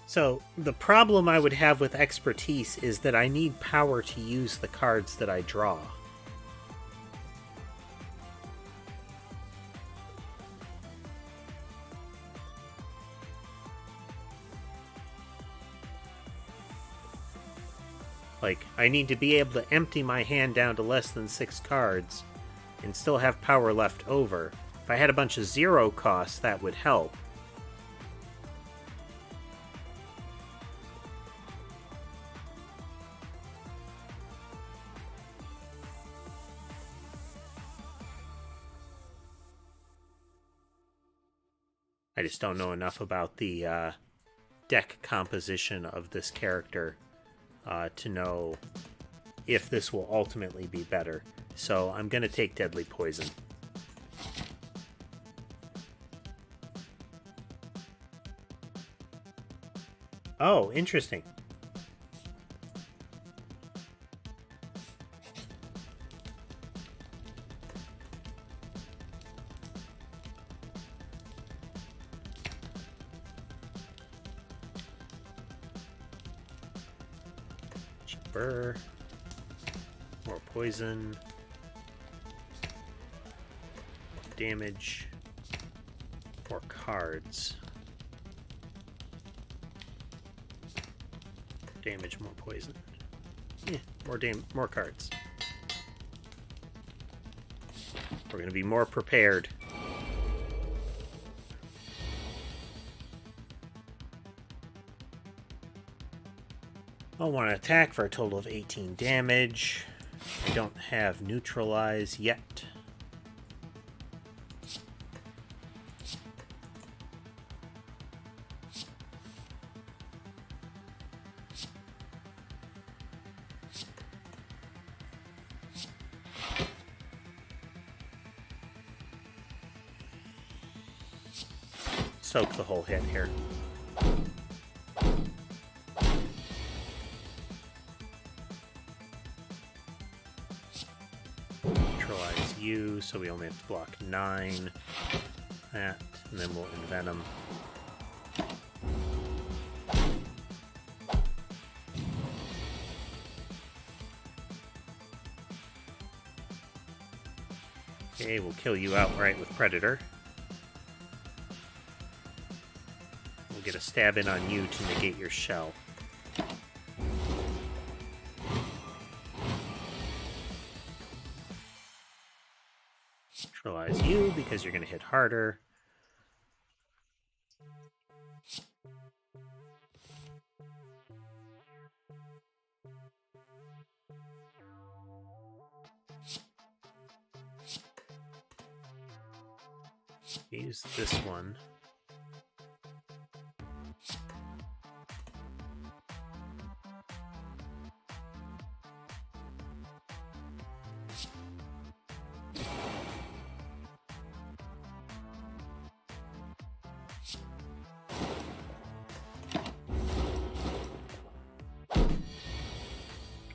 So, the problem I would have with expertise is that I need power to use the cards that I draw. Like, I need to be able to empty my hand down to less than 6 cards and still have power left over. If I had a bunch of 0 costs, that would help. I just don't know enough about the deck composition of this character to know if this will ultimately be better. So I'm going to take Deadly Poison. Oh, interesting. Cheaper. More poison. Damage. More cards. Damage, more poison. Yeah, more cards. We're going to be more prepared. I'll want to attack for a total of 18 damage. I don't have neutralize yet. Soak the whole hit here. Neutralize you, so we only have to block 9. That, and then we'll envenom. Okay, we'll kill you outright with Predator. Get a stab in on you to negate your shell. Neutralize you because you're going to hit harder. Use this one.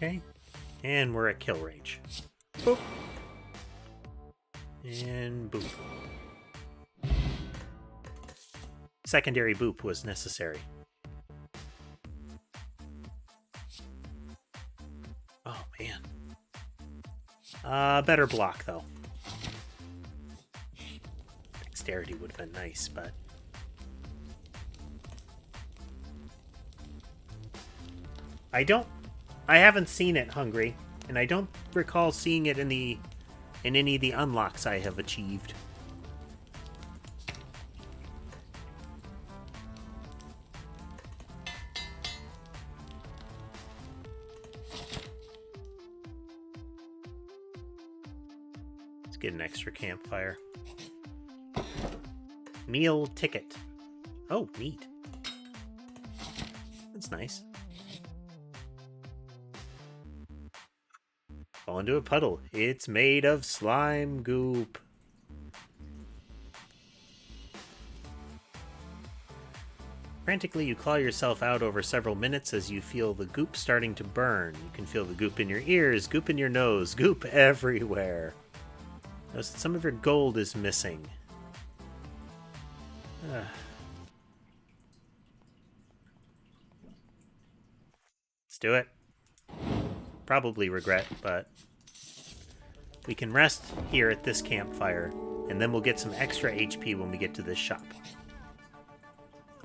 Okay, and we're at kill range. Boop. And boop. Secondary boop was necessary. Oh, man. Better block, though. Dexterity would have been nice, but... I haven't seen it hungry, and I don't recall seeing it in any of the unlocks I have achieved. Let's get an extra campfire. Meal ticket. Oh, neat. That's nice. Fall into a puddle. It's made of slime goop. Frantically, you claw yourself out over several minutes as you feel the goop starting to burn. You can feel the goop in your ears, goop in your nose, goop everywhere. Notice that some of your gold is missing. Let's do it. Probably regret, but we can rest here at this campfire, and then we'll get some extra HP when we get to this shop.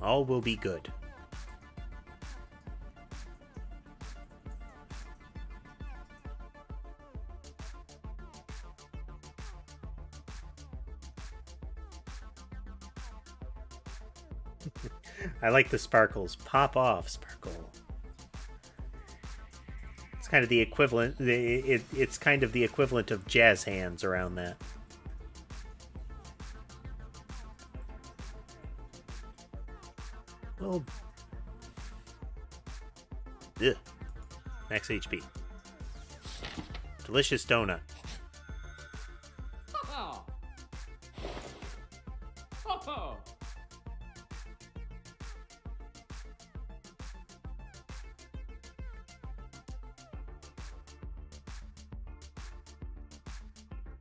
All will be good. I like the sparkles. Pop off, sparkle. It's kind of the equivalent. It's kind of the equivalent of jazz hands around that. Well, ugh. Max HP. Delicious donut.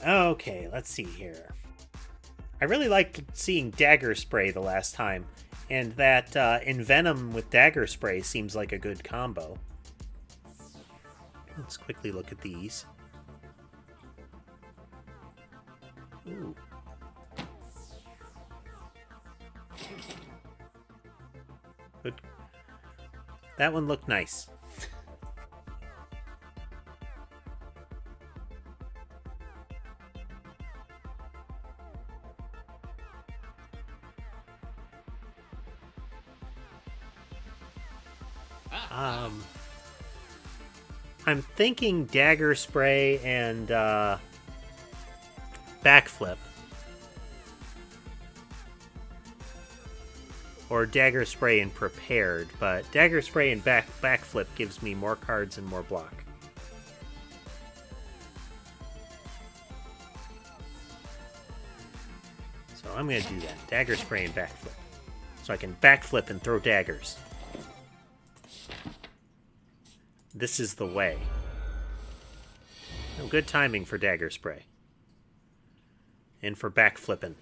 Okay, let's see here. I really liked seeing dagger spray the last time, and that envenom with dagger spray seems like a good combo. Let's quickly look at these. Ooh. Good. That one looked nice. I'm thinking dagger spray and backflip. Or dagger spray and prepared, but dagger spray and backflip gives me more cards and more block. So I'm going to do that. Dagger spray and backflip. So I can backflip and throw daggers. This is the way. Oh, good timing for dagger spray. And for backflipping.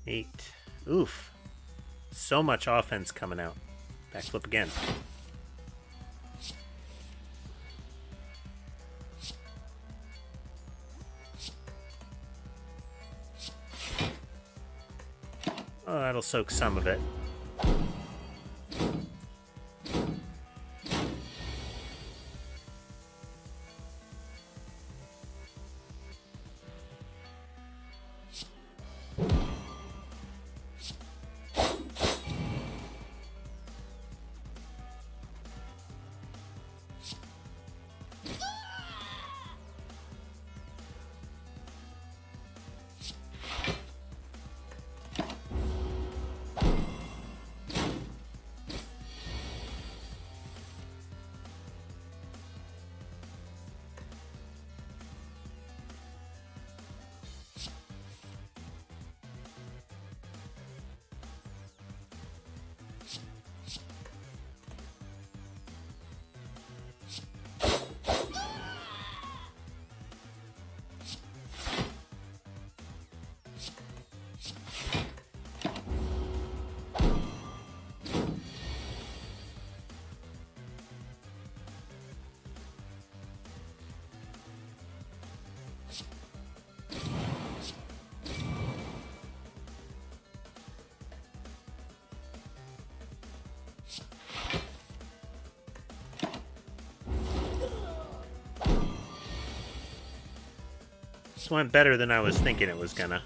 Eight. Oof. So much offense coming out. Backflip again. Oh, that'll soak some of it. This went better than I was thinking it was gonna.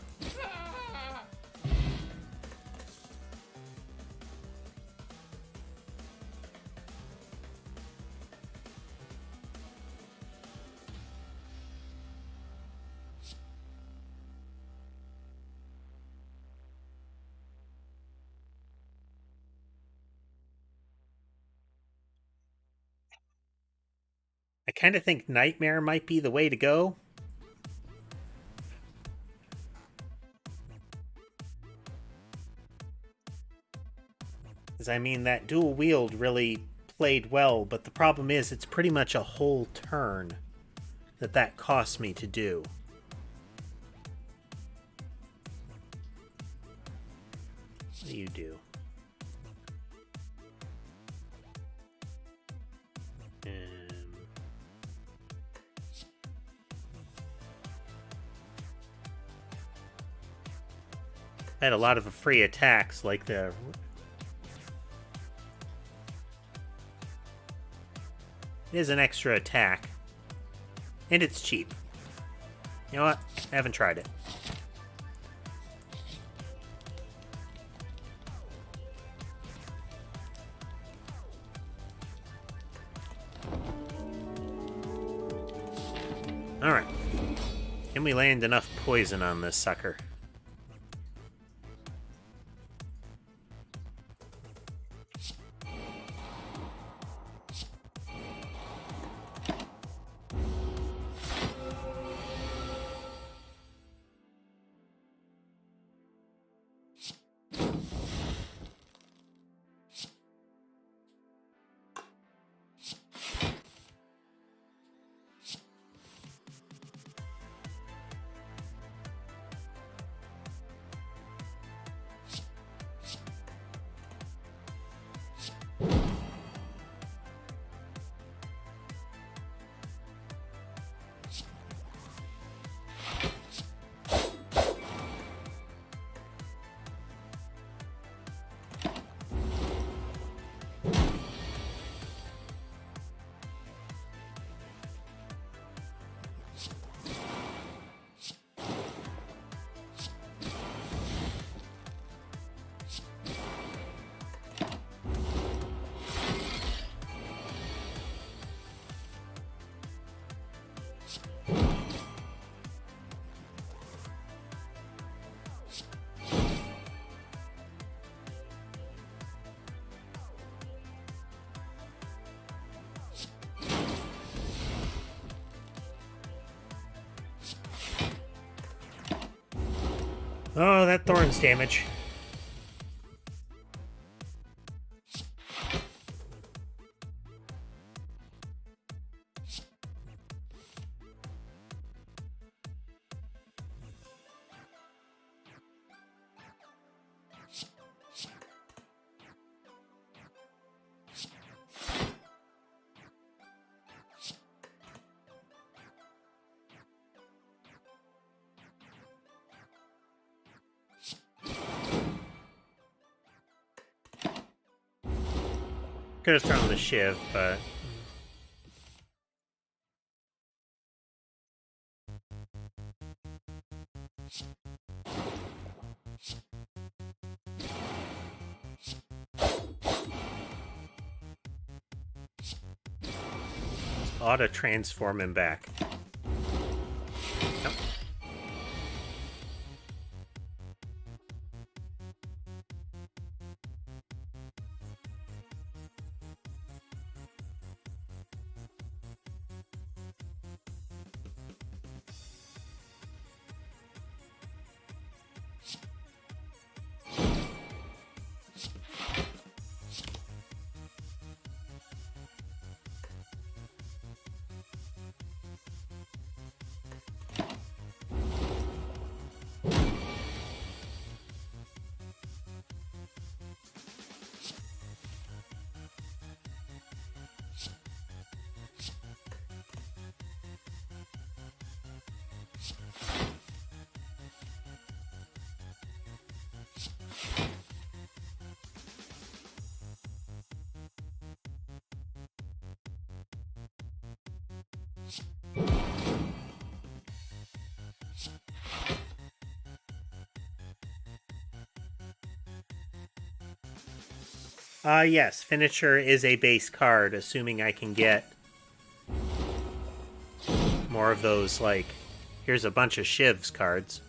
I kind of think Nightmare might be the way to go. Because, I mean, that dual wield really played well, but the problem is it's pretty much a whole turn that costs me to do. What do you do? I had a lot of free attacks, like the... It is an extra attack. And it's cheap. You know what? I haven't tried it. Alright. Can we land enough poison on this sucker? Oh, that thorns damage. Could have thrown the shiv, but... ought to transform him back. Nope. Yes, Finisher is a base card, assuming I can get more of those, like, here's a bunch of Shivs cards.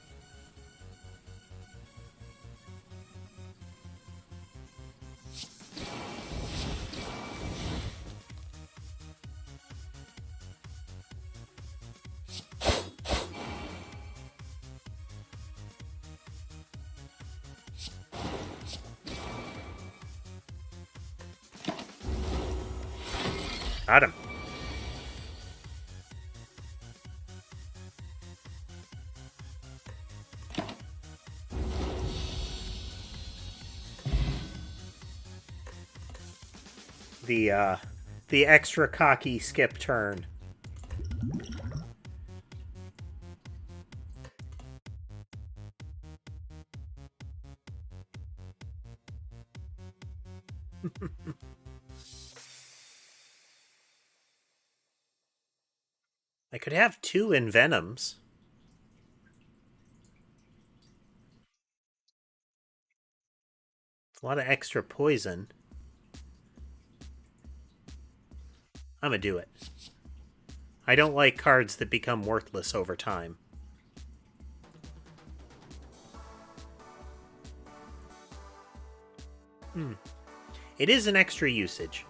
Got him. The extra cocky skip turn. I could have 2 Envenoms. It's a lot of extra poison. I'm gonna do it. I don't like cards that become worthless over time. It is an extra usage.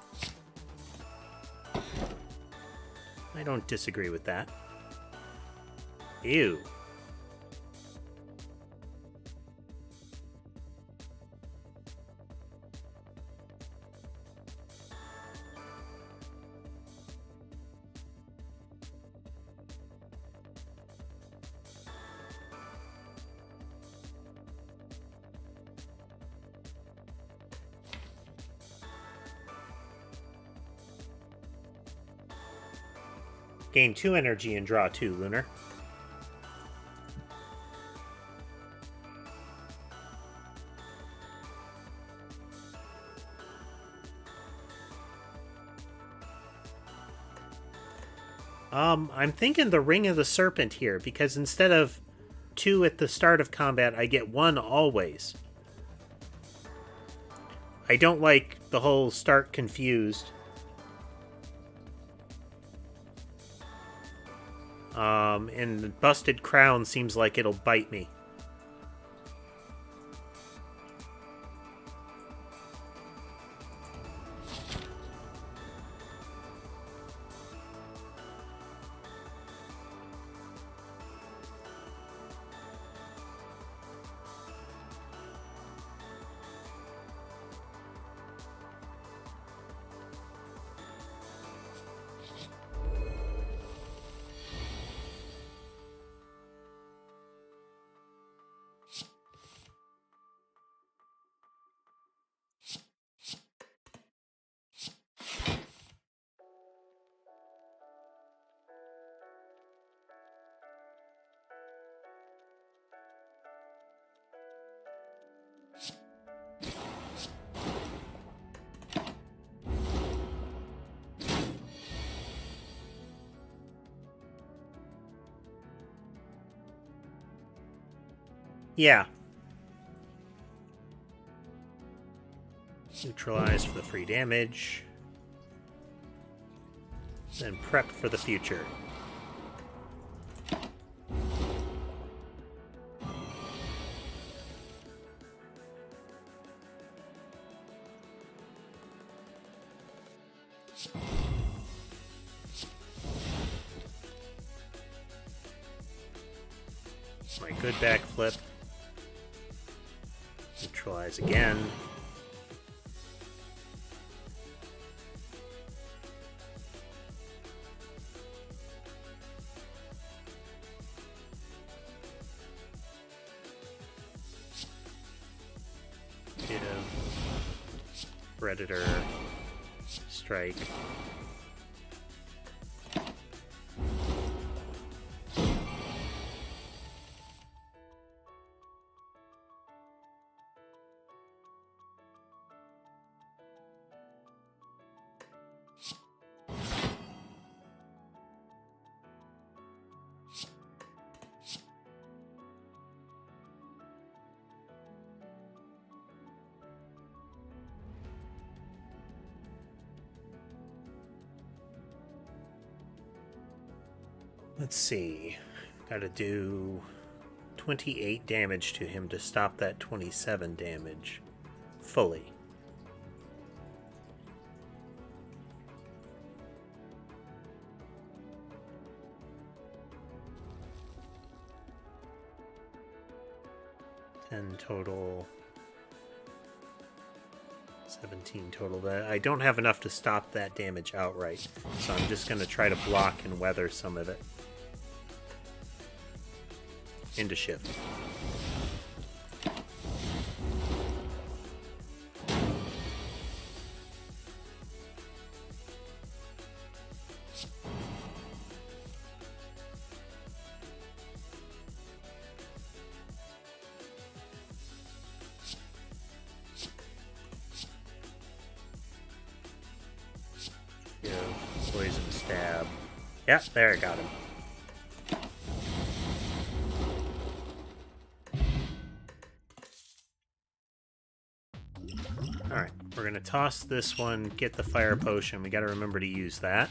I don't disagree with that. Ew. Gain 2 energy and draw 2, Lunar. I'm thinking the Ring of the Serpent here, because instead of 2 at the start of combat, I get 1 always. I don't like the whole start confused. And Busted Crown seems like it'll bite me. Yeah. Neutralize for the free damage. Then prep for the future. My good backflip. Neutralize again. Give Predator strike. Let's see. Gotta do 28 damage to him to stop that 27 damage. Fully. And total. 17 total. But I don't have enough to stop that damage outright. So I'm just going to try to block and weather some of it. Into shift. Yeah, poison stab. Yep, there, I got him. Alright, we're going to toss this one, get the fire potion. We got to remember to use that.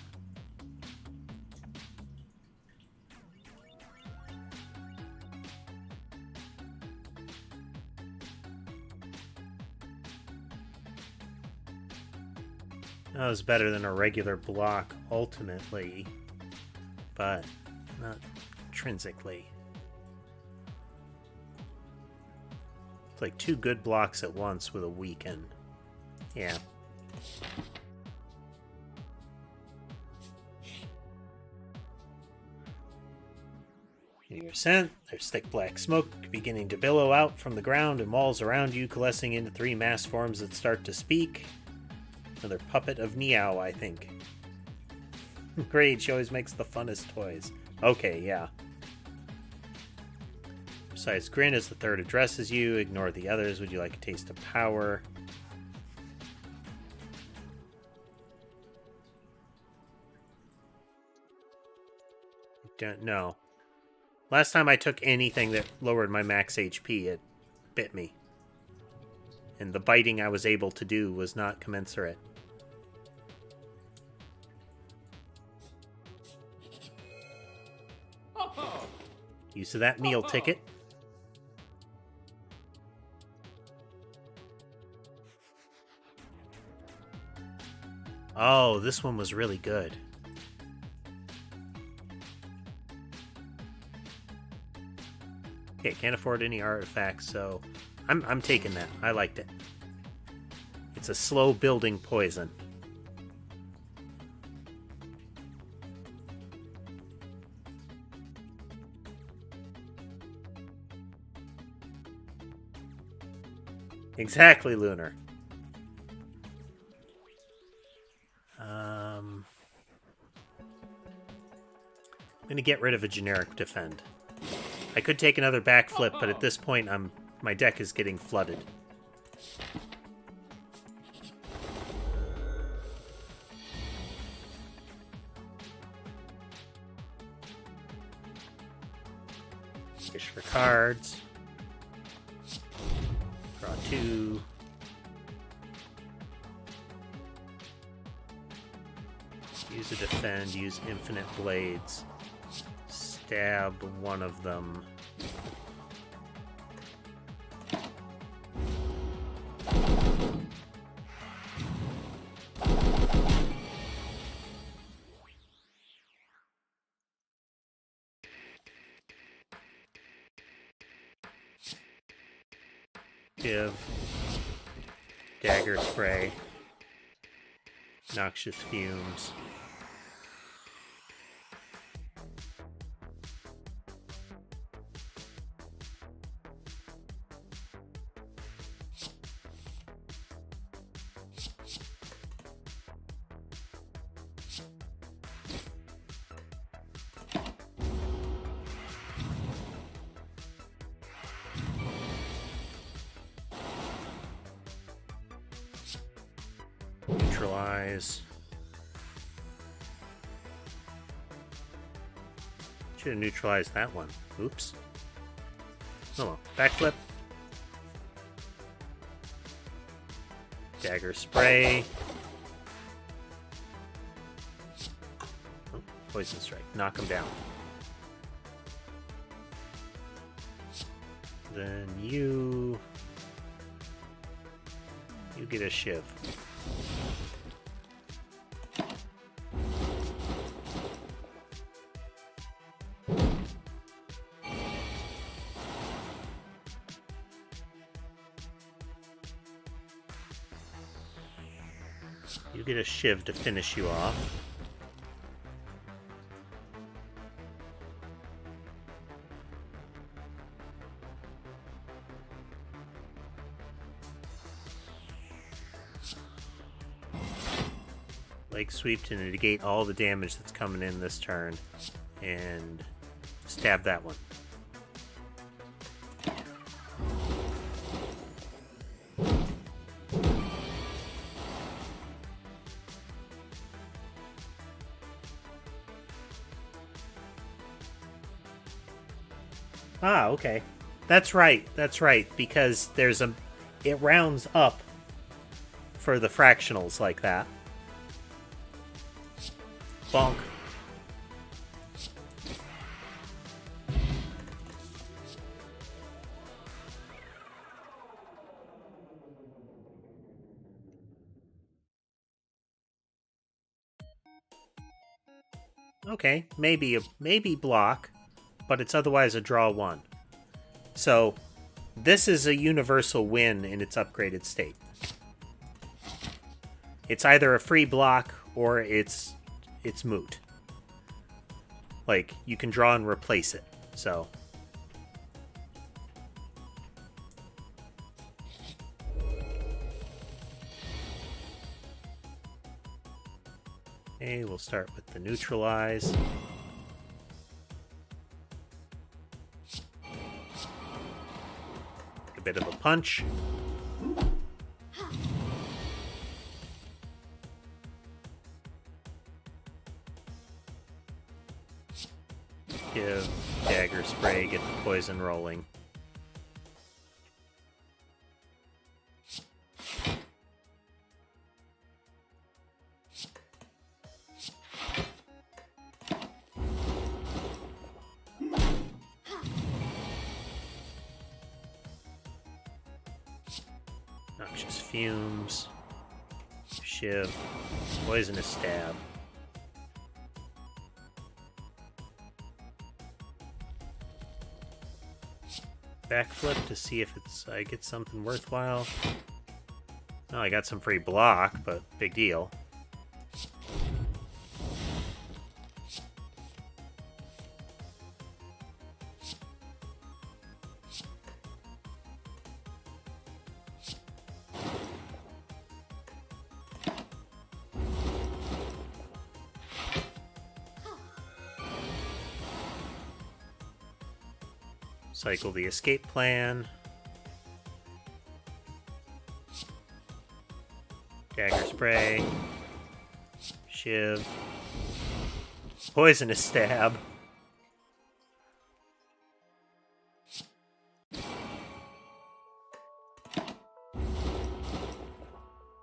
That was better than a regular block ultimately, but not intrinsically. It's like two good blocks at once with a weaken. Yeah. In your ascent, there's thick black smoke beginning to billow out from the ground and walls around you, coalescing into three mass forms that start to speak. Another puppet of Meow, I think. Great, she always makes the funnest toys. Okay, yeah. Precise grin as the third addresses you. Ignore the others. Would you like a taste of power? Don't know. Last time I took anything that lowered my max HP, it bit me. And the biting I was able to do was not commensurate. Use of that meal ticket. Oh, this one was really good. Okay, can't afford any artifacts, so I'm taking that. I liked it. It's a slow building poison. Exactly, Lunar. I'm gonna get rid of a generic defend. I could take another backflip, but at this point, my deck is getting flooded. Fish for cards. 2. Use a defend, use infinite blades. Stab one of them. Give. Dagger spray. Noxious fumes. Neutralize. Should have neutralized that one. Oops. Oh well. Backflip. Dagger spray. Oh, poison strike. Knock him down. Then you get a shiv. You get a shiv to finish you off. Leg sweep to negate all the damage that's coming in this turn. And stab that one. Ah, okay. That's right, because there's it rounds up for the fractionals like that. Bonk. Okay, maybe block, but it's otherwise a draw 1. So this is a universal win in its upgraded state. It's either a free block or it's moot. Like, you can draw and replace it. So okay, we'll start with the neutralize. A bit of a punch. Give dagger spray, get the poison rolling. Noxious fumes. Shiv. Poisonous stab. Backflip to see if I get something worthwhile. No, I got some free block, but big deal. Cycle the escape plan. Dagger spray. Shiv. Poisonous stab.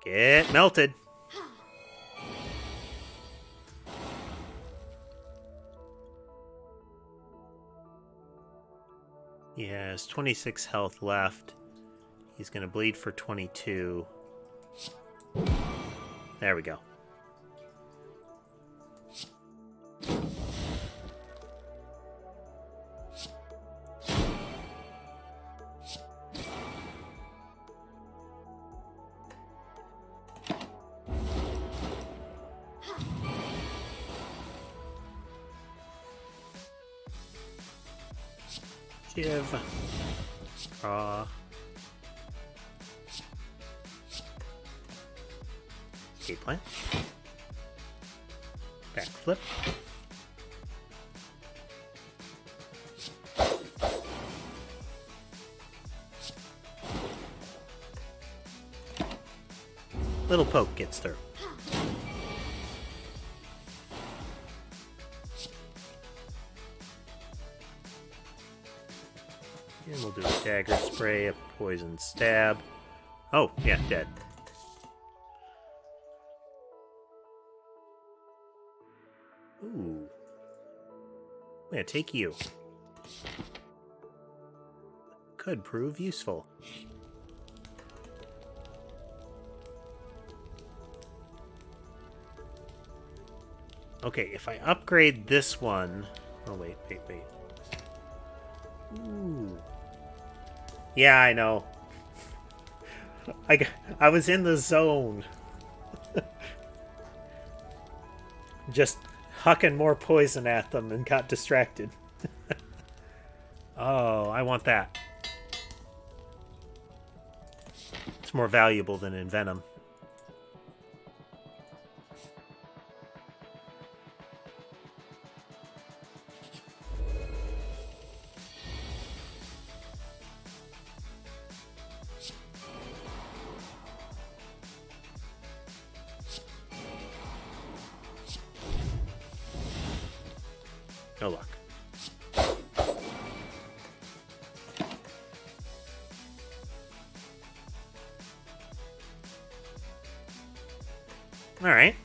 Get melted. He has 26 health left. He's going to bleed for 22. There we go. Give. Draw. Escape plan. Backflip. Little poke gets through. And we'll do a dagger spray, a poison stab. Oh, yeah, dead. Ooh. Yeah, take you. Could prove useful. Okay, if I upgrade this one... Oh, wait. Ooh. Yeah, I know. I was in the zone. Just hucking more poison at them and got distracted. Oh, I want that. It's more valuable than Envenom. No luck. All right.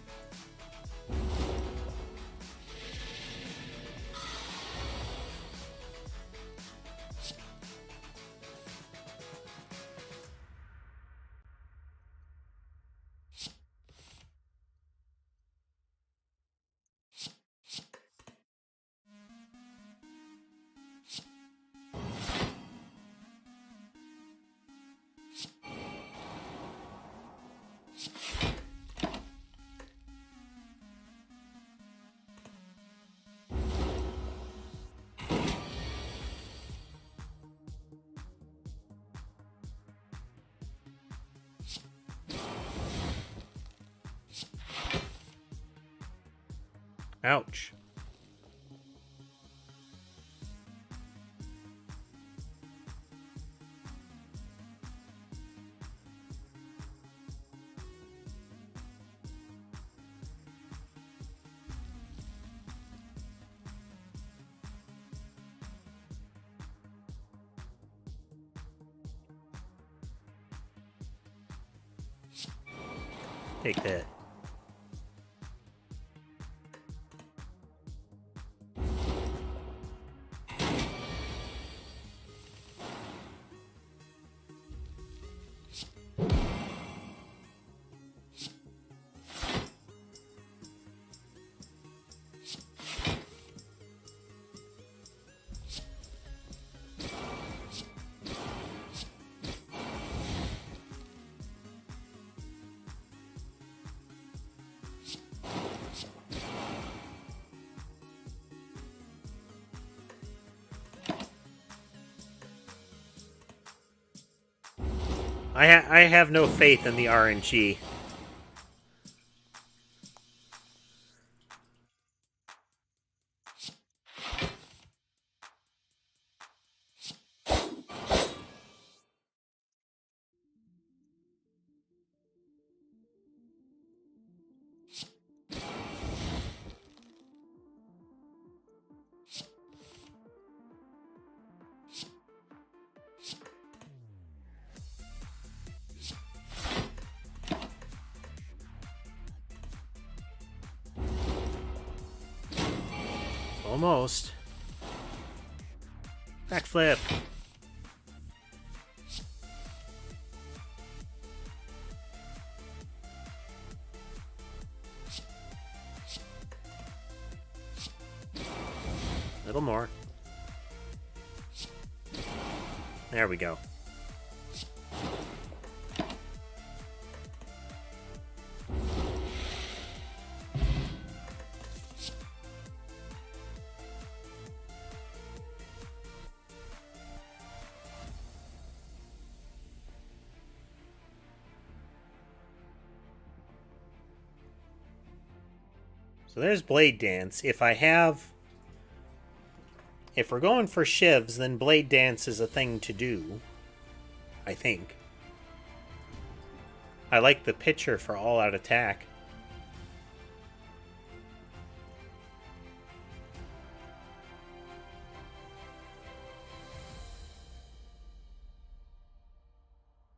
Ouch. Take that. I have no faith in the RNG. Almost. Backflip. A little more. There we go. So there's Blade Dance. If we're going for shivs, then Blade Dance is a thing to do. I think. I like the picture for all-out attack.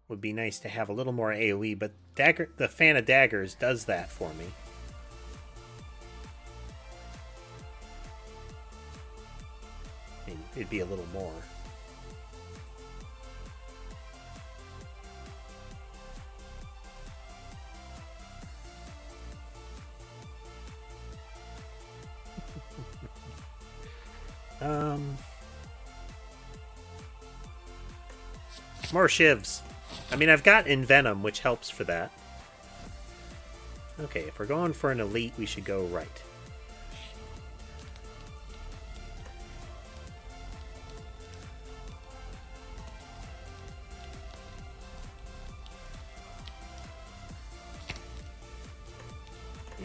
Would be nice to have a little more AoE, but the Fan of Daggers does that for me. It'd be a little more. More shivs. I mean, I've got Envenom, which helps for that. Okay, if we're going for an elite, we should go right.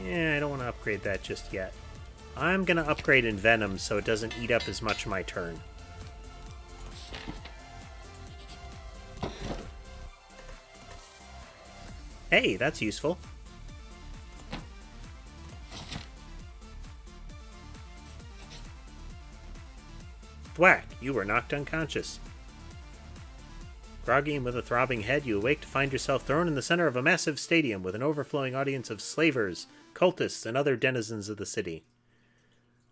Yeah, I don't want to upgrade that just yet. I'm going to upgrade Envenom so it doesn't eat up as much of my turn. Hey, that's useful. Thwack, you were knocked unconscious. Groggy and with a throbbing head, you awake to find yourself thrown in the center of a massive stadium with an overflowing audience of slavers, cultists, and other denizens of the city.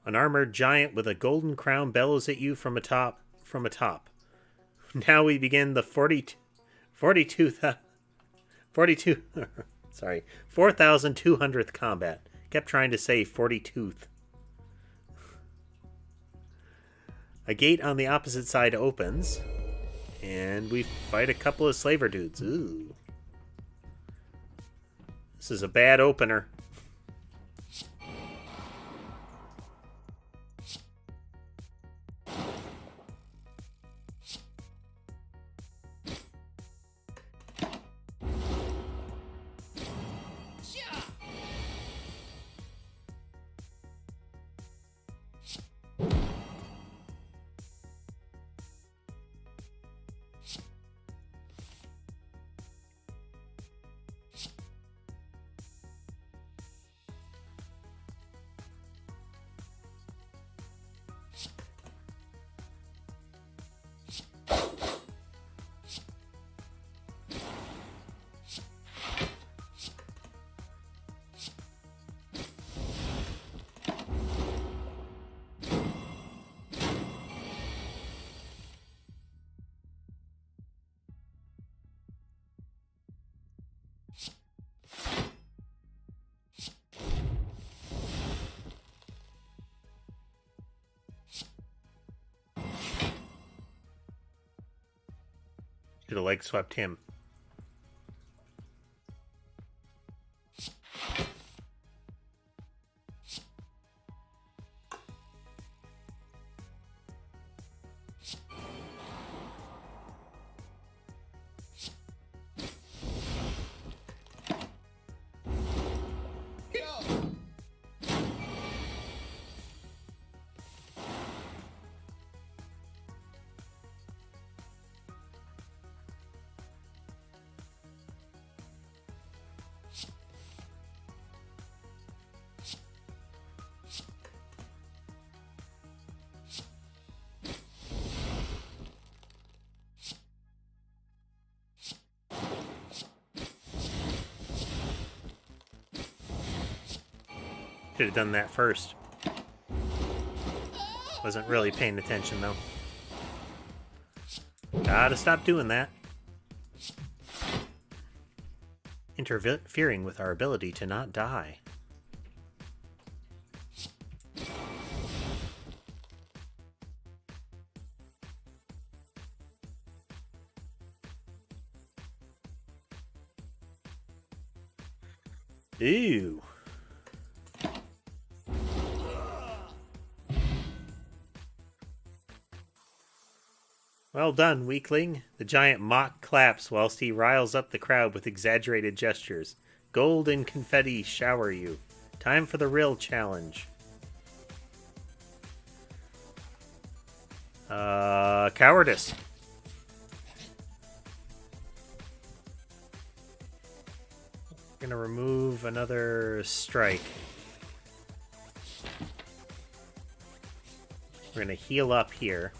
An armored giant with a golden crown bellows at you from atop. Now we begin the 4,200th combat. Kept trying to say 42th. A gate on the opposite side opens, and we fight a couple of slaver dudes. Ooh. This is a bad opener. Should have leg swept him. Should have done that first. Wasn't really paying attention, though. Gotta stop doing that. Interfering with our ability to not die. Ew. Well done, weakling. The giant mock claps whilst he riles up the crowd with exaggerated gestures. Gold and confetti shower you. Time for the real challenge. Cowardice. We're gonna remove another strike. We're gonna heal up here.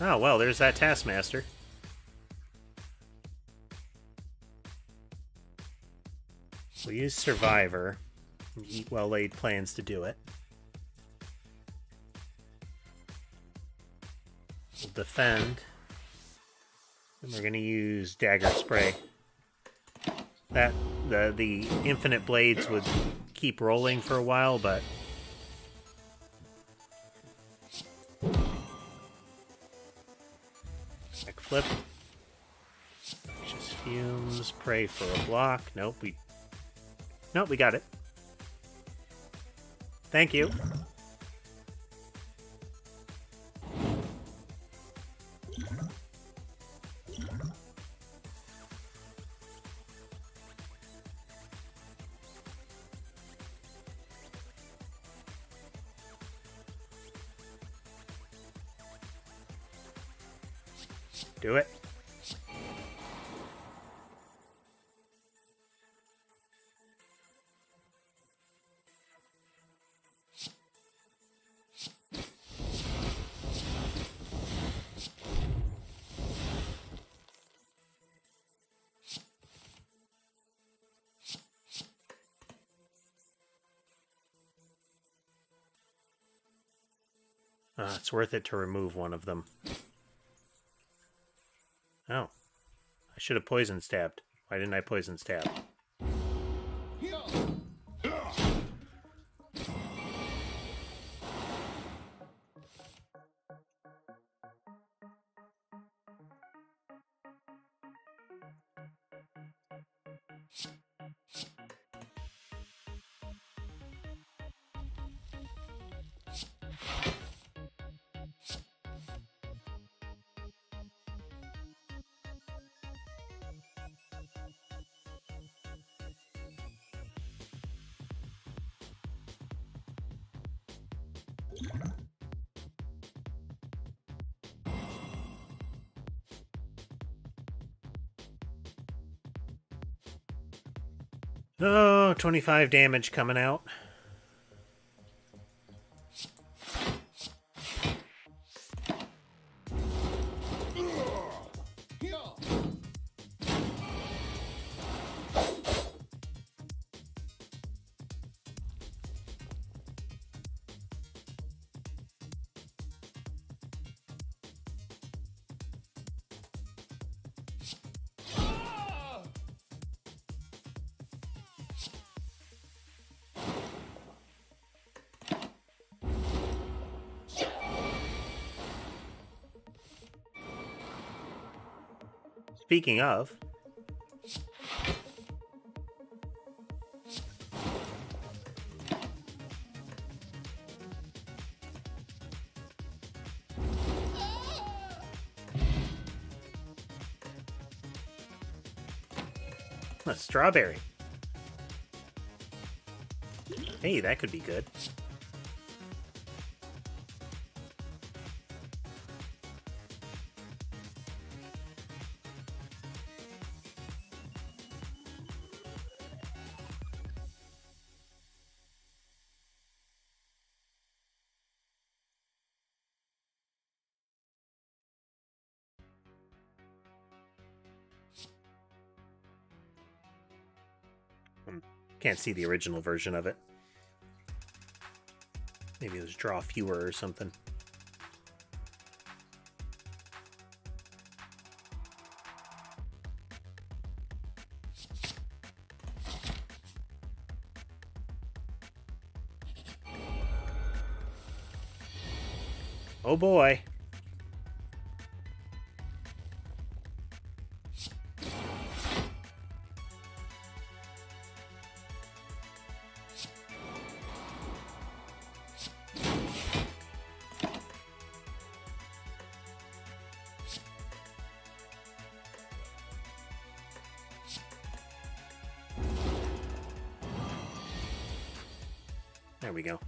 Oh, well, there's that Taskmaster. We'll use Survivor and eat well-laid plans to do it. We'll defend. And we're going to use Dagger Spray. The infinite blades would keep rolling for a while, but... Flip. Just fumes. Pray for a block. Nope, we got it. Thank you. Do it. It's worth it to remove one of them. Oh. I should have poison stabbed. Why didn't I poison stab? Oh, 25 damage coming out. Speaking of, a strawberry. Hey, that could be good. Can't see the original version of it. Maybe it was draw fewer or something. Oh boy. There we go.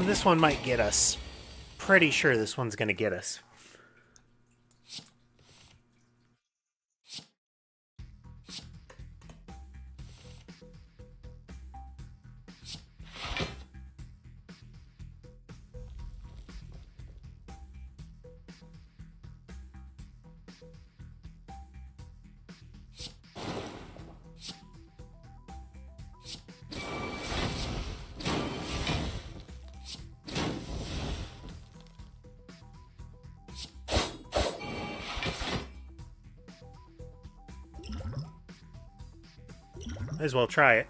This one might get us. Pretty sure this one's gonna get us. Might as well try it.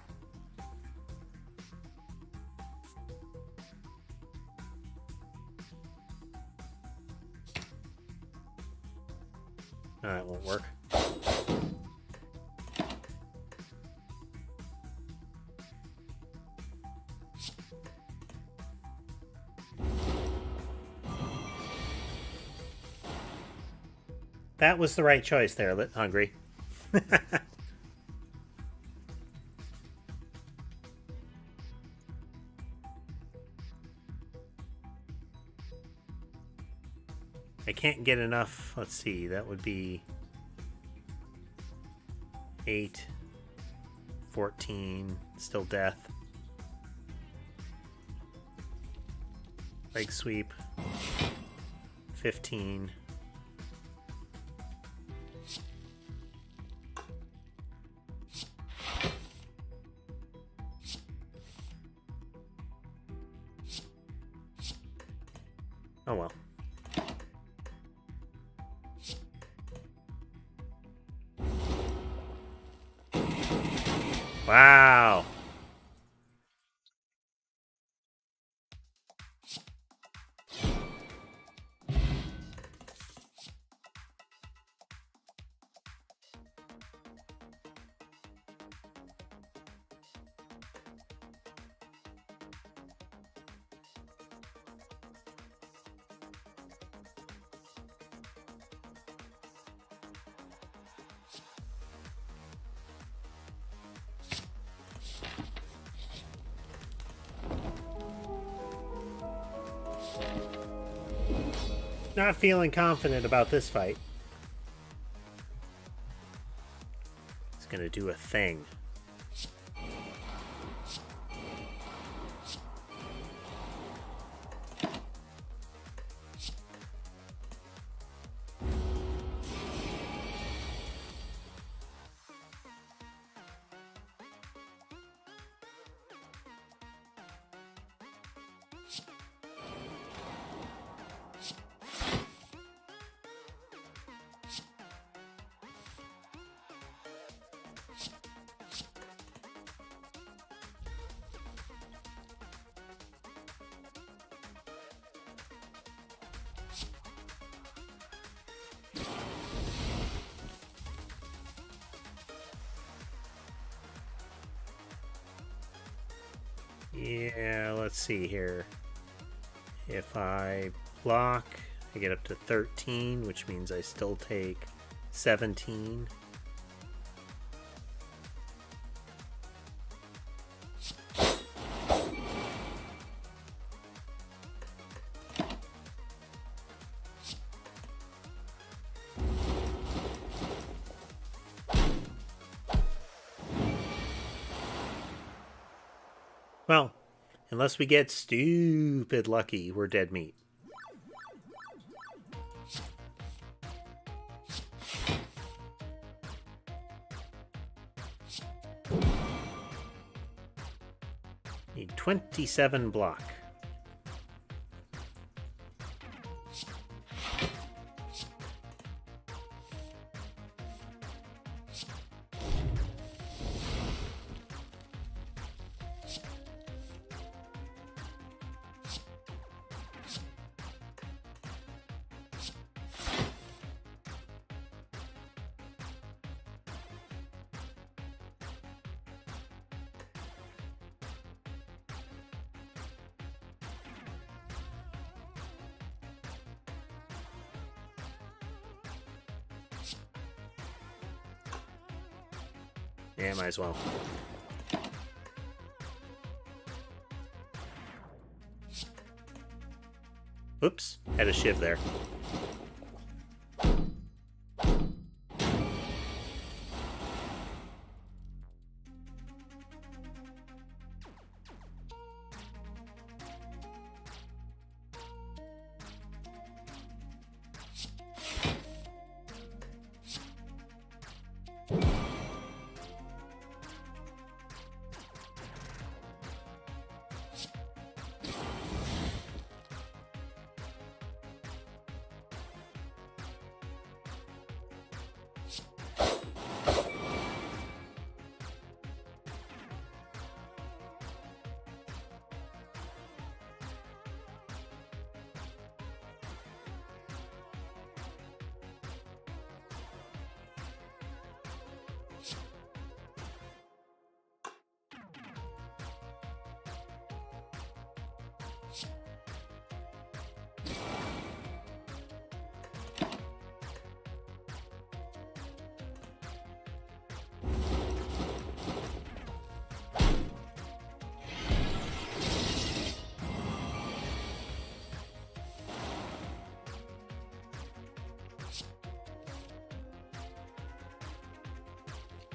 No, that won't work. That was the right choice there, Lit Hungry. I can't get enough. Let's see, that would be 8, 14, still death. Leg sweep, 15. Oh well. Wow. Not feeling confident about this fight. It's gonna do a thing. Yeah, let's see here. If I block, I get up to 13, which means I still take 17. Well, unless we get stupid lucky, we're dead meat. Need 27 block. Yeah, might as well. Oops, had a shiv there.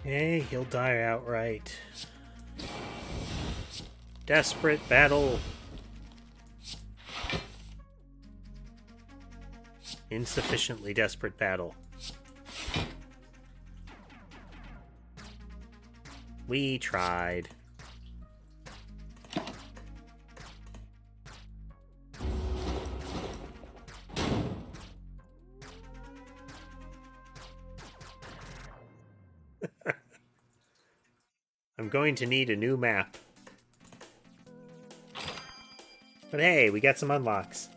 Hey, he'll die outright. Desperate battle. Insufficiently desperate battle. We tried. I'm going to need a new map. But hey, we got some unlocks.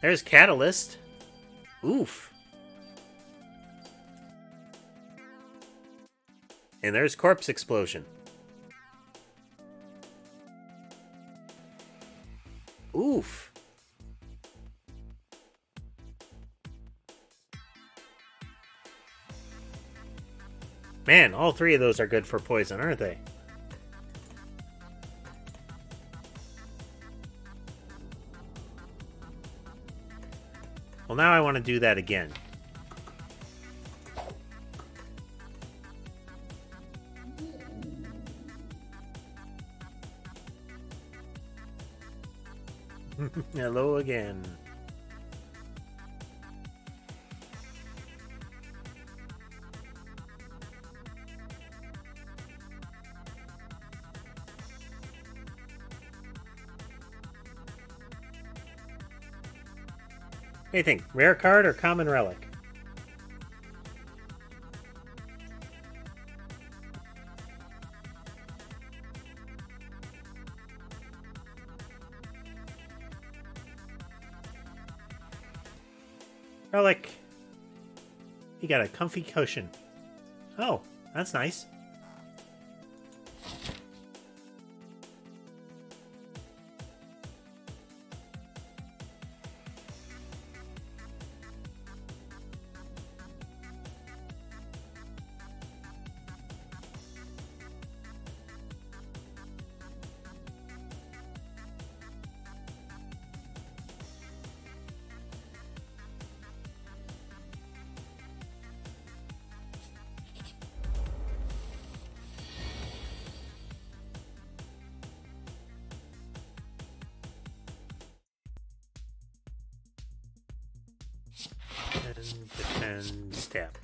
There's Catalyst. Oof. And there's Corpse Explosion. Oof. Man, all three of those are good for poison, aren't they? Well, now I want to do that again. Hello again. What do you think? Rare card or common relic? Relic. You got a comfy cushion. Oh, that's nice. defend, stab.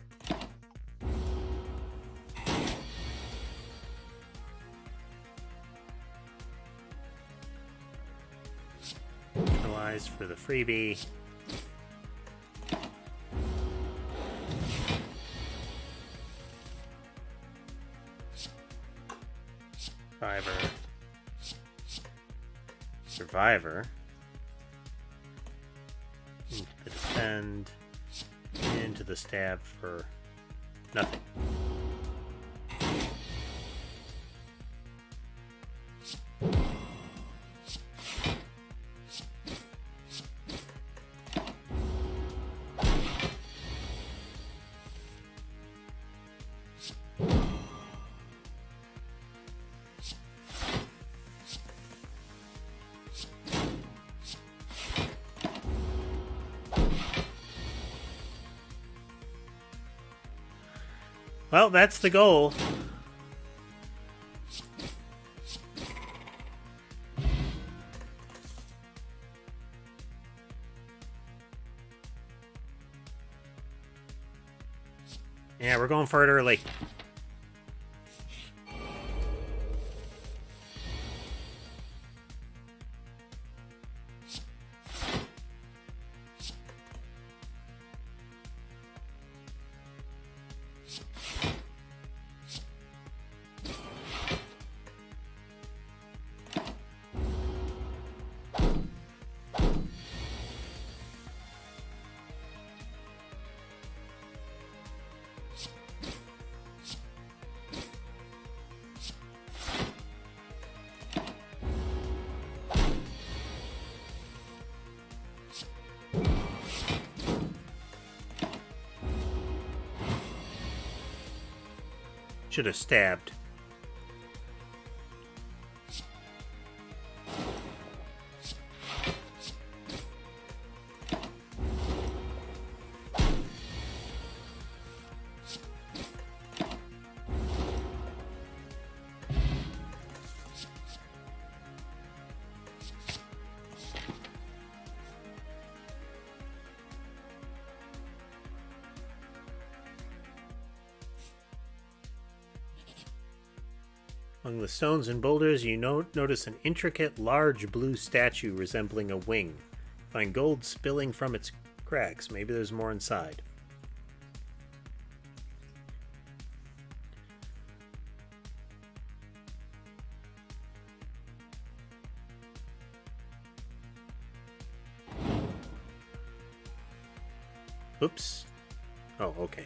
Neutralize for the freebie. Survivor. Into the defend. Into the stab for nothing. Well, that's the goal. Yeah, we're going for it early. Should have stabbed. Among the stones and boulders, you notice an intricate, large blue statue resembling a wing. Find gold spilling from its cracks. Maybe there's more inside. Oops. Oh, okay.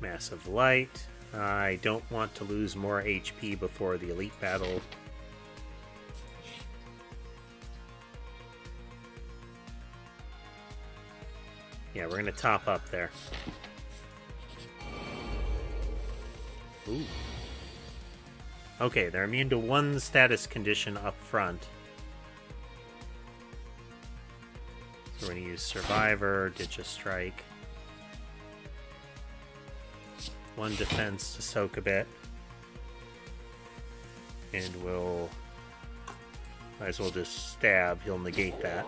Massive light. I don't want to lose more HP before the elite battle. Yeah, we're gonna top up there. Ooh. Okay, they're immune to one status condition up front. So we're gonna use Survivor, Ditch a Strike. One defense to soak a bit. And we'll... might as well just stab, he'll negate that.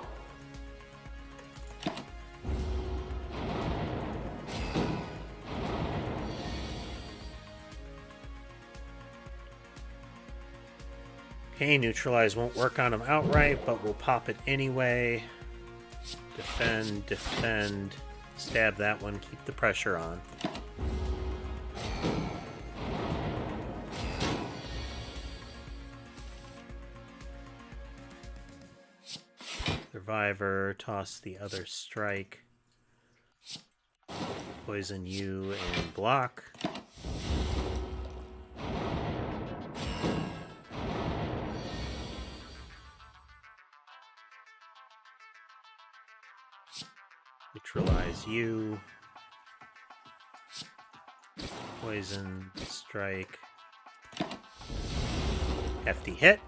Okay, neutralize won't work on him outright, but we'll pop it anyway. Defend, defend, stab that one, keep the pressure on. Survivor, toss the other strike. Poison you and block. Neutralize you. Poison, strike. Hefty hit.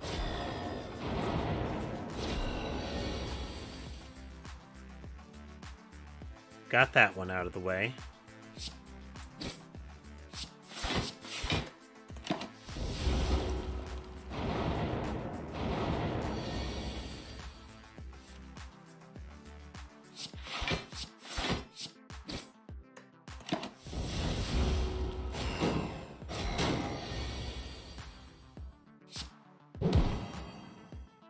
Got that one out of the way.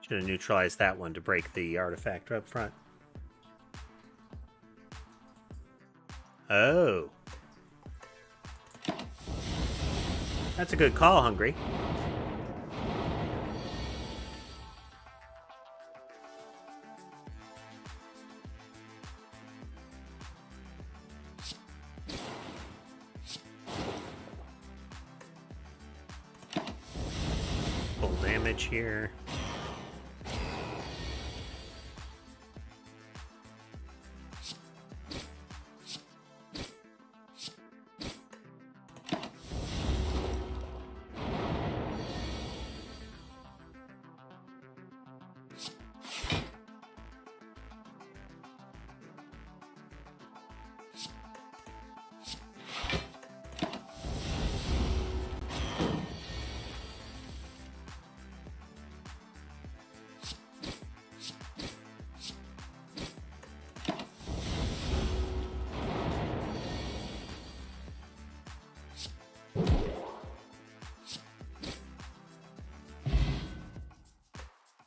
Should have neutralized that one to break the artifact up front. Oh. That's a good call, Hungry. Full damage here.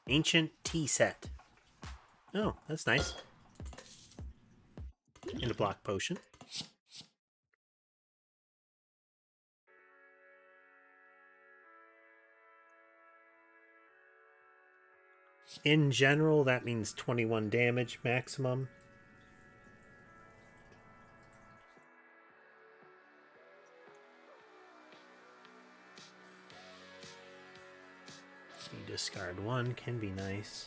Ancient tea set. Oh, that's nice. And a block potion. In general, that means 21 damage maximum. You discard one, can be nice.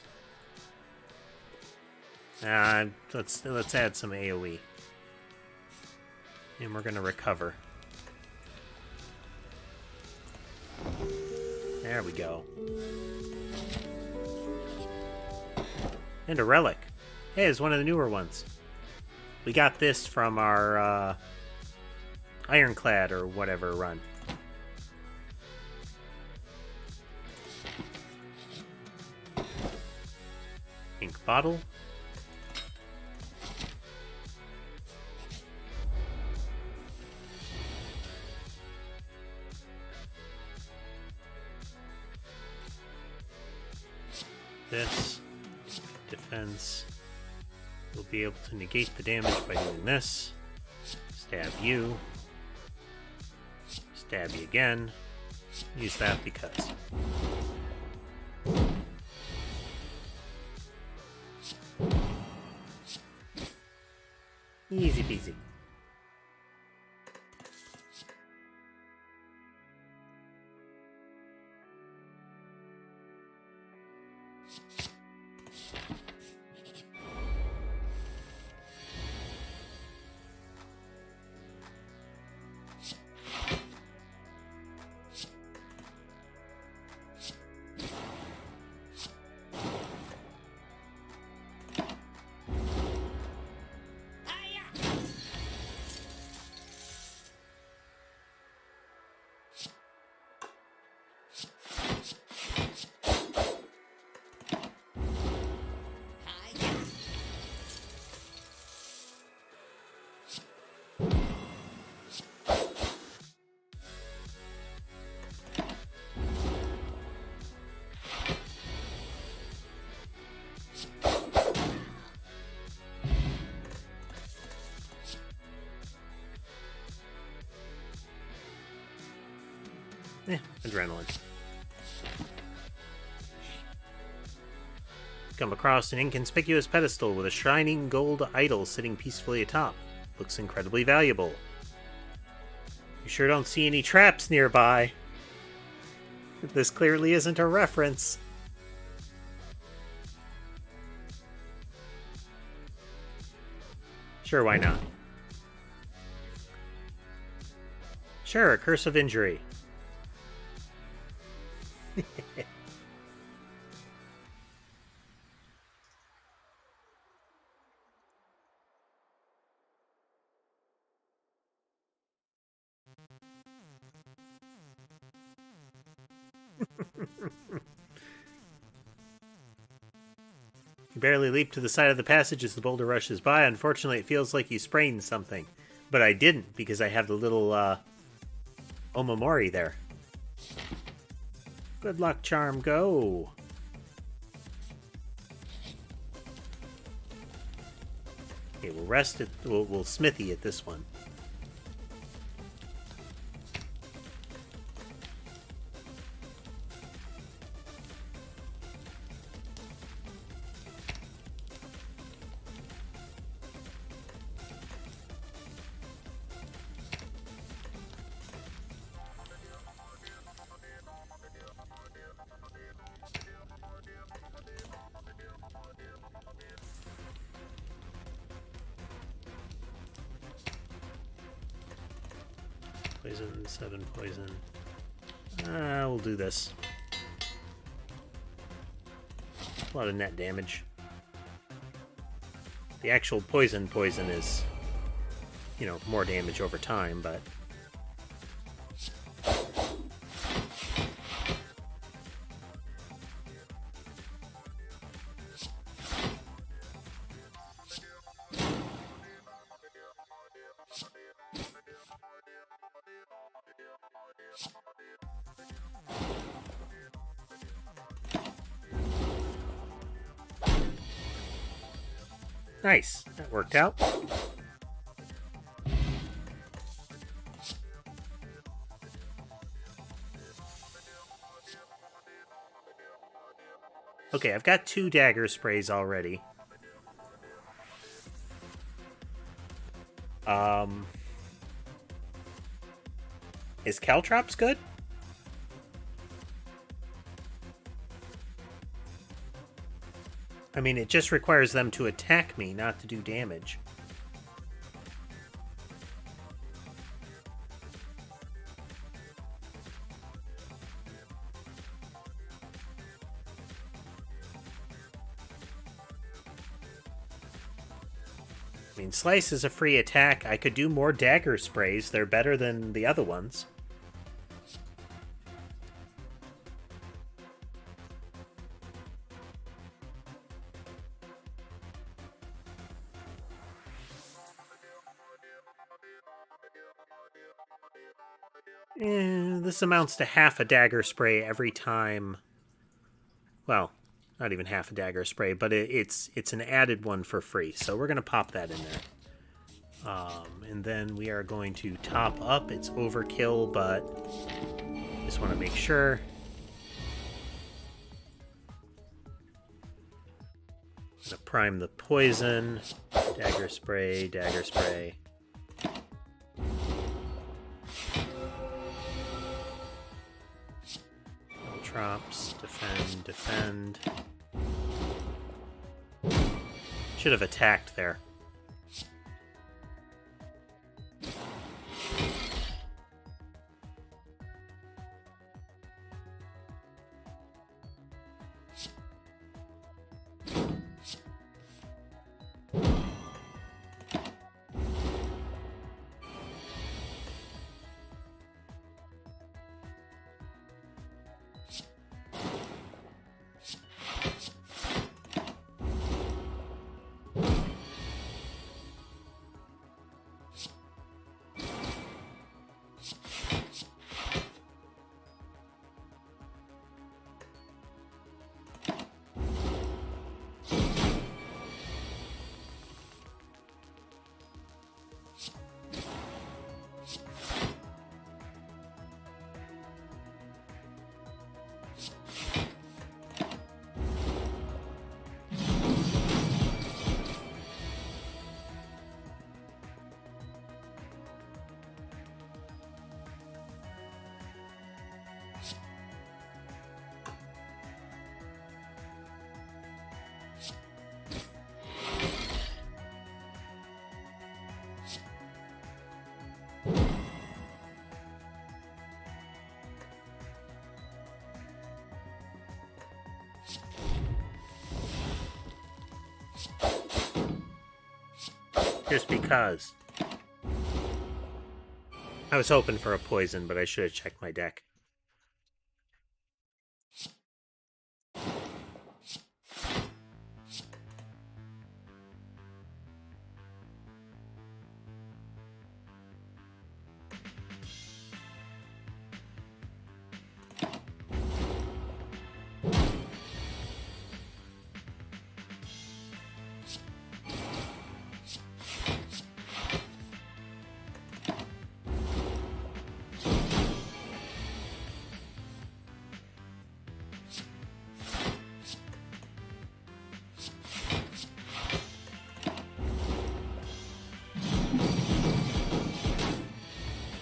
Let's add some AoE. And we're gonna recover. There we go. And a relic. Hey, it's one of the newer ones. We got this from our Ironclad or whatever run. Ink bottle. This defense will be able to negate the damage by doing this. Stab you. Stab you again. Use that because. Easy peasy. Adrenaline. Come across an inconspicuous pedestal with a shining gold idol sitting peacefully atop. Looks incredibly valuable. You sure don't see any traps nearby. This clearly isn't a reference. Sure, why not? Sure, a curse of injury. You barely leap to the side of the passage as the boulder rushes by. Unfortunately, it feels like you sprained something. But I didn't, because I have the little, Omamori there. Good luck, charm, go! Okay, we'll rest it. We'll smithy at this one. Poison, 7 poison. We'll do this. A lot of net damage. The actual poison is, you know, more damage over time, but... Nice, that worked out. Okay, I've got 2 dagger sprays already. Is Caltrops good? I mean, it just requires them to attack me, not to do damage. I mean, Slice is a free attack. I could do more dagger sprays. They're better than the other ones. This amounts to half a dagger spray every time. Well, not even half a dagger spray, but it's an added one for free. So we're going to pop that in there. And then we are going to top up. It's overkill, but just want to make sure. I'm going to prime the poison. Dagger spray, dagger spray. Drops, defend, defend. Should have attacked there. Just because. I was hoping for a poison, but I should have checked my deck.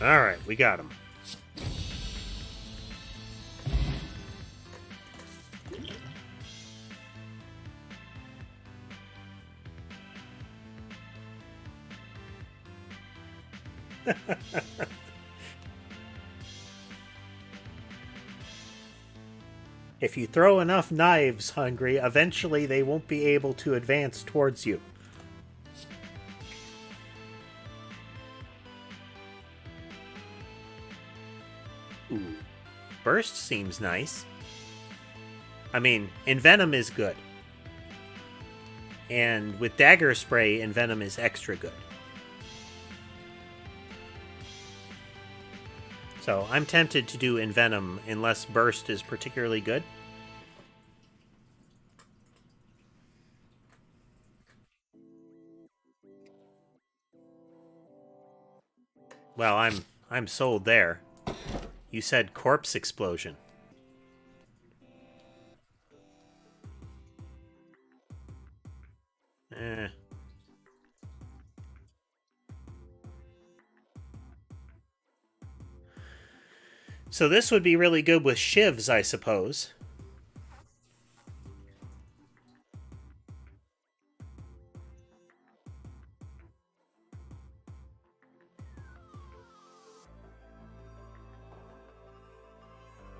Alright, we got him. If you throw enough knives, Hungry, eventually they won't be able to advance towards you. Ooh. Burst seems nice. I mean, Envenom is good. And with Dagger Spray, Envenom is extra good. So I'm tempted to do Envenom unless Burst is particularly good. Well, I'm sold there. You said Corpse Explosion. So this would be really good with shivs, I suppose.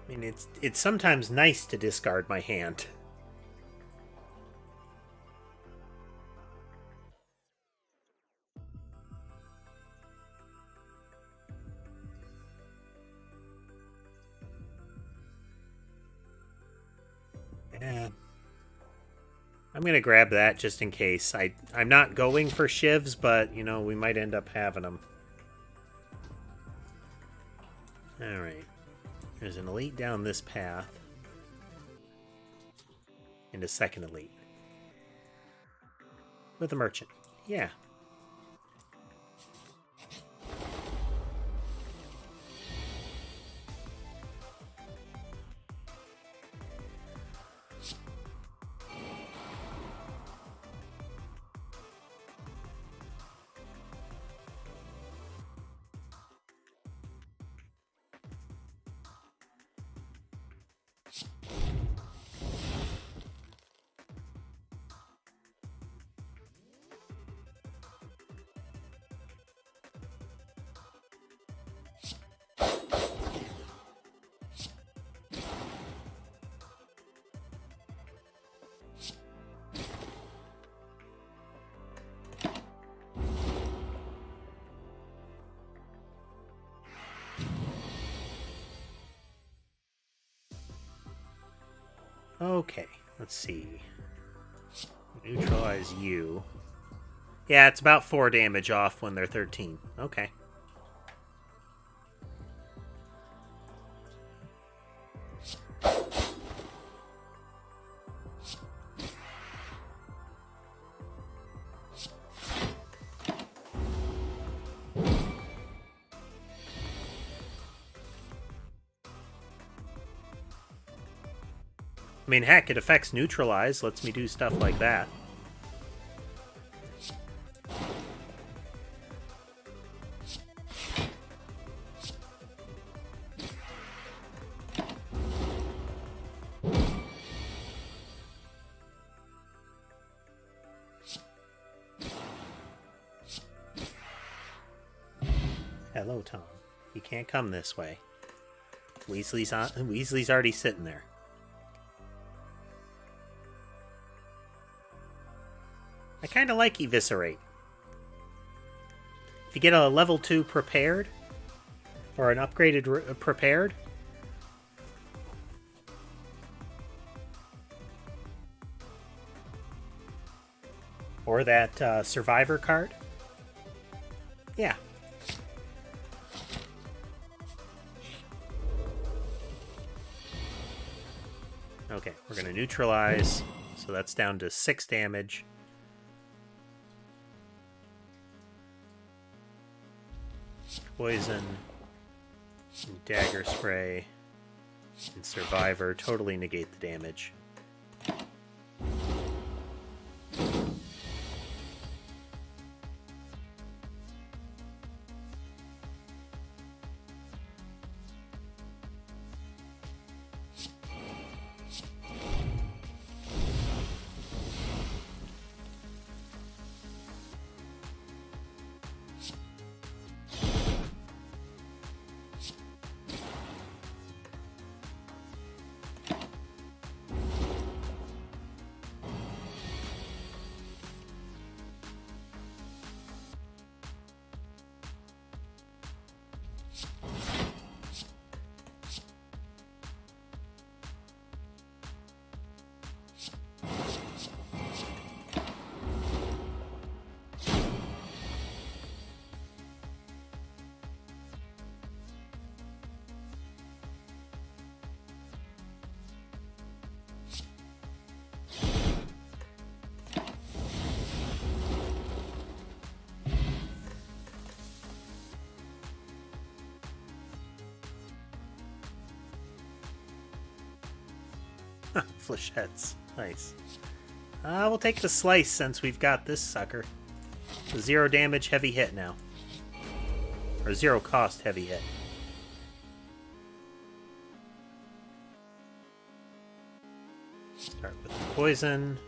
I mean, it's sometimes nice to discard my hand. Yeah. I'm going to grab that just in case. I'm not going for shivs, but, you know, we might end up having them. Alright. There's an elite down this path. And a second elite. With a merchant. Yeah. Okay, let's see. Neutralize you. Yeah, it's about 4 damage off when they're 13. Okay. I mean, heck, it affects neutralize, lets me do stuff like that. Hello, Tom. You can't come this way. Weasley's already sitting there. I kind of like Eviscerate. If you get a level 2 prepared, or an upgraded prepared, or that survivor card, yeah. Okay, we're going to neutralize, so that's down to 6 damage. Poison, and Dagger Spray, and Survivor totally negate the damage. Flechettes. Nice. We'll take the slice since we've got this sucker. The 0 damage heavy hit now. Or 0 cost heavy hit. Start with the poison.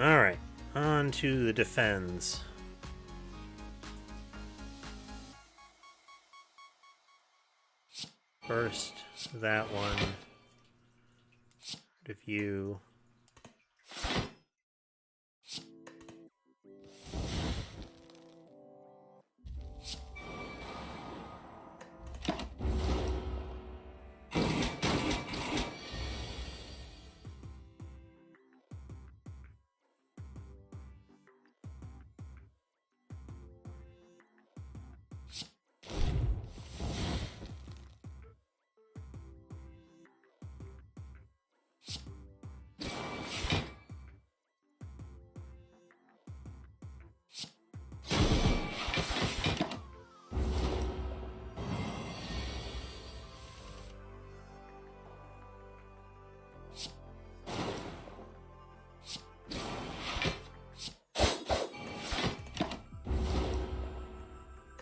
Alright, on to the defense. First, that one. Rid of you.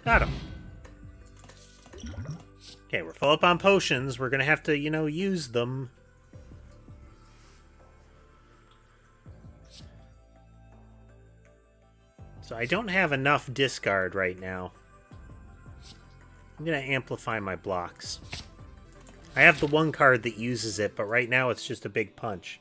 Got him. Okay, we're full up on potions. We're gonna have to, use them. So I don't have enough discard right now. I'm gonna amplify my blocks. I have the one card that uses it, but right now it's just a big punch.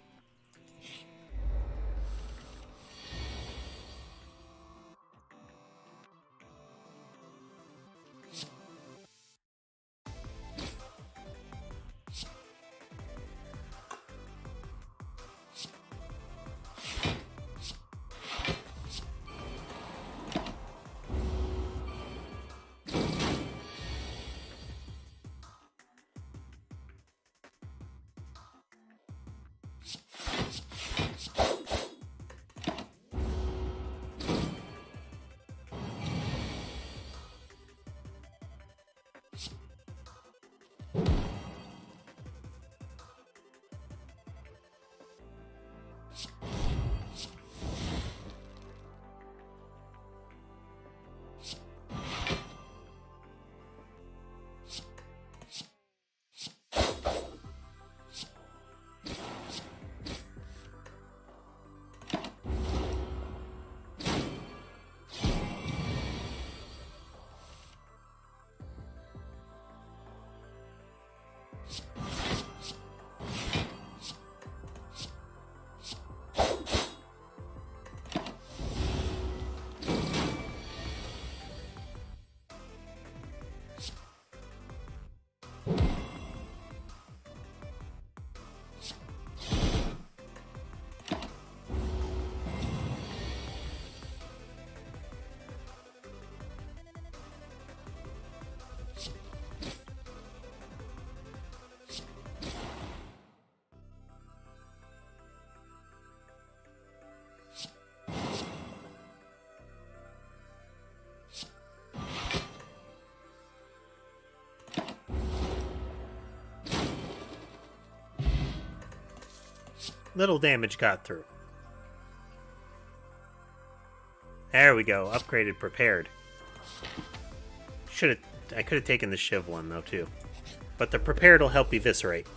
Little damage got through. There we go. Upgraded, prepared. I could have taken the Shiv one though too. But the prepared will help eviscerate.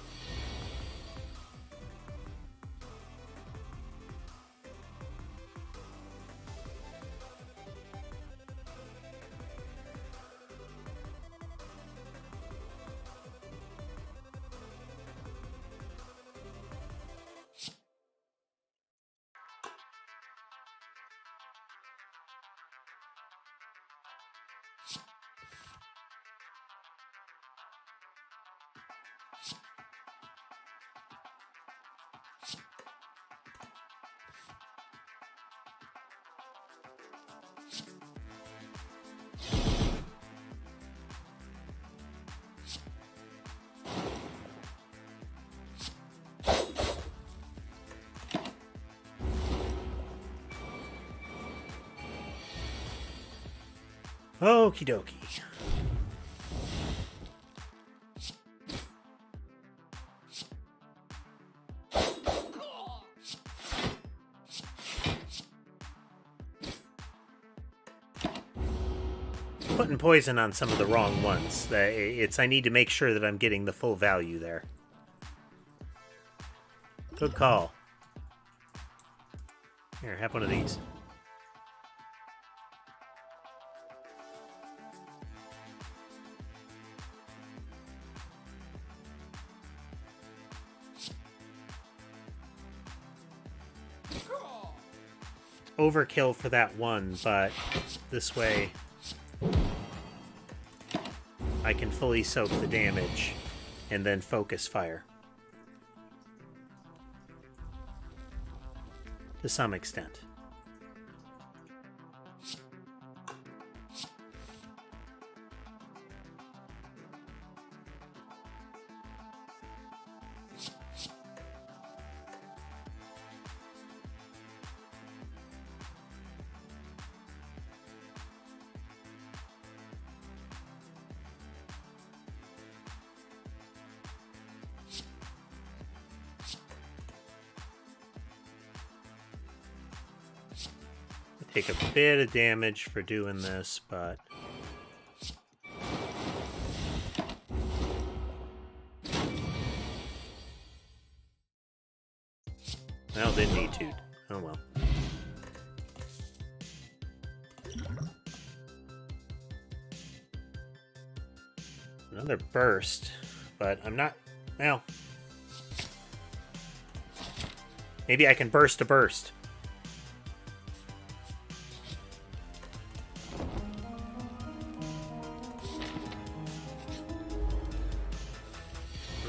Okie dokie. Putting poison on some of the wrong ones. I need to make sure that I'm getting the full value there. Good call. Here, have one of these. Overkill for that one, but this way I can fully soak the damage and then focus fire. To some extent. Take a bit of damage for doing this, but well, didn't need to. Oh well. Another burst, but I'm not. Well, maybe I can burst a burst.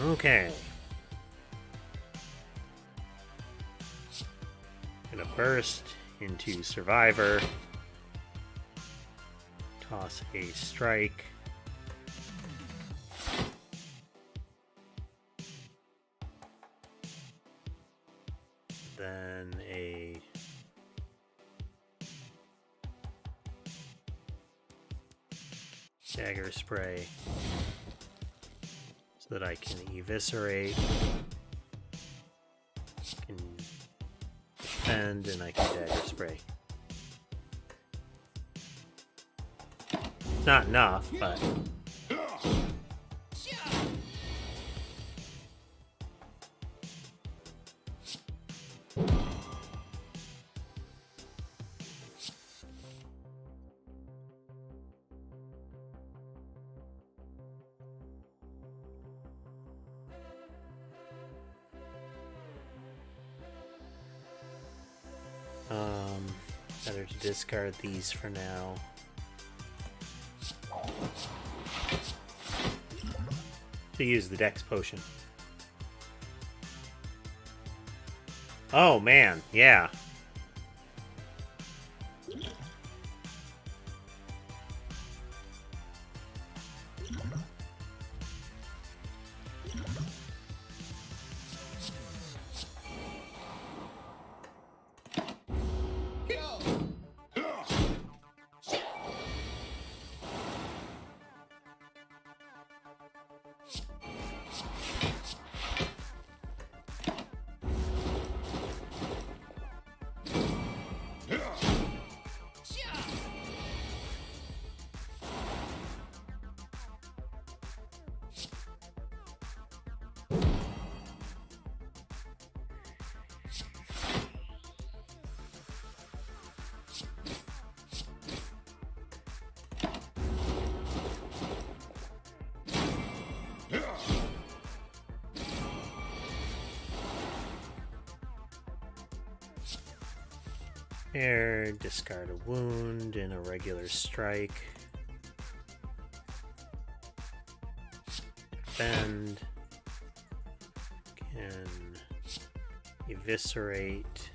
Okay. Gonna burst into Survivor. Toss a strike. Then a dagger spray. That I can eviscerate, can defend, and I can dagger spray. It's not enough, but better to discard these for now. To use the Dex potion. Oh man, yeah. Here, discard a wound and a regular strike. Defend. Can eviscerate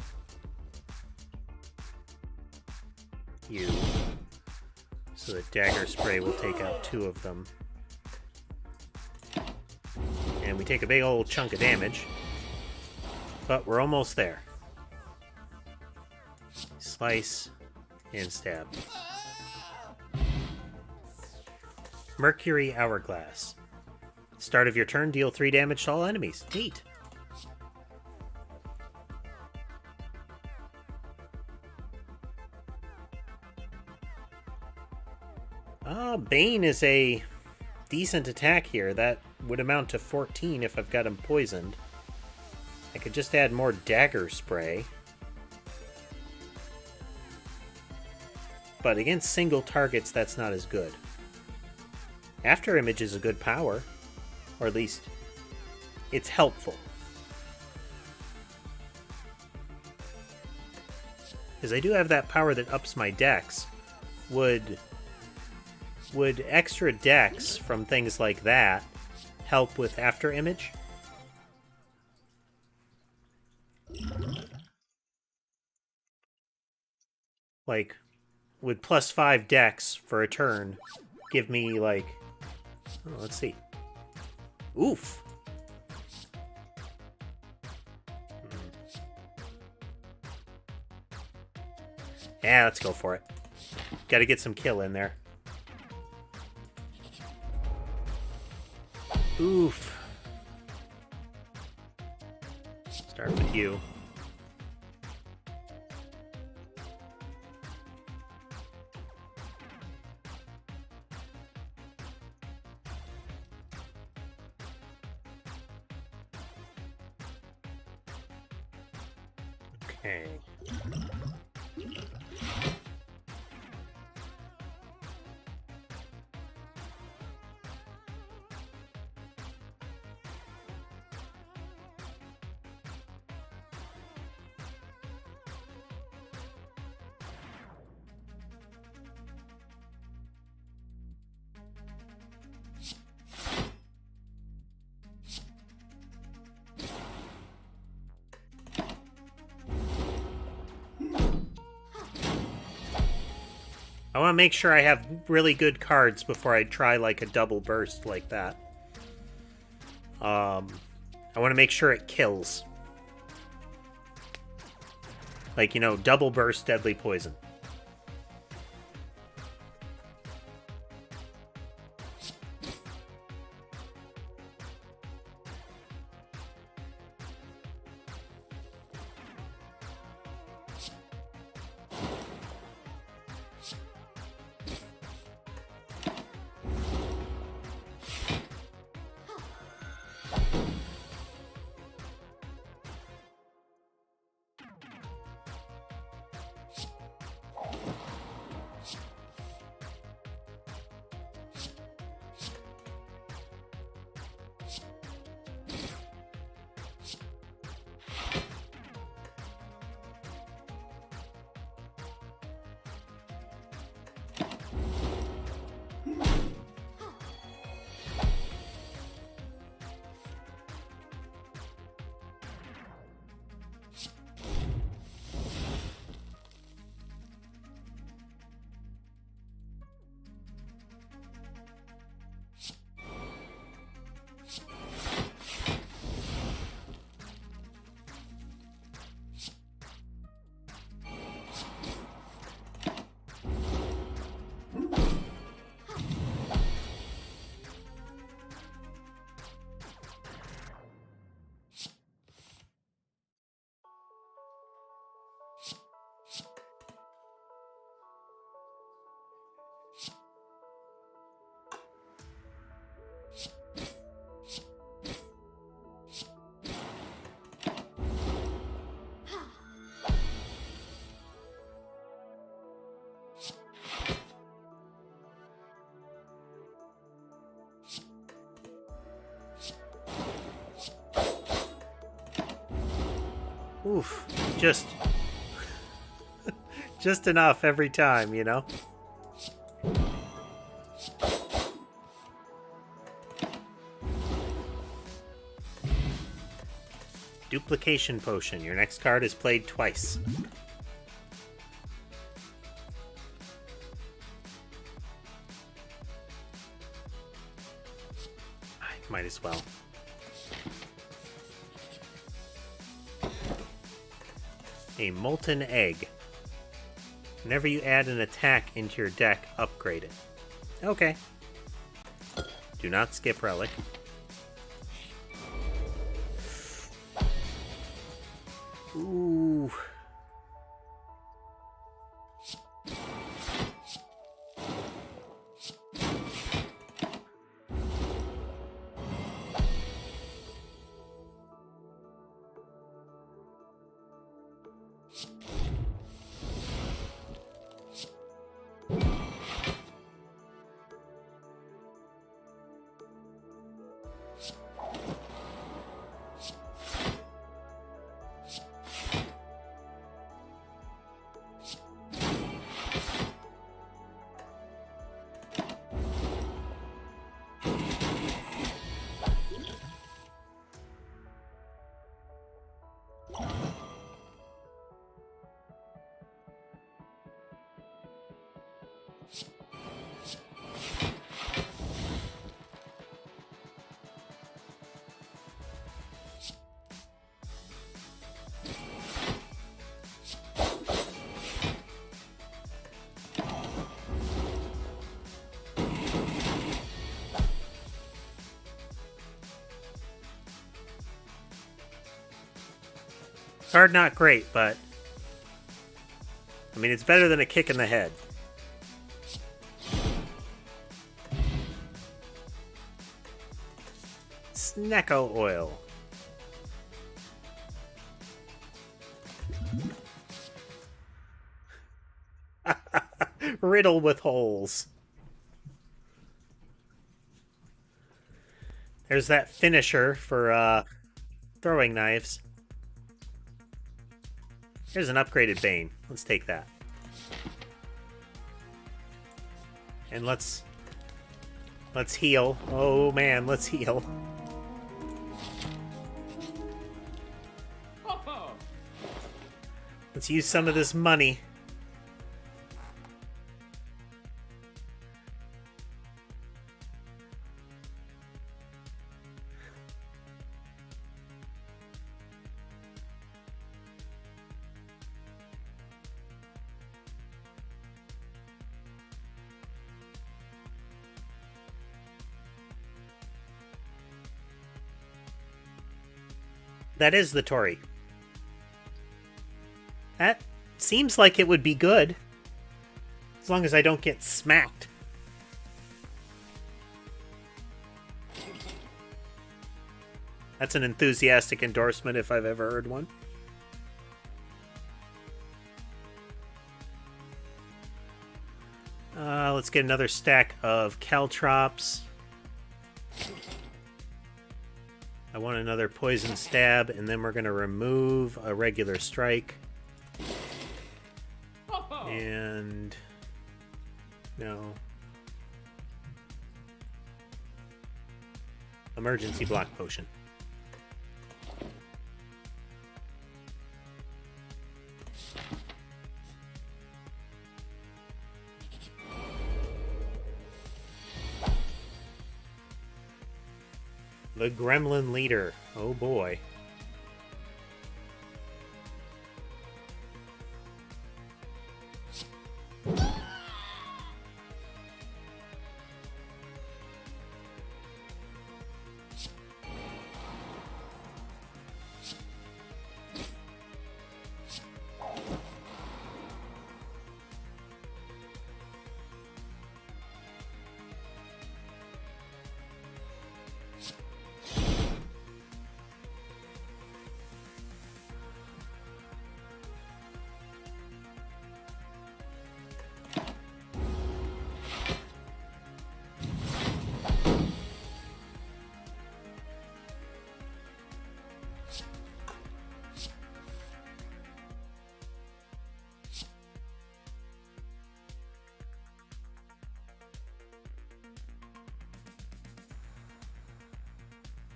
you. So that dagger spray will take out 2 of them. And we take a big old chunk of damage. But we're almost there. Slice and stab. Mercury Hourglass. Start of your turn, deal 3 damage to all enemies. Neat. Bane is a decent attack here. That would amount to 14 if I've got him poisoned. I could just add more dagger spray. But against single targets, that's not as good. After Image is a good power. Or at least, it's helpful. Because I do have that power that ups my dex. Would extra dex from things like that help with After Image? Like, would +5 dex for a turn give me, like... Oh, let's see. Oof! Yeah, let's go for it. Gotta get some kill in there. Oof. Start with you. Okay. I want to make sure I have really good cards before I try like a double burst like that. I want to make sure it kills. Like, you know, double burst, deadly poison. Oof, just enough every time, you know? Duplication Potion. Your next card is played twice. I might as well. A Molten Egg. Whenever you add an attack into your deck, upgrade it. Okay. Do not skip relic. Ooh. Card not great, but I mean, it's better than a kick in the head. Snecko oil. Riddle with holes. There's that finisher for throwing knives. Here's an upgraded Bane. Let's take that. And let's heal. Oh man, let's heal. Let's use some of this money. That is the Tory. That seems like it would be good. As long as I don't get smacked. That's an enthusiastic endorsement if I've ever heard one. Let's get another stack of caltrops. I want another poison stab, and then we're going to remove a regular strike. And no. Emergency block potion. The Gremlin Leader. Oh boy.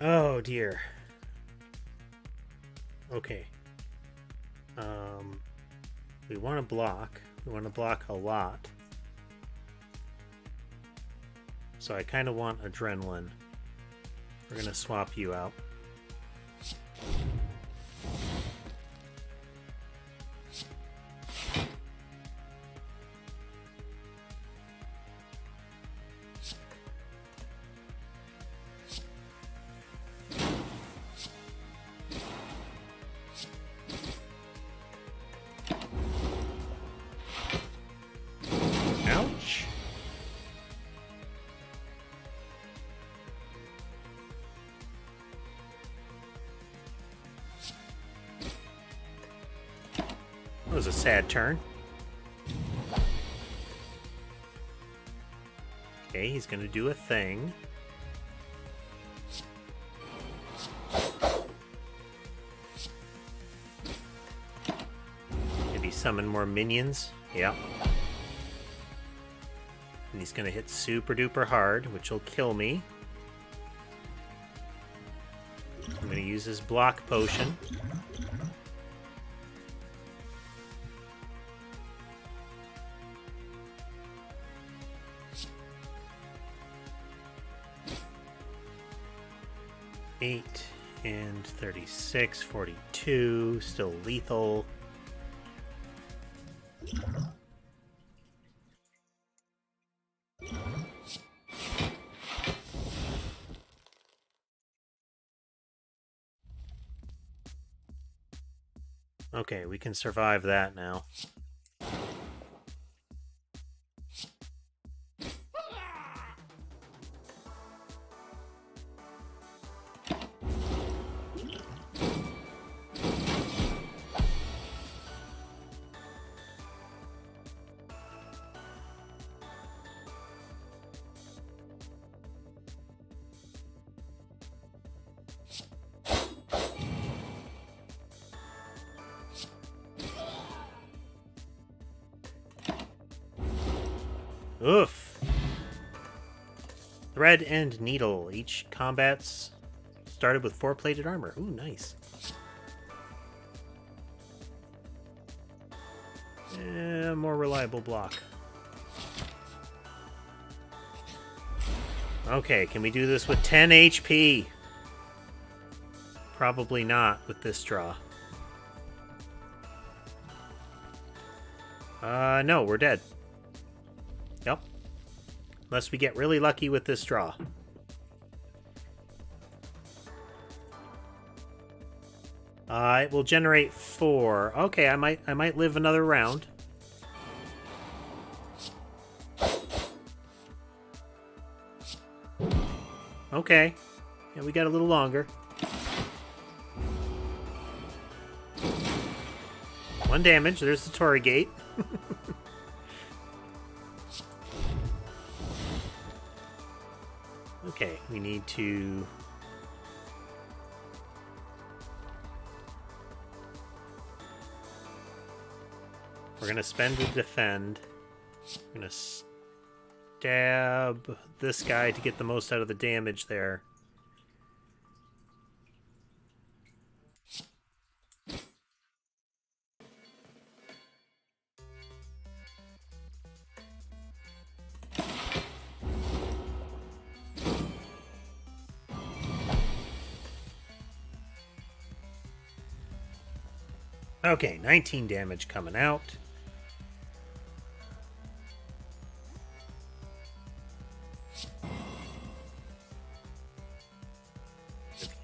Oh dear. Okay. We want to block. We want to block a lot. So I kind of want adrenaline. We're going to swap you out. was a sad turn. Okay, he's gonna do a thing. Maybe summon more minions. Yeah. And he's gonna hit super duper hard, which will kill me. I'm gonna use his block potion. Eight and 36, 42, still lethal. Okay, we can survive that now. Oof. Thread and needle. Each combat's started with 4 plated armor. Ooh, nice. More reliable block. Okay, can we do this with 10 HP? Probably not with this draw. No, we're dead. Yep. Unless we get really lucky with this draw. It will generate 4. Okay, I might live another round. Okay. Yeah, we got a little longer. 1 damage. There's the Torii Gate. Okay, we need to... We're going to spend to defend. We're going to stab this guy to get the most out of the damage there. Okay, 19 damage coming out.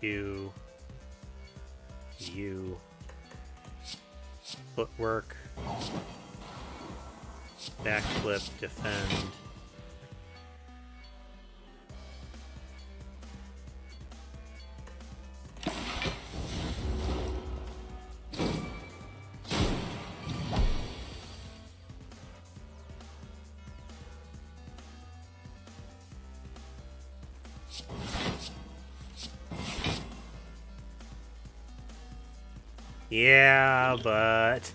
You. Footwork. Backflip, defend. Yeah, but...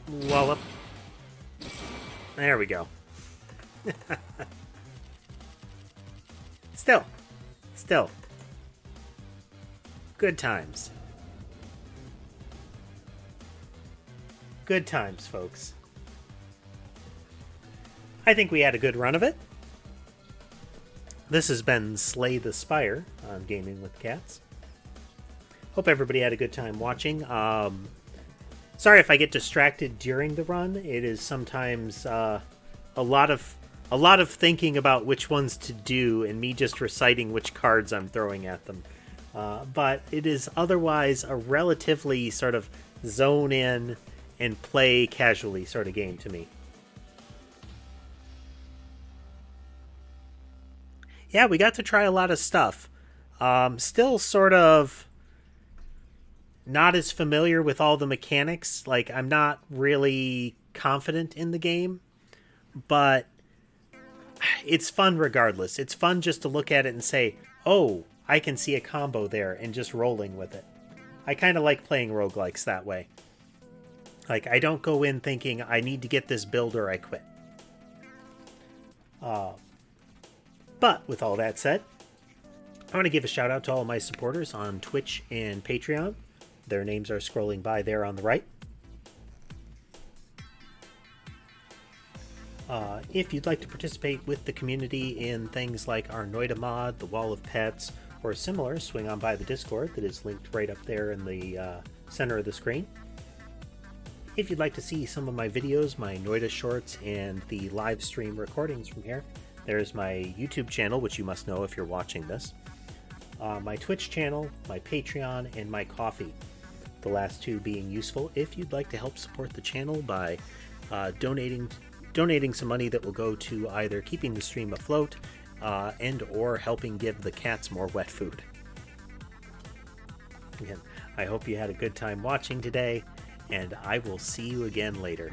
Wallop. There we go. Still. Good times. Good times, folks. I think we had a good run of it. This has been Slay the Spire on Gaming with Cats. Hope everybody had a good time watching. Sorry if I get distracted during the run. It is sometimes a lot of thinking about which ones to do and me just reciting which cards I'm throwing at them. But it is otherwise a relatively sort of zone in and play casually sort of game to me. Yeah, we got to try a lot of stuff. Still sort of not as familiar with all the mechanics. Like, I'm not really confident in the game, but it's fun regardless. It's fun just to look at it and say, oh, I can see a combo there, and just rolling with it. I kind of like playing roguelikes that way. Like, I don't go in thinking, I need to get this build or I quit. But with all that said, I want to give a shout out to all my supporters on Twitch and Patreon. Their names are scrolling by there on the right. If you'd like to participate with the community in things like our Noida mod, the Wall of Pets, or similar, swing on by the Discord that is linked right up there in the center of the screen. If you'd like to see some of my videos, my Noida shorts, and the live stream recordings from here, there's my YouTube channel, which you must know if you're watching this, my Twitch channel, my Patreon, and my Ko-fi. The last two being useful if you'd like to help support the channel by donating some money that will go to either keeping the stream afloat and or helping give the cats more wet food. Again, I hope you had a good time watching today, and I will see you again later.